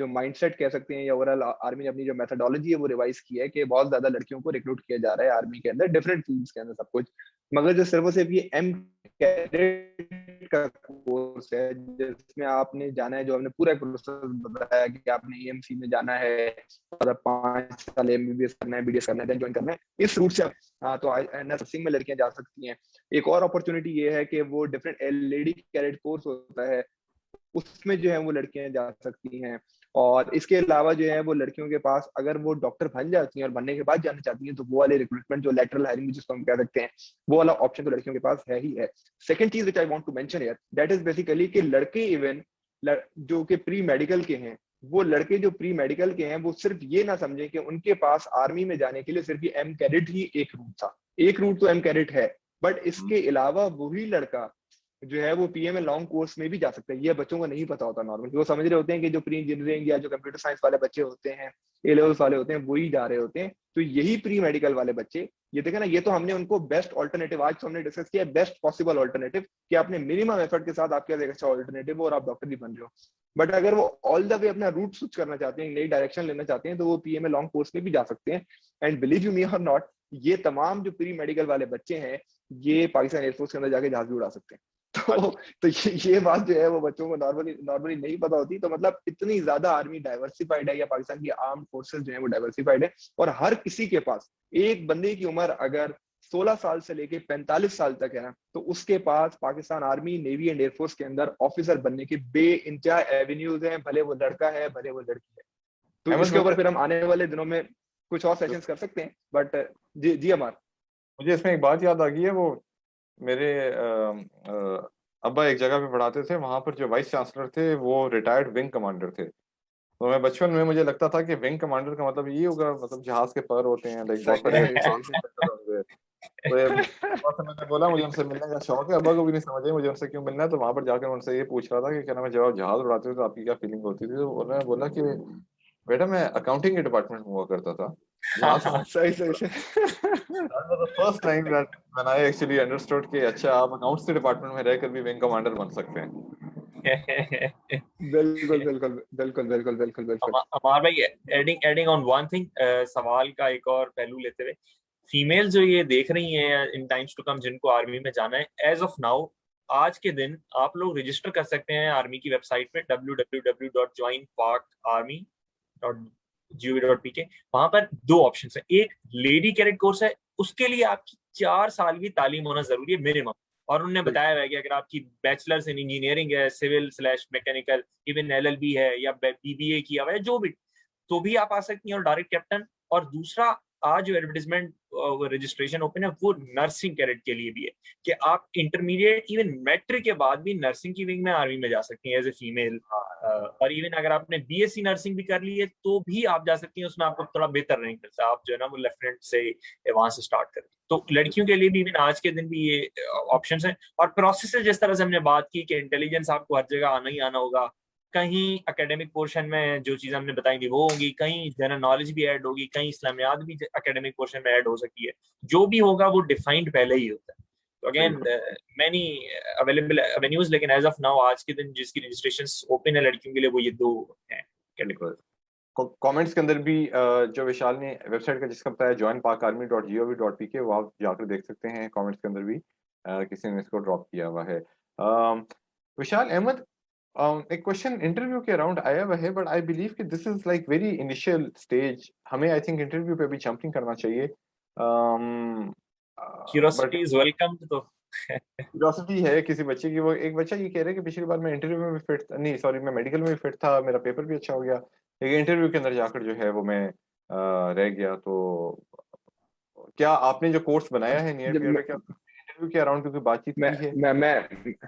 माइंडसेट कह सकते हैं, या ओवरऑल आर्मी ने अपनी जो मेथोडोलॉजी है वो रिवाइज की है कि बहुत ज्यादा लड़कियों को रिक्रूट किया जा रहा है आर्मी के अंदर डिफरेंट फील्ड्स के अंदर सब कुछ। मगर जो सिर्फ और सिर्फ ये एम कैडेट का कोर्स है जिसमें आपने जाना है, जो हमने पूरा प्रोसेस बताया कि आपने एएमसी में जाना है और 5 साल एमबीबीएस करना है, बीडीएस करना है, ज्वाइन करना है, इस रूट से तो नर्सिंग में लड़कियां जा सकती हैं। एक और अपॉर्चुनिटी ये है कि वो डिफरेंट लेडी कैडेट कोर्स होता है, उसमें जो है वो लड़कियां जा सकती हैं। और इसके अलावा जो है वो लड़कियों के पास अगर वो डॉक्टर बन जाती हैं और बनने के बाद जाना चाहती हैं, तो वो वाले रिक्रूटमेंट जो लैटरल हायरिंग जिसको हम कह सकते हैं, वो वाला ऑप्शन तो लड़कियों के पास है ही है। सेकंड चीज which I want to mention here, that is basically कि लड़के इवन जो कि प्री मेडिकल के हैं, वो लड़के जो प्री मेडिकल के हैं वो सिर्फ ये ना समझे कि उनके पास आर्मी में जाने के लिए सिर्फ ये एम कैडेट ही एक रूट था। एक रूट तो एम कैडेट है, बट इसके अलावा वही लड़का जो है वो पीएमए लॉन्ग कोर्स में भी जा सकते हैं। ये बच्चों को नहीं पता होता नॉर्मल, वो समझ रहे होते हैं कि जो प्री इंजीनियरिंग या जो कंप्यूटर साइंस वाले बच्चे होते हैं, ए लेवल्स वाले होते हैं, वही जा रहे होते हैं। तो यही प्री मेडिकल वाले बच्चे, ये देखे ना, ये तो हमने उनको बेस्ट ऑल्टरनेटिव, आज तो हमने डिस्कस किया बेस्ट पॉसिबल ऑल्टरनेटिव कि आपने मिनिमम एफर्ट के साथ आपके पास अच्छा ऑल्टरनेटिव हो और आप डॉक्टर भी बन रहे हो। बट अगर वो ऑल द वे अपना रूट स्विच करना चाहते हैं, नई डायरेक्शन लेना चाहते हैं, तो वो पीएमए लॉन्ग कोर्स में भी जा सकते हैं। एंड बिलीव यू मी और नॉट, ये तमाम जो प्री मेडिकल वाले बच्चे हैं, ये पाकिस्तान एयरफोर्स के अंदर जाके जहाज भी उड़ा सकते हैं। तो ये बात जो है वो बच्चों को नॉर्मली नहीं पता होती। तो मतलब इतनी ज्यादा आर्मी डाइवर्सिफाइड है, या पाकिस्तान की आर्म फोर्सेस जो है वो डाइवर्सिफाइड है, और हर किसी के पास, एक बंदे की उम्र अगर 16 साल से लेके 45 साल तक है ना, तो उसके पास Pakistan army, navy and air force के अंदर ऑफिसर बनने के बे इंतहा एवेन्यूज हैं, भले वो लड़का है भले वो लड़की है। तो इसके ऊपर फिर हम आने वाले दिनों में कुछ और सेशंस कर सकते हैं। बट जी अमर, मुझे इसमें एक बात याद आ गई है, वो मेरे अब्बा एक जगह पे पढ़ाते थे, वहां पर जो वाइस चांसलर थे वो रिटायर्ड विंग कमांडर थे। तो मैं बचपन में मुझे लगता था कि विंग कमांडर का मतलब ये होगा, मतलब जहाज के पर होते हैं, लाइक बहुत बड़े होंगे। तो ये बहुत से मैंने बोला मुझे उनसे मिलने का शौक है, अब्बा को भी नहीं समझ आई मुझे उनसे क्यों मिलना है। तो वहां पर जाकर उनसे ये पूछ रहा था कि क्या नाम है, जब आप जहाज उड़ाते थे तो आपकी क्या फीलिंग होती थी। तो उन्होंने बोला कि बेटा मैं अकाउंटिंग के डिपार्टमेंट में हुआ करता था। सही That was the first time that when I actually understood कि अच्छा आप अकाउंट्स के डिपार्टमेंट में रहकर भी विंग कमांडर बन सकते हैं। बिल्कुल बिल्कुल बिल्कुल बिल्कुल बिल्कुल बिल्कुल। अमार भाई, एडिंग ऑन वन थिंग, सवाल का एक और पहलू लेते हुए, फीमेल जो ये देख रही हैं इन टाइम्स टू कम जिनको आर्मी में जाना है, एज ऑफ नाउ आज के दिन आप लोग रजिस्टर कर सकते हैं आर्मी की वेबसाइट पे www.joinparkarmy.gov.pk। वहां पर दो ऑप्शन है, एक लेडी कैडेट कोर्स है, उसके लिए आपकी 4 साल की तालीम होना जरूरी है मिनिमम। और उन्होंने बताया हुआ है कि अगर आपकी बैचलर्स इन इंजीनियरिंग है, सिविल / मैकेनिकल, इवन LLB है या BBA किया हुआ है जो भी, तो भी आप आ सकती हैं और डायरेक्ट कैप्टन। और दूसरा, आज जो एडवर्टाइजमेंट रजिस्ट्रेशन ओपन है वो नर्सिंग कैडेट के लिए भी है कि आप इंटरमीडिएट इवन मैट्रिक के बाद भी नर्सिंग की विंग में आर्मी में जा सकती हैं एज ए फीमेल, और इवन अगर आपने बीएससी नर्सिंग भी कर ली है तो भी आप जा सकती हैं, उसमें आपको थोड़ा बेहतर रैंक मिलता है, आप जो है ना वो लेफ्टिनेंट से वहां से स्टार्ट करें। तो लड़कियों के लिए भी इवन आज के दिन भी ये ऑप्शंस हैं। और प्रोसेस जिस तरह से हमने बात की कि इंटेलिजेंस आपको हर जगह आना ही आना होगा, कहीं एकेडमिक पोर्शन में जो चीज़ हमने बताई थी वो होंगी, कहीं जनरल नॉलेज भी ऐड होगी, कहीं इस्लामियात भी एकेडमिक पोर्शन में ऐड हो सकती है, जो भी होगा वो डिफाइंड पहले ही होता है। तो अगेन मैनी अवेलेबल एवेन्यूज, लेकिन एज ऑफ नाउ आज के दिन जिसकी रजिस्ट्रेशन ओपन है लड़कियों के लिए वो ये 2 हैं कैटेगरी। कमेंट्स के अंदर भी जो विशाल ने वेबसाइट का जिसका बताया joinpakarmy.gov.pk, वो आप जाकर देख सकते हैं। कमेंट्स के अंदर भी किसी ने इसको ड्रॉप किया हुआ है। विशाल अहमद, एक क्वेश्चन इंटरव्यू के अराउंड आया हुआ है, बट आई बिलीव कि this is like very initial stage, हमें आई थिंक इंटरव्यू पे भी जंपिंग करना चाहिए। Curiosity is welcome. तो क्यूरियोसिटी है किसी बच्चे की, वो एक बच्चा ये कह रहा है कि पिछली बार मैं इंटरव्यू में भी फिट नहीं, सॉरी मैं मेडिकल में भी फिट था, मेरा पेपर भी अच्छा हो गया, लेकिन इंटरव्यू के अंदर जाकर जो है वो मैं रह गया। तो क्या आपने जो कोर्स बनाया है नियर पीयर में, क्या इंटरव्यू के अराउंड क्योंकि बातचीत की है?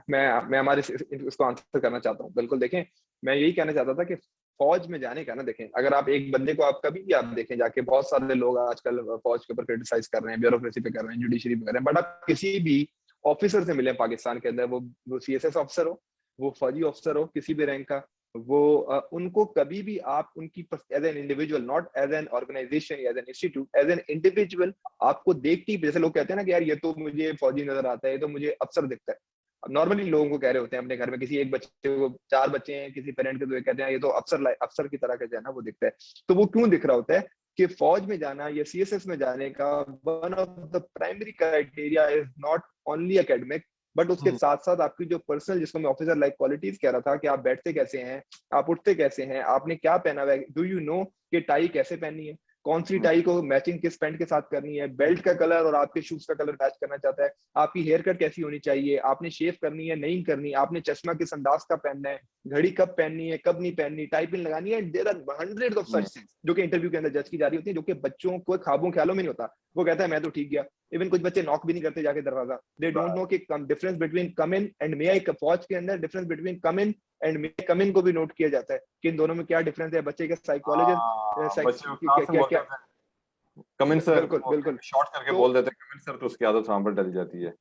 मैं हमारे इसको आंसर करना चाहता हूँ। बिल्कुल, देखें मैं यही कहना चाहता था कि फौज में जाने का ना, देखें अगर आप एक बंदे को आप कभी भी आप देखें जाके, बहुत सारे लोग आजकल फौज के ऊपर क्रिटिसाइज कर रहे हैं, ब्यूरोक्रेसी पे कर रहे हैं, जुडिशरी पे कर रहे हैं, बट आप किसी भी ऑफिसर से मिले पाकिस्तान के अंदर, वो सीएसएस ऑफिसर हो, वो फौजी ऑफिसर हो, किसी भी रैंक का, वो उनको कभी भी आप उनकी as an individual, not as an organization, as an institute, as an individual आपको देखते ही, जैसे लोग कहते हैं ना कि यार ये तो मुझे फौजी नजर आता है, ये तो मुझे अफसर दिखता है, नॉर्मली लोगों को कह रहे होते हैं अपने घर में, किसी एक बच्चे को 4 बच्चे हैं, किसी पेरेंट के, तो कहते हैं ये तो अफसर की तरह का जो है ना वो दिखता है। तो वो क्यों दिख रहा होता है कि फौज में जाना या सीएसएस में जाने का one of the primary criteria is not only academic, but उसके साथ साथ आपकी जो पर्सनल, जिसको मैं ऑफिसर लाइक क्वालिटीज कह रहा था, कि आप बैठते कैसे हैं, आप उठते कैसे हैं, आपने क्या पहना हुआ है, डू यू नो कि टाई कैसे पहननी है, कौन सी टाई को मैचिंग किस पैंट के साथ करनी है, बेल्ट का कलर और आपके शूज का कलर मैच करना चाहता है, आपकी हेयर कट कैसी होनी चाहिए, आपने शेव करनी है नहीं करनी, आपने चश्मा किस अंदाज का पहनना है, घड़ी कब पहननी है कब नहीं पहननी, टाई पिन लगानी है, there are hundreds of such things जो कि इंटरव्यू के अंदर जज की जा रही होती है, जो कि बच्चों को ख्वाबों ख्यालों में नहीं होता। वो कहता है मैं तो ठीक गया, इवन कुछ बच्चे नॉक भी नहीं करते जाके दरवाजा, दे डोंट नो कि difference between come in and may I, फौज के अंदर difference between come in and may come in को भी नोट किया जाता है कि इन दोनों में क्या डिफरेंस है। बच्चे के साइकोलॉजिस्ट क्या कमेंट सर, बिल्कुल शॉर्ट करके बोल देते हैं कमेंट सर, तो उसकी आदत वहां पर डल जाती है।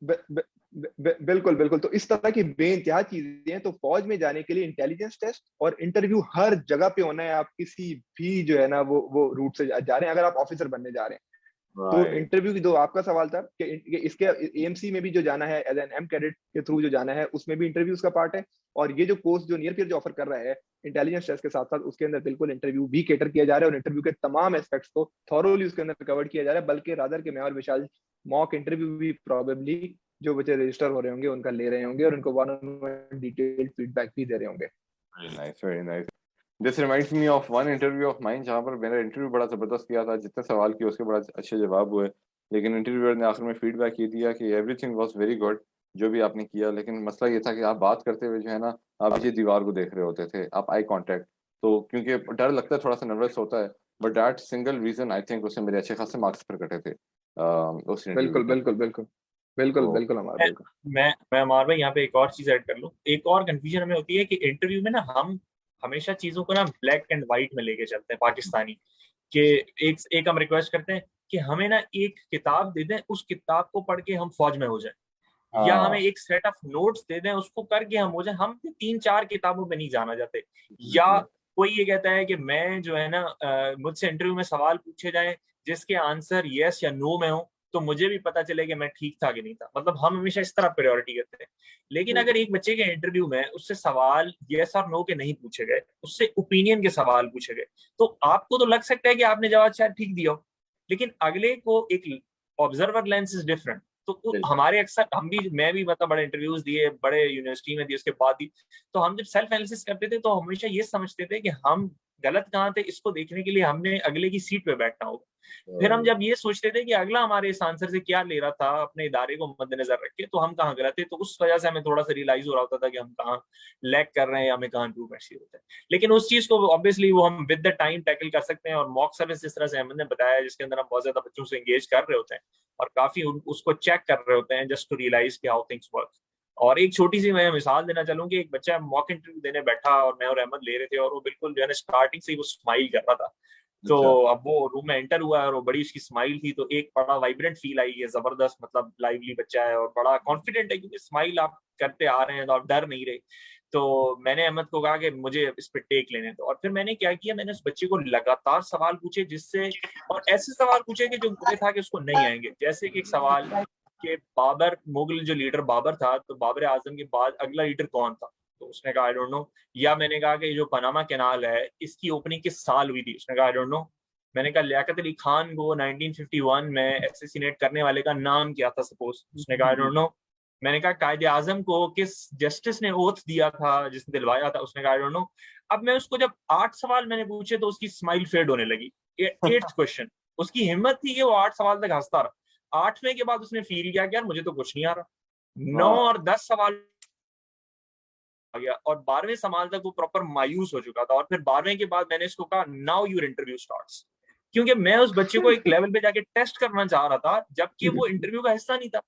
बिल्कुल। तो इस तरह की बेइंतहा चीजें हैं। तो फौज में जाने के लिए इंटेलिजेंस टेस्ट और इंटरव्यू हर जगह पे होना है। आप किसी भी जो है ना वो रूट से जा रहे हैं, अगर आप ऑफिसर बनने जा रहे हैं तो इंटरव्यू की, जो आपका सवाल था कि इसके एएमसी में भी जो जाना है, एज एन एम कैडेट के थ्रू जो जाना है, उसमें भी इंटरव्यूज का पार्ट है। और ये जो कोर्स जो नियर पीयर जो ऑफर कर रहा है इंटेलिजेंस टेस्ट के साथ साथ, उसके अंदर बिल्कुल इंटरव्यू भी कैटर किया जा रहा है और इंटरव्यू के तमाम एस्पेक्ट्स को थॉरोली उसके अंदर कवर किया जा रहा है। बल्कि रादर के मैं और विशाल मॉक इंटरव्यू भी प्रोबेबली जो बच्चे रजिस्टर हो रहे होंगे उनका ले रहे होंगे और उनको one on one detailed feedback भी दे रहे होंगे। Very nice. This reminds me of one interview of mine जहाँ पर मैंने इंटरव्यू बड़ा जबरदस्त किया था, जितने सवाल किए उसके बड़ा अच्छे जवाब हुए, लेकिन इंटरव्यूअर ने आखिर में फीडबैक ये दिया कि एवरीथिंग वाज वेरी गुड जो भी आपने किया, लेकिन मसला ये था कि आप बात करते हुए जो है ना आप ये दीवार को देख रहे होते थे, आप आई कांटेक्ट, तो क्योंकि डर लगता है, थोड़ा सा नर्वस होता है, but that single reason I think उससे मेरे अच्छे खासे मार्क्स पर कटे थे उस बिल्कुल मैं अमार भाई यहाँ पे एक और चीज ऐड कर लूं। एक और कंफ्यूजन हमें होती है कि इंटरव्यू में ना हम हमेशा चीजों को ना ब्लैक एंड व्हाइट में लेके चलते हैं पाकिस्तानी, कि एक हम रिक्वेस्ट करते हैं कि हमें ना एक किताब दे दें, उस किताब को पढ़ के हम फौज में हो जाए, या हमें एक सेट ऑफ नोट्स दे दें, उसको करके हम हो जाए। हम 3-4 किताबों में नहीं जाना चाहते। या कोई ये कहता है कि मैं जो है ना मुझसे इंटरव्यू में सवाल पूछे जाए जिसके आंसर यस या नो में हो, तो मुझे भी पता चले कि मैं ठीक था कि नहीं था। मतलब हम हमेशा इस तरह प्रायोरिटी करते हैं। लेकिन अगर एक बच्चे के इंटरव्यू में उससे सवाल यस और नो के नहीं पूछे गए, उससे ओपिनियन के सवाल पूछे गए, तो आपको तो लग सकता है कि आपने जवाब शायद ठीक दिया हो, लेकिन अगले को एक ऑब्जर्वर लेंस इज डिफरेंट। तो हमारे अक्सर मैं भी मतलब बड़े इंटरव्यूज दिए, बड़े यूनिवर्सिटी में दिए, उसके बाद ही तो हम जब सेल्फ एनालिसिस करते थे तो हमेशा ये समझते थे कि हम गलत कहाँ थे, इसको देखने के लिए हमने अगले की सीट पे बैठना होगा। फिर हम जब ये सोचते थे कि अगला हमारे इस आंसर से क्या ले रहा था अपने इदारे को मद्देनजर रख के, तो हम कहाँ गलत थे, तो उस वजह से हमें थोड़ा सा रियलाइज हो रहा होता था कि हम कहाँ लैग कर रहे हैं, हमें कहाँ इम्प्रूवमेंट चाहिए होता है। लेकिन उस चीज को ऑब्वियसली वो हम विद द टाइम टैकल कर सकते हैं। और मॉक सर्विस जिस तरह से अहमद ने बताया, जिसके अंदर हम बहुत ज्यादा बच्चों से एंगेज कर रहे होते हैं और काफी उसको चेक कर रहे होते हैं जस्ट टू रियलाइज कि हाउ थिंग्स वर्क। और एक छोटी सी मैं मिसाल देना चाहूँ कि एक बच्चा मॉक इंटरव्यू देने बैठा और मैं और अहमद ले रहे थे, और वो बिल्कुल जो है ना स्टार्टिंग से ही वो स्माइल कर रहा था। तो अब वो रूम में एंटर हुआ है और वो बड़ी उसकी स्माइल थी, तो एक बड़ा वाइब्रेंट फील आई है, जबरदस्त, मतलब लाइवली बच्चा है और बड़ा कॉन्फिडेंट है, क्योंकि स्माइल आप करते आ रहे हैं तो आप डर नहीं रहे। तो मैंने अहमद को कहा कि मुझे इस पे टेक लेने दो, और फिर मैंने क्या किया, मैंने उस बच्चे को लगातार सवाल पूछे, जिससे और ऐसे सवाल पूछे कि जो मुझे था कि उसको नहीं आएंगे। जैसे कि एक सवाल कि बाबर, मुगल जो लीडर बाबर था, तो बाबर आजम के बाद अगला लीडर कौन था, तो उसने कहा आई डोंट नो। या मैंने कहा कि जो पनामा कैनाल है इसकी ओपनिंग किस साल हुई थी, उसने कहा आई डोंट नो। मैंने कहा लियाकत अली खान को 1951 में असैसिनेट करने वाले का नाम क्या था सपोज, उसने कहा आई डोंट नो। मैंने कहा कायदे आजम को किस जस्टिस ने ओथ दिया था, जिसने दिलवाया था, उसने कहा आई डोंट नो। अब मैं उसको जब 8 सवाल मैंने पूछे तो उसकी स्माइल फेड होने लगी। 8th क्वेश्चन, उसकी हिम्मत थी कि वो 8 सवाल तक हंसता रहा। 8वें के बाद उसने फील किया कि यार मुझे तो कुछ नहीं आ रहा। 9 और 10 सवाल आ गया, और 12वें सवाल तक वो प्रॉपर मायूस हो चुका था। और फिर 12वें के बाद मैंने इसको कहा नाउ योर इंटरव्यू स्टार्ट्स, क्योंकि मैं उस बच्चे को एक लेवल पे जाके टेस्ट करना चाह रहा था, जबकि वो इंटरव्यू का हिस्सा नहीं था।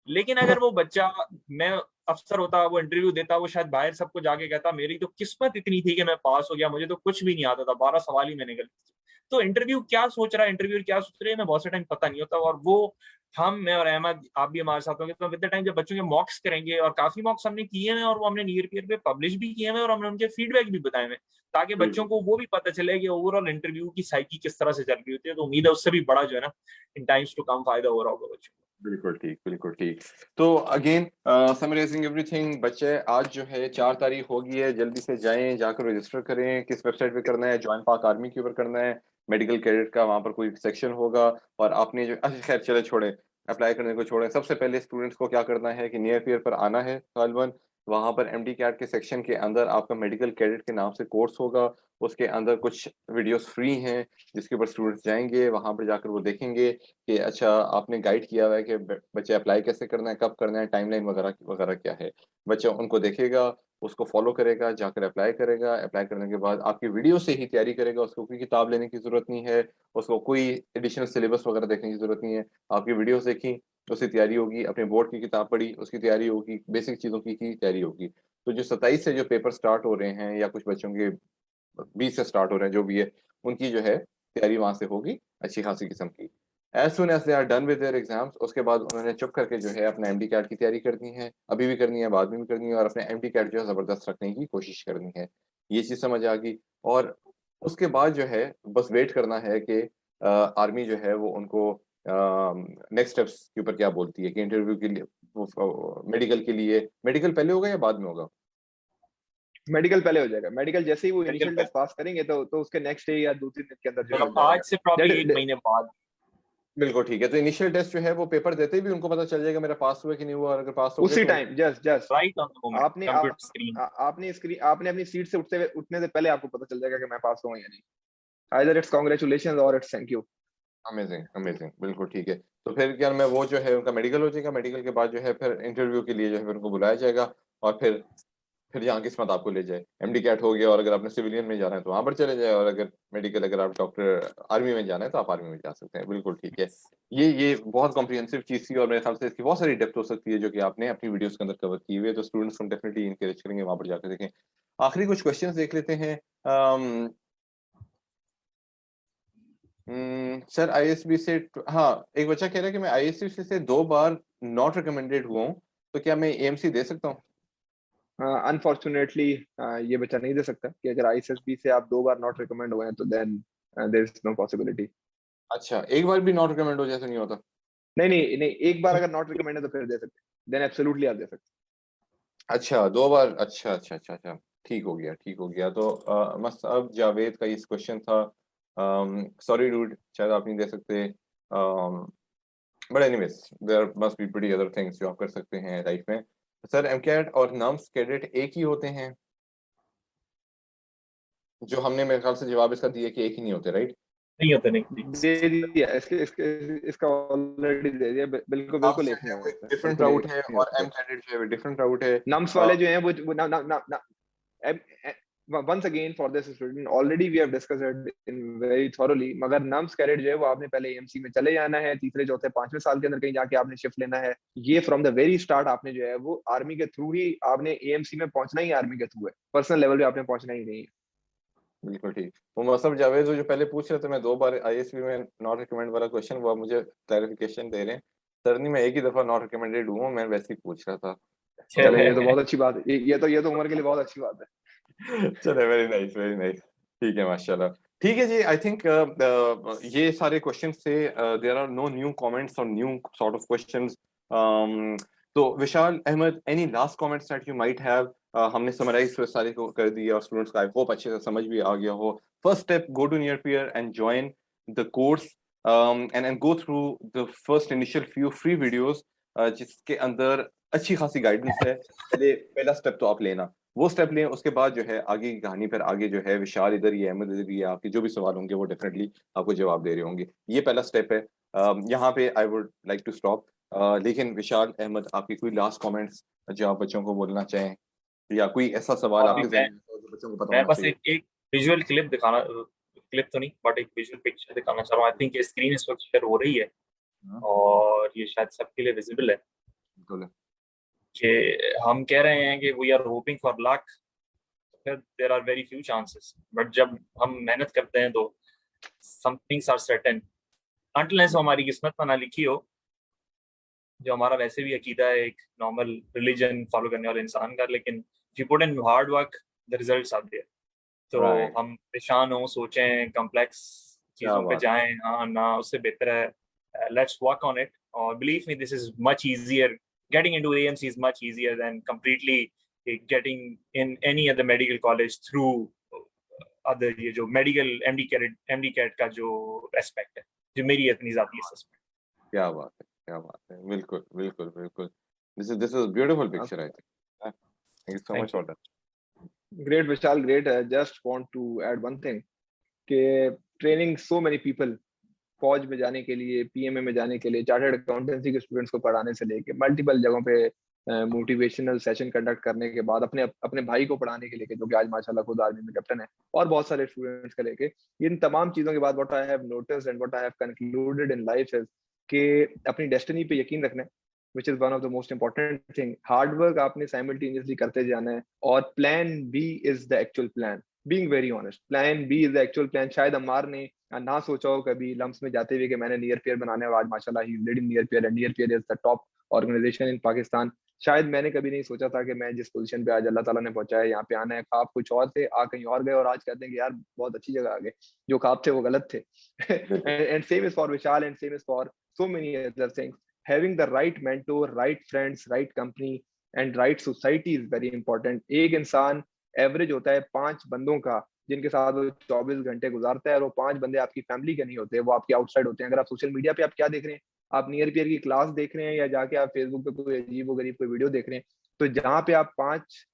लेकिन अगर वो बच्चा, मैं अफसर होता, वो इंटरव्यू देता, वो शायद बाहर सबको जाके कहता मेरी तो किस्मत इतनी थी कि मैं पास हो गया, मुझे तो कुछ भी नहीं आता था, 12 सवाल ही मैंने गलत किए। तो इंटरव्यू क्या सोच रहा है, इंटरव्यू क्या सोच रहे हैं, मैं बहुत से टाइम पता नहीं होता। और वो मैं और अहमद, आप भी हमारे साथ होंगे, तो विद द टाइम जब बच्चों के मॉक्स करेंगे, और काफी मॉक्स हमने किए हैं और वो हमने नियर पीयर पे पब्लिश भी किए हैं, और हमने उनके फीडबैक भी बताए हैं, ताकि बच्चों को वो भी पता चले कि ओवरऑल इंटरव्यू की साइकी किस तरह से चल रही होती है। तो उम्मीद है उससे भी बड़ा जो है ना इन टाइम्स टू कम फायदा हो रहा होगा बच्चों को। बिल्कुल ठीक, बिल्कुल ठीक। तो अगेन समराइजिंग एवरीथिंग, बच्चे आज जो है 4 तारीख होगी है, जल्दी से जाएं, जाकर रजिस्टर करें। किस वेबसाइट पे करना है? जॉइन पाक आर्मी के ऊपर करना है, मेडिकल कैडेट का वहां पर कोई सेक्शन होगा। और आपने जो, अच्छा खैर चले छोड़े, अप्लाई करने को छोड़े। सबसे पहले स्टूडेंट्स को क्या करना है कि नियर पियर पर आना है साल 1। वहां पर एमडी कैट के सेक्शन के अंदर आपका मेडिकल कैडेट के नाम से कोर्स होगा। उसके अंदर कुछ वीडियोस फ्री हैं जिसके ऊपर स्टूडेंट्स जाएंगे, वहां पर जाकर वो देखेंगे कि अच्छा आपने गाइड किया हुआ है कि बच्चे अप्लाई कैसे करना है, कब करना है, टाइमलाइन वगैरह वगैरह क्या है। बच्चा उनको देखेगा, उसको फॉलो करेगा, जाकर अप्लाई करेगा। अप्लाई करने के बाद आपकी वीडियो से ही तैयारी करेगा, उसको कोई किताब लेने की जरूरत नहीं है, उसको कोई एडिशनल सिलेबस वगैरह देखने की जरूरत नहीं है। आपकी वीडियोस देखी, उससे तैयारी होगी। अपने बोर्ड की किताब पढ़ी, उसकी तैयारी होगी। बेसिक चीजों की तैयारी होगी। तो जो 27 से जो पेपर स्टार्ट हो रहे हैं, या कुछ बच्चों के 20 से स्टार्ट हो रहे हैं, जो भी है, उनकी जो है तैयारी वहां से होगी अच्छी खासी किस्म की। As soon as they are done with their exams, उसके बाद उन्होंने चुप करके जो है अपना एमडी कैट की तैयारी करनी है। अभी भी करनी है, बाद में भी करनी है, और अपने एमडी कैट जो है जबरदस्त रखने की कोशिश करनी है। ये चीज समझ आ गई। और उसके बाद जो है बस वेट करना है कि आर्मी जो है वो उनको नेक्स्ट स्टेप्स के ऊपर क्या बोलती है कि इंटरव्यू के लिए, मेडिकल के लिए। मेडिकल पहले होगा या बाद में होगा? मेडिकल पहले हो जाएगा। मेडिकल जैसे ही वो मेडिकल इनिशियल टेस्ट पास करेंगे तो उसके नेक्स्ट डे या 2-3 दिन के अंदर जो है हो मतलब आज से प्रॉब्ली जाएगा। 1 महीने बाद। बिल्कुल ठीक है। तो इनिशियल टेस्ट जो है वो पेपर देते भी उनको पता चल जाएगा मेरा पास हुआ कि नहीं हुआ, और अगर पास हो गए उसी तो time just right on the moment आपने कंप्यूटर स्क्रीन। आपने अपनी सीट से उठने से पहले आपको पता चल जाएगा कि मैं पास हुआ या नहीं। आइदर इट्स कांग्रेचुलेशंस और it's thank you. Amazing, amazing, बिल्कुल ठीक है। तो फिर क्या मैं वो जो है उनका मेडिकल हो जाएगा। मेडिकल के बाद जो है फिर इंटरव्यू के लिए जो है फिर उनको बुलाया जाएगा। और फिर जहाँ किस्मत आपको ले जाए। एमडी कैट हो गया, और अगर आपने सिविलियन में जाना है तो वहां पर चले जाए, और अगर मेडिकल, अगर आप डॉक्टर आर्मी में जाना है तो आप आर्मी में जा सकते हैं। बिल्कुल ठीक है। ये बहुत कॉम्प्रिहेंसिव चीज थी, और मेरे ख्याल से इसकी बहुत सारी डेप्थ हो सकती है जो कि आपने अपनी वीडियोस के अंदर कवर की हुई है। तो स्टूडेंट्स को डेफिनेटली इनकरेज करेंगे वहां पर जाकर देखें। आखिरी कुछ क्वेश्चंस देख लेते हैं। सर आईएसबी से, हाँ, एक बच्चा कह रहा है कि मैं आईएसबी से 2 बार नॉट रिकमेंडेड हुआ हूँ, तो क्या मैं एएमसी दे सकता हूँ? अनफॉर्चुनेटली ये बच्चा नहीं दे सकता कि अगर आईएसएसबी से आप 2 बार नॉट रिकमेंड हुए हैं तो then there is no possibility. अच्छा, एक बार भी नॉट रिकमेंड हो जाए तो नहीं होता? नहीं नहीं नहीं, एक बार अगर नॉट रिकमेंड है तो फिर दे सकते, देन एब्सोल्युटली आप दे सकते। अच्छा, 2 बार, अच्छा अच्छा अच्छा अच्छा, ठीक हो गया, ठीक हो गया। तो अब जावेद का इस क्वेश्चन था। सॉरी डूड, शायद आप नहीं दे सकते। But anyways, there must be pretty other things जो आप कर सकते हैं लाइफ में। सर एमकैट और नम्स कैडेट एक ही होते हैं? जो हमने मेरे ख्याल से जवाब इसका दिया कि एक ही नहीं होते, राइट? नहीं होते, नहीं दे दिया इसका ऑलरेडी दे दिया, बिल्कुल बिल्कुल एक नहीं होता, डिफरेंट राउट है, और एम कैडेट जो है डिफरेंट राउट है। नम्स वाले जो हैं वो ना once again for this student already we have discussed it in very thoroughly, मगर नम्स कैडेट जो है वो आपने पहले एएमसी में चले जाना है, तीसरे चौथे पांचवें साल के अंदर कहीं जाके आपने शिफ्ट लेना है। ये फ्रॉम द वेरी स्टार्ट आपने जो है वो आर्मी के थ्रू ही आपने एएमसी में पहुंचना ही आर्मी के थ्रू है, पर्सनल लेवल पे आपने पहुंचना ही नहीं है। बिल्कुल ठीक। वो मसब जावेद जो पहले पूछ रहे थे, मैं 2 बार आईएसबी में नॉट रिकमेंड वाला क्वेश्चन, वो मुझे क्लैरिफिकेशन दे रहे हैं। सरनी मैं एक ही दफा नॉट रिकमेंडेड हूँ, मैं वैसे ही पूछ रहा था। चले ये तो बहुत अच्छी बात है, ये तो उम्र के लिए बहुत अच्छी बात है। चले, वेरी नाइस वेरी नाइस, ठीक है माशाल्लाह। ठीक है जी, आई थिंक ये सारे क्वेश्चन से there are no new comments और न्यू सॉर्ट ऑफ क्वेश्चंस। तो Vishal Ahmed, any last comments that you might have? हमने समराइज सारे को कर दिया और स्टूडेंट्स का आई होप अच्छे से समझ भी आ गया हो। First step, go to near pair and join the course and go through the first initial few free videos जिसके अंदर अच्छी खासी गाइडेंस है। पहला स्टेप तो आप लेना, वो स्टेप लें, उसके बाद जो है आगे की कहानी पर आगे जो है विशाल इधर ही, अहमद इधर ही, आपके जो भी सवाल होंगे वो डेफिनेटली आपको जवाब दे रहे होंगे। ये पहला स्टेप है। यहाँ पे I would like to stop. लेकिन विशाल अहमद, आपकी कोई लास्ट कमेंट्स जो आप बच्चों को बोलना चाहें, या कोई ऐसा सवाल आपके ज़हन में हो जो बच्चों को पता मैं होना बस चाहिए? एक विजुअल क्लिप दिखाना, क्लिप तो नहीं बट एक विजुअल पिक्चर दिखाना चाह रहा हूँ। आई थिंक ये स्क्रीन इस वक्त शेयर हो रही है और ये शायद सबके लिए विजिबल है बिल्कुल है। कि हम कह रहे हैं कि we are hoping for luck, फिर there are very few chances, but जब हम मेहनत करते हैं तो some things are certain until हमारी किस्मत में ना लिखी हो, जो हमारा वैसे भी अकीदा है एक नॉर्मल रिलीजन फॉलो करने वाले इंसान का। लेकिन if you put in hard work the results are there. तो Right. हम परेशान हो, सोचें, कॉम्प्लेक्स चीज़ों पे बात जाएं, हाँ ना, उससे बेहतर है लेट्स वर्क ऑन इट। और believe me this is much easier, getting into AMC is much easier than completely getting in any other medical college through other, ये जो मेडिकल एमडी कैट का जो एस्पेक्ट है, जो मेरी अपनी जाती असेसमेंट। क्या बात है, क्या बात है, बिल्कुल बिल्कुल बिल्कुल। This is beautiful picture, I think. Thank you so much for that. Great Vishal, great. I just want to add one thing कि ट्रेनिंग सो मेनी पीपल, फौज में जाने के लिए, पीएमए में जाने के लिए, चार्टर्ड अकाउंटेंसी के स्टूडेंट्स को पढ़ाने से लेके मल्टीपल जगहों पे मोटिवेशनल सेशन कंडक्ट करने के बाद अपने अपने भाई को पढ़ाने के लेके, जो कि आज माशाल्लाह खुद आर्मी में कैप्टन है, और बहुत सारे स्टूडेंट्स को लेके, इन तमाम चीजों के बाद what I have noticed and what I have concluded in life is कि अपनी डेस्टिनी पे यकीन रखना है, which is one of the most important thing. Hard work आपने simultaneously करते जाना है, और plan B is the actual plan. Being very honest, plan B is the actual plan. शायद अम्मार ने ना सोचा हो कभी लम्स में जाते हुए कि मैंने नियर पेयर बनाने है, आज माशाल्लाह ही leading near pair, and near peer is the top organization in Pakistan. शायद मैंने कभी नहीं सोचा था कि मैं जिस पोजीशन पे आज अल्लाह ताला ने पहुंचाया, यहाँ पे आना है। ख्वाब कुछ और थे, आ कहीं और गए, और आज कहते हैं कि यार बहुत अच्छी जगह आ गए, जो ख्वाब थे वो गलत थे। and same is for Vishal, and same is for so many other things. Having the right mentor, right friends, right company and right society is very important. एक इंसान एवरेज होता है 5 बंदों का जिनके साथ वो 24 घंटे गुजारता है, और वो 5 बंदे आपकी फैमिली के नहीं होते, वो आपके आउटसाइड होते हैं। अगर आप सोशल मीडिया पे आप क्या देख रहे हैं, आप नियर पियर की क्लास देख रहे हैं, या जाके आप फेसबुक पे कोई अजीब गरीब कोई वीडियो देख रहे हैं, तो जहाँ पे आप 5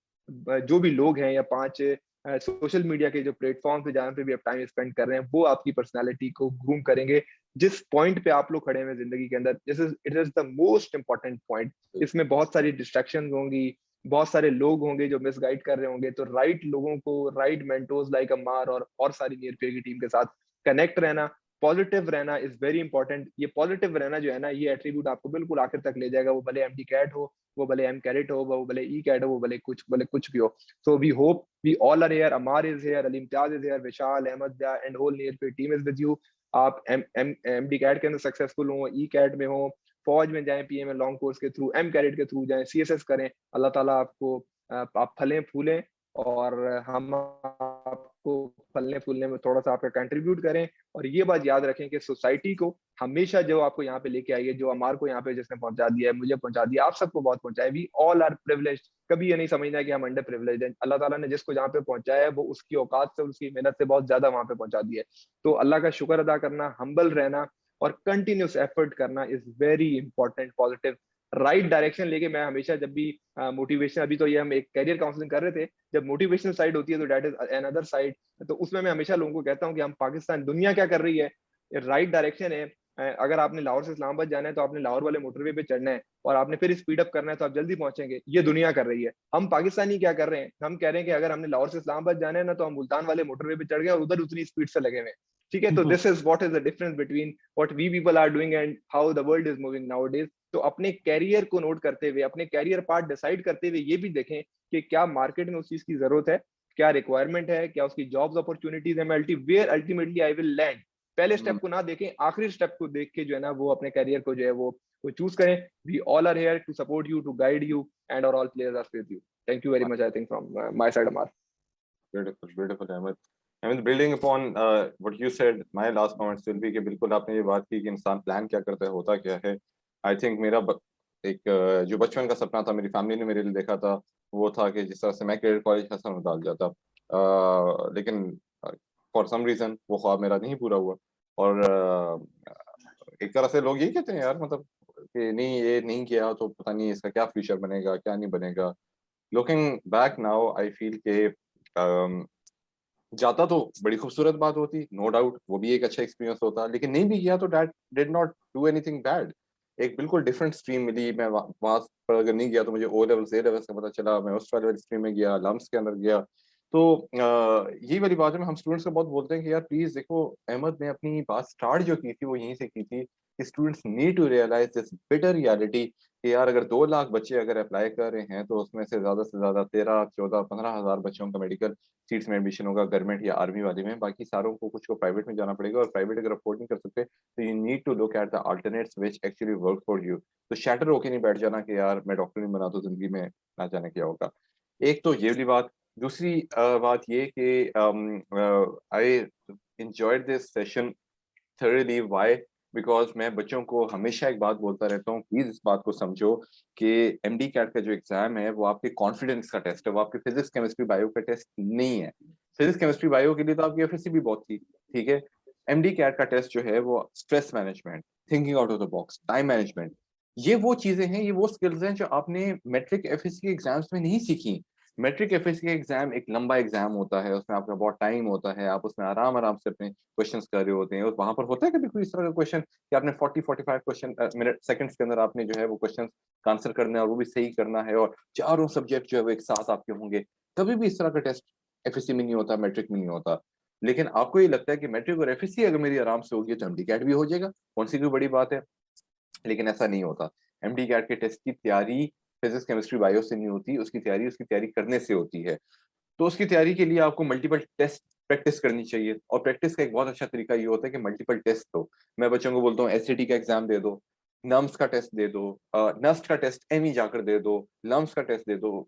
जो भी लोग हैं, या 5 सोशल मीडिया के जो प्लेटफॉर्म पे जहाँ पे भी आप टाइम स्पेंड कर रहे हैं, वो आपकी पर्सनालिटी को ग्रूम करेंगे। जिस पॉइंट पे आप लोग खड़े हैं जिंदगी के अंदर, this is it is the most important point. इसमें बहुत सारी डिस्ट्रैक्शंस होंगी, बहुत सारे लोग होंगे जो मिसगाइड कर रहे होंगे, तो राइट लोगों को, राइट मेंटोर्स लाइक अम्मार और सारी नियर पेयर की टीम के साथ कनेक्ट रहना, पॉजिटिव रहना इज वेरी इंपॉर्टेंट। ये पॉजिटिव रहना जो है ना, ये एट्रीब्यूट आपको बिल्कुल आखिर तक ले जाएगा, वो भले एमडी कैट हो, वो भले एम कैरेट हो, वो भले ई कैट हो, वो भले कुछ भी हो। So we hope we all are here. Ammar is here, Ali Imtiaz is here, Vishal, Ahmed Bia and whole near peer team is with you. आप एमडी कैट के अंदर सक्सेसफुल हो, ई कैट में हो, फौज में जाएं, पीएमए लॉन्ग कोर्स के थ्रू, एम कैडेट के थ्रू जाएं, सीएसएस करें। अल्लाह ताला आपको आप फलें फूलें, और हम आपको फलने फूलने में थोड़ा सा आपका कंट्रीब्यूट करें। और ये बात याद रखें कि सोसाइटी को हमेशा जो आपको यहाँ पे लेके आई है, जो अम्मार को यहाँ पे जिसने पहुंचा दिया है, मुझे पहुंचा दिया, आप सबको बहुत पहुंचाया। We all are privileged. कभी ये नहीं समझना है कि हम अंडर प्रिविलेज्ड हैं। अल्लाह ताला ने जिसको जहाँ पे पहुंचाया है, वो उसकी औकात से, उसकी मेहनत से बहुत ज्यादा वहां पे पहुंचा दिया है। तो अल्लाह का शुक्र अदा करना, हम्बल रहना और कंटिन्यूस एफर्ट करना is very important. Positive right direction लेके मैं हमेशा जब भी मोटिवेशन, अभी तो ये हम एक कैरियर काउंसलिंग कर रहे थे, जब मोटिवेशनल साइड होती है तो दैट इज अनदर साइड, तो उसमें मैं हमेशा लोगों को कहता हूँ कि हम पाकिस्तान, दुनिया क्या कर रही है, राइट डायरेक्शन है। अगर आपने लाहौर से इस्लामाबाद जाना है तो आपने लाहौर वाले मोटरवे पे चढ़ना है और आपने फिर स्पीड अप करना है तो आप जल्दी पहुंचेंगे। ये दुनिया कर रही है। हम पाकिस्तानी क्या कर रहे हैं, हम कह रहे हैं कि अगर हमने लाहौर से इस्लामाबाद जाना है ना तो हम मुल्तान वाले मोटरवे पे चढ़ गए और उधर उतनी स्पीड से लगे हुए हैं। ठीक है, तो this is what is the difference between what we people are doing and how the world is moving nowadays. तो अपने कैरियर को नोट करते हुए, अपने कैरियर पार्ट डिसाइड करते हुए ये भी देखें कि क्या मार्केट में उस चीज की जरूरत है, क्या रिक्वायरमेंट है, क्या उसकी जॉब्स अपॉर्चुनिटीज है, where ultimately I will land. पहले स्टेप को ना देखें, आखिरी स्टेप को देख के जो है ना वो अपने कैरियर को जो है वो चूज करें। We all are here to support you, to guide you, and all prayers are with you. Thank you very much, I think from my side Amar. Beautiful, beautiful, Ahmed. I mean, building upon what you said, my last comments will be कि बिल्कुल आपने ये बात की कि इंसान plan क्या करता है, होता क्या है। आई थिंक मेरा एक जो बचपन का सपना था, मेरी फैमिली ने मेरे लिए देखा था, वो था कि जिस तरह से मैं क्रेडिट कॉलेज हसन में डाल जाता, लेकिन फॉर सम रीजन वो ख्वाब मेरा नहीं पूरा हुआ। और एक तरह से लोग यही कहते हैं यार, मतलब कि नहीं ये नहीं किया तो पता नहीं इसका क्या फ्यूचर बनेगा, क्या नहीं बनेगा। Looking back now I feel के जाता तो बड़ी खूबसूरत बात होती, नो डाउट, वो भी एक अच्छा एक्सपीरियंस होता, लेकिन नहीं भी किया तो that did not do anything bad. एक बिल्कुल डिफरेंट स्ट्रीम मिली, मैं वहां पर अगर नहीं गया तो मुझे ओ लेवल, ए लेवल का पता चला, मैं उस वाले स्ट्रीम में गया, लम्स के अंदर गया। तो यही वाली बात है, हम स्टूडेंट्स को बहुत बोलते हैं कि यार प्लीज देखो, अहमद ने अपनी बात स्टार्ट जो की थी वो यहीं से की थी। Students need to realize this bitter reality कि यार अगर 2 लाख बच्चे अगर अप्लाई कर रहे हैं तो उसमें से ज्यादा 13, 14, 15 हज़ार बच्चों का मेडिकल सीट्स में एडमिशन होगा गवर्नमेंट या आर्मी वाले में, बाकी सारों को कुछ को प्राइवेट में जाना पड़ेगा, और प्राइवेट अगर अफोर्ड नहीं कर सकते तो you need to look at the alternates which actually work for you. तो शैटर होके नहीं बैठ जाना कि यार मैं डॉक्टर नहीं बना तो जिंदगी में ना जाने क्या होगा। एक तो ये वाली बात। दूसरी बात ये कि I enjoyed this session thoroughly, why? Because मैं बच्चों को हमेशा एक बात बोलता रहता हूँ, प्लीज इस बात को समझो कि एमडी कैट का जो एग्जाम है वो आपके कॉन्फिडेंस का टेस्ट है, वो आपके फिजिक्स केमिस्ट्री बायो का टेस्ट नहीं है। फिजिक्स केमिस्ट्री बायो के लिए तो आपकी एफएससी भी बहुत थी, ठीक है। एमडी कैट का टेस्ट जो है वो stress management, thinking out of the box, time management, ये वो चीजें हैं, ये वो स्किल्स हैं जो आपने मैट्रिक एफएससी के एग्जाम्स में नहीं सीखी। मैट्रिक एफएससी का एग्जाम एक लंबा एग्जाम होता है, उसमें आपका बहुत टाइम होता है, आप उसमें आराम आराम से अपने क्वेश्चंस कर रहे होते हैं, और वहां पर होता है कभी कोई इस तरह का क्वेश्चन कि आपने 40-45 क्वेश्चन मिनट सेकंड्स के अंदर आपने जो है वो क्वेश्चन आंसर करना है, और वो भी सही करना है, और चारों सब्जेक्ट जो है वो एक साथ आपके होंगे। कभी भी इस तरह का टेस्ट एफएससी में नहीं होता, मैट्रिक में नहीं होता। लेकिन आपको ये लगता है कि मैट्रिक और एफएससी अगर मेरी आराम से होगी तो एमडी कैट भी हो जाएगा, कौन सी कोई बड़ी बात है। लेकिन ऐसा नहीं होता। एमडी कैट के टेस्ट की तैयारी फिजिक्स केमिस्ट्री बायो से नहीं होती, उसकी तैयारी करने से होती है। तो उसकी तैयारी के लिए आपको मल्टीपल टेस्ट प्रैक्टिस करनी चाहिए, और प्रैक्टिस का एक बहुत अच्छा तरीका ये होता है कि मल्टीपल टेस्ट दो। मैं बच्चों को बोलता हूँ एसएटी का एग्जाम दे दो, नम्स का टेस्ट दे दो, नस्ट का टेस्ट एमई जाकर दे दो, लम्स का टेस्ट दे दो,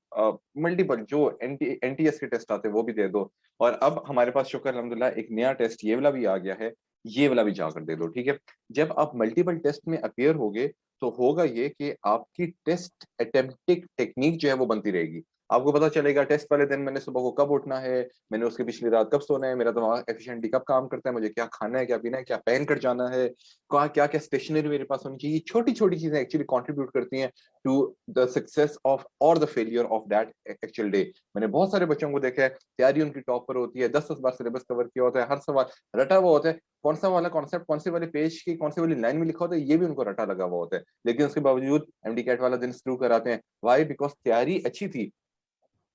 मल्टीपल जो एनटीएस के टेस्ट आते हैं वो भी दे दो। और अब हमारे पास शुक्र अल्हम्दुलिल्लाह एक नया टेस्ट ये वाला भी आ गया है, ये वाला भी जाकर दे दो, ठीक है। जब आप मल्टीपल टेस्ट में अपियर होगे तो होगा ये कि आपकी टेस्ट अटेम्प्टिंग टेक्निक जो है वो बनती रहेगी। आपको पता चलेगा टेस्ट वाले दिन मैंने सुबह को कब उठना है, मैंने उसके पिछली रात कब सोना है, मेरा दिमाग एफिशिएंटली कब काम करता है, मुझे क्या खाना है, क्या पीना है, क्या पहन कर जाना है, क्या क्या स्टेशनरी मेरे पास होनी चाहिए। छोटी छोटी चीजें एक्चुअली कंट्रीब्यूट करती हैं टू द सक्सेस ऑफ और the failure of that actual day. मैंने बहुत सारे बच्चों को देखा है, तैयारी उनकी टॉप पर होती है, 10-10 बार सिलेबस कवर किया होता है, हर सवाल रटा हुआ होता है, कौन सा वाला कॉन्सेप्ट कौन से वाले पेज की कौन से वाली लाइन में लिखा होता है ये भी उनको रटा लगा हुआ होता है, लेकिन उसके बावजूद एमडी कैट वाला दिन शुरू कराते हैं। वाई? बिकॉज तैयारी अच्छी थी।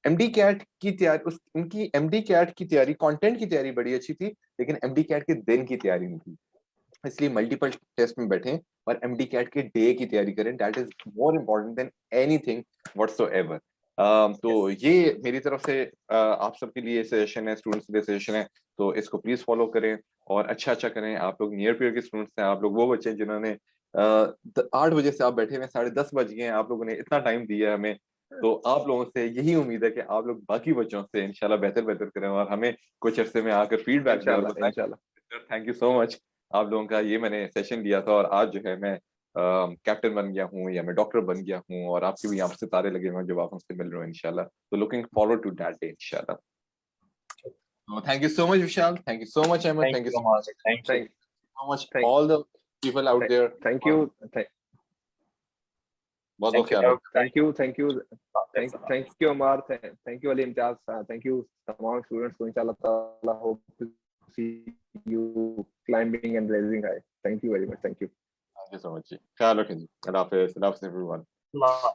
एमडी कैट की तैयारी, उनकी एमडी कैट की तैयारी, कंटेंट की तैयारी बड़ी अच्छी थी, लेकिन एमडी कैट के दिन की तैयारी नहीं थी। इसलिए मल्टीपल टेस्ट में बैठें और एमडी कैट के डे की तैयारी करें, that is more important than anything whatsoever. तो ये मेरी तरफ से आप सबके लिए सजेशन है, स्टूडेंट्स के लिए सजेशन है, तो इसको प्लीज फॉलो करें और अच्छा करें। आप लोग नियर पीयर के स्टूडेंट्स हैं, आप लोग वो बच्चे जिन्होंने 8 बजे से आप बैठे हुए, 10:30 बज गए हैं, आप लोगों ने इतना टाइम दिया है हमें, तो आप लोगों से यही उम्मीद है कि आप लोग बाकी बच्चों से इंशाल्लाह बेहतर करें और हमें कुछ अरसे में आकर फीडबैक दें। थैंक यू सो मच आप लोगों का। ये मैंने सेशन लिया था और आज जो है मैं कैप्टन बन गया हूँ या मैं डॉक्टर बन गया हूँ, और आपके भी यहाँ पर सितारे लगे हुए हैं जब आप हमसे मिल रहे हो इंशाल्लाह। तो looking forward to that day इंशाल्लाह। Thank you so much Vishal, thank you so much Ahmed, thank you so much all the people out there. Thank you. बहुत बहुत ख्याल रखिए। Thank you Amar, thank you Ali Imtiaz, thank you tamam students को इंशाल्लाह ताला hope to see you climbing and raising high. Thank you very much. Thank you so much जी, ख्याल रखें जी। अल्लाह हाफिज़, एवरीवन। Allah.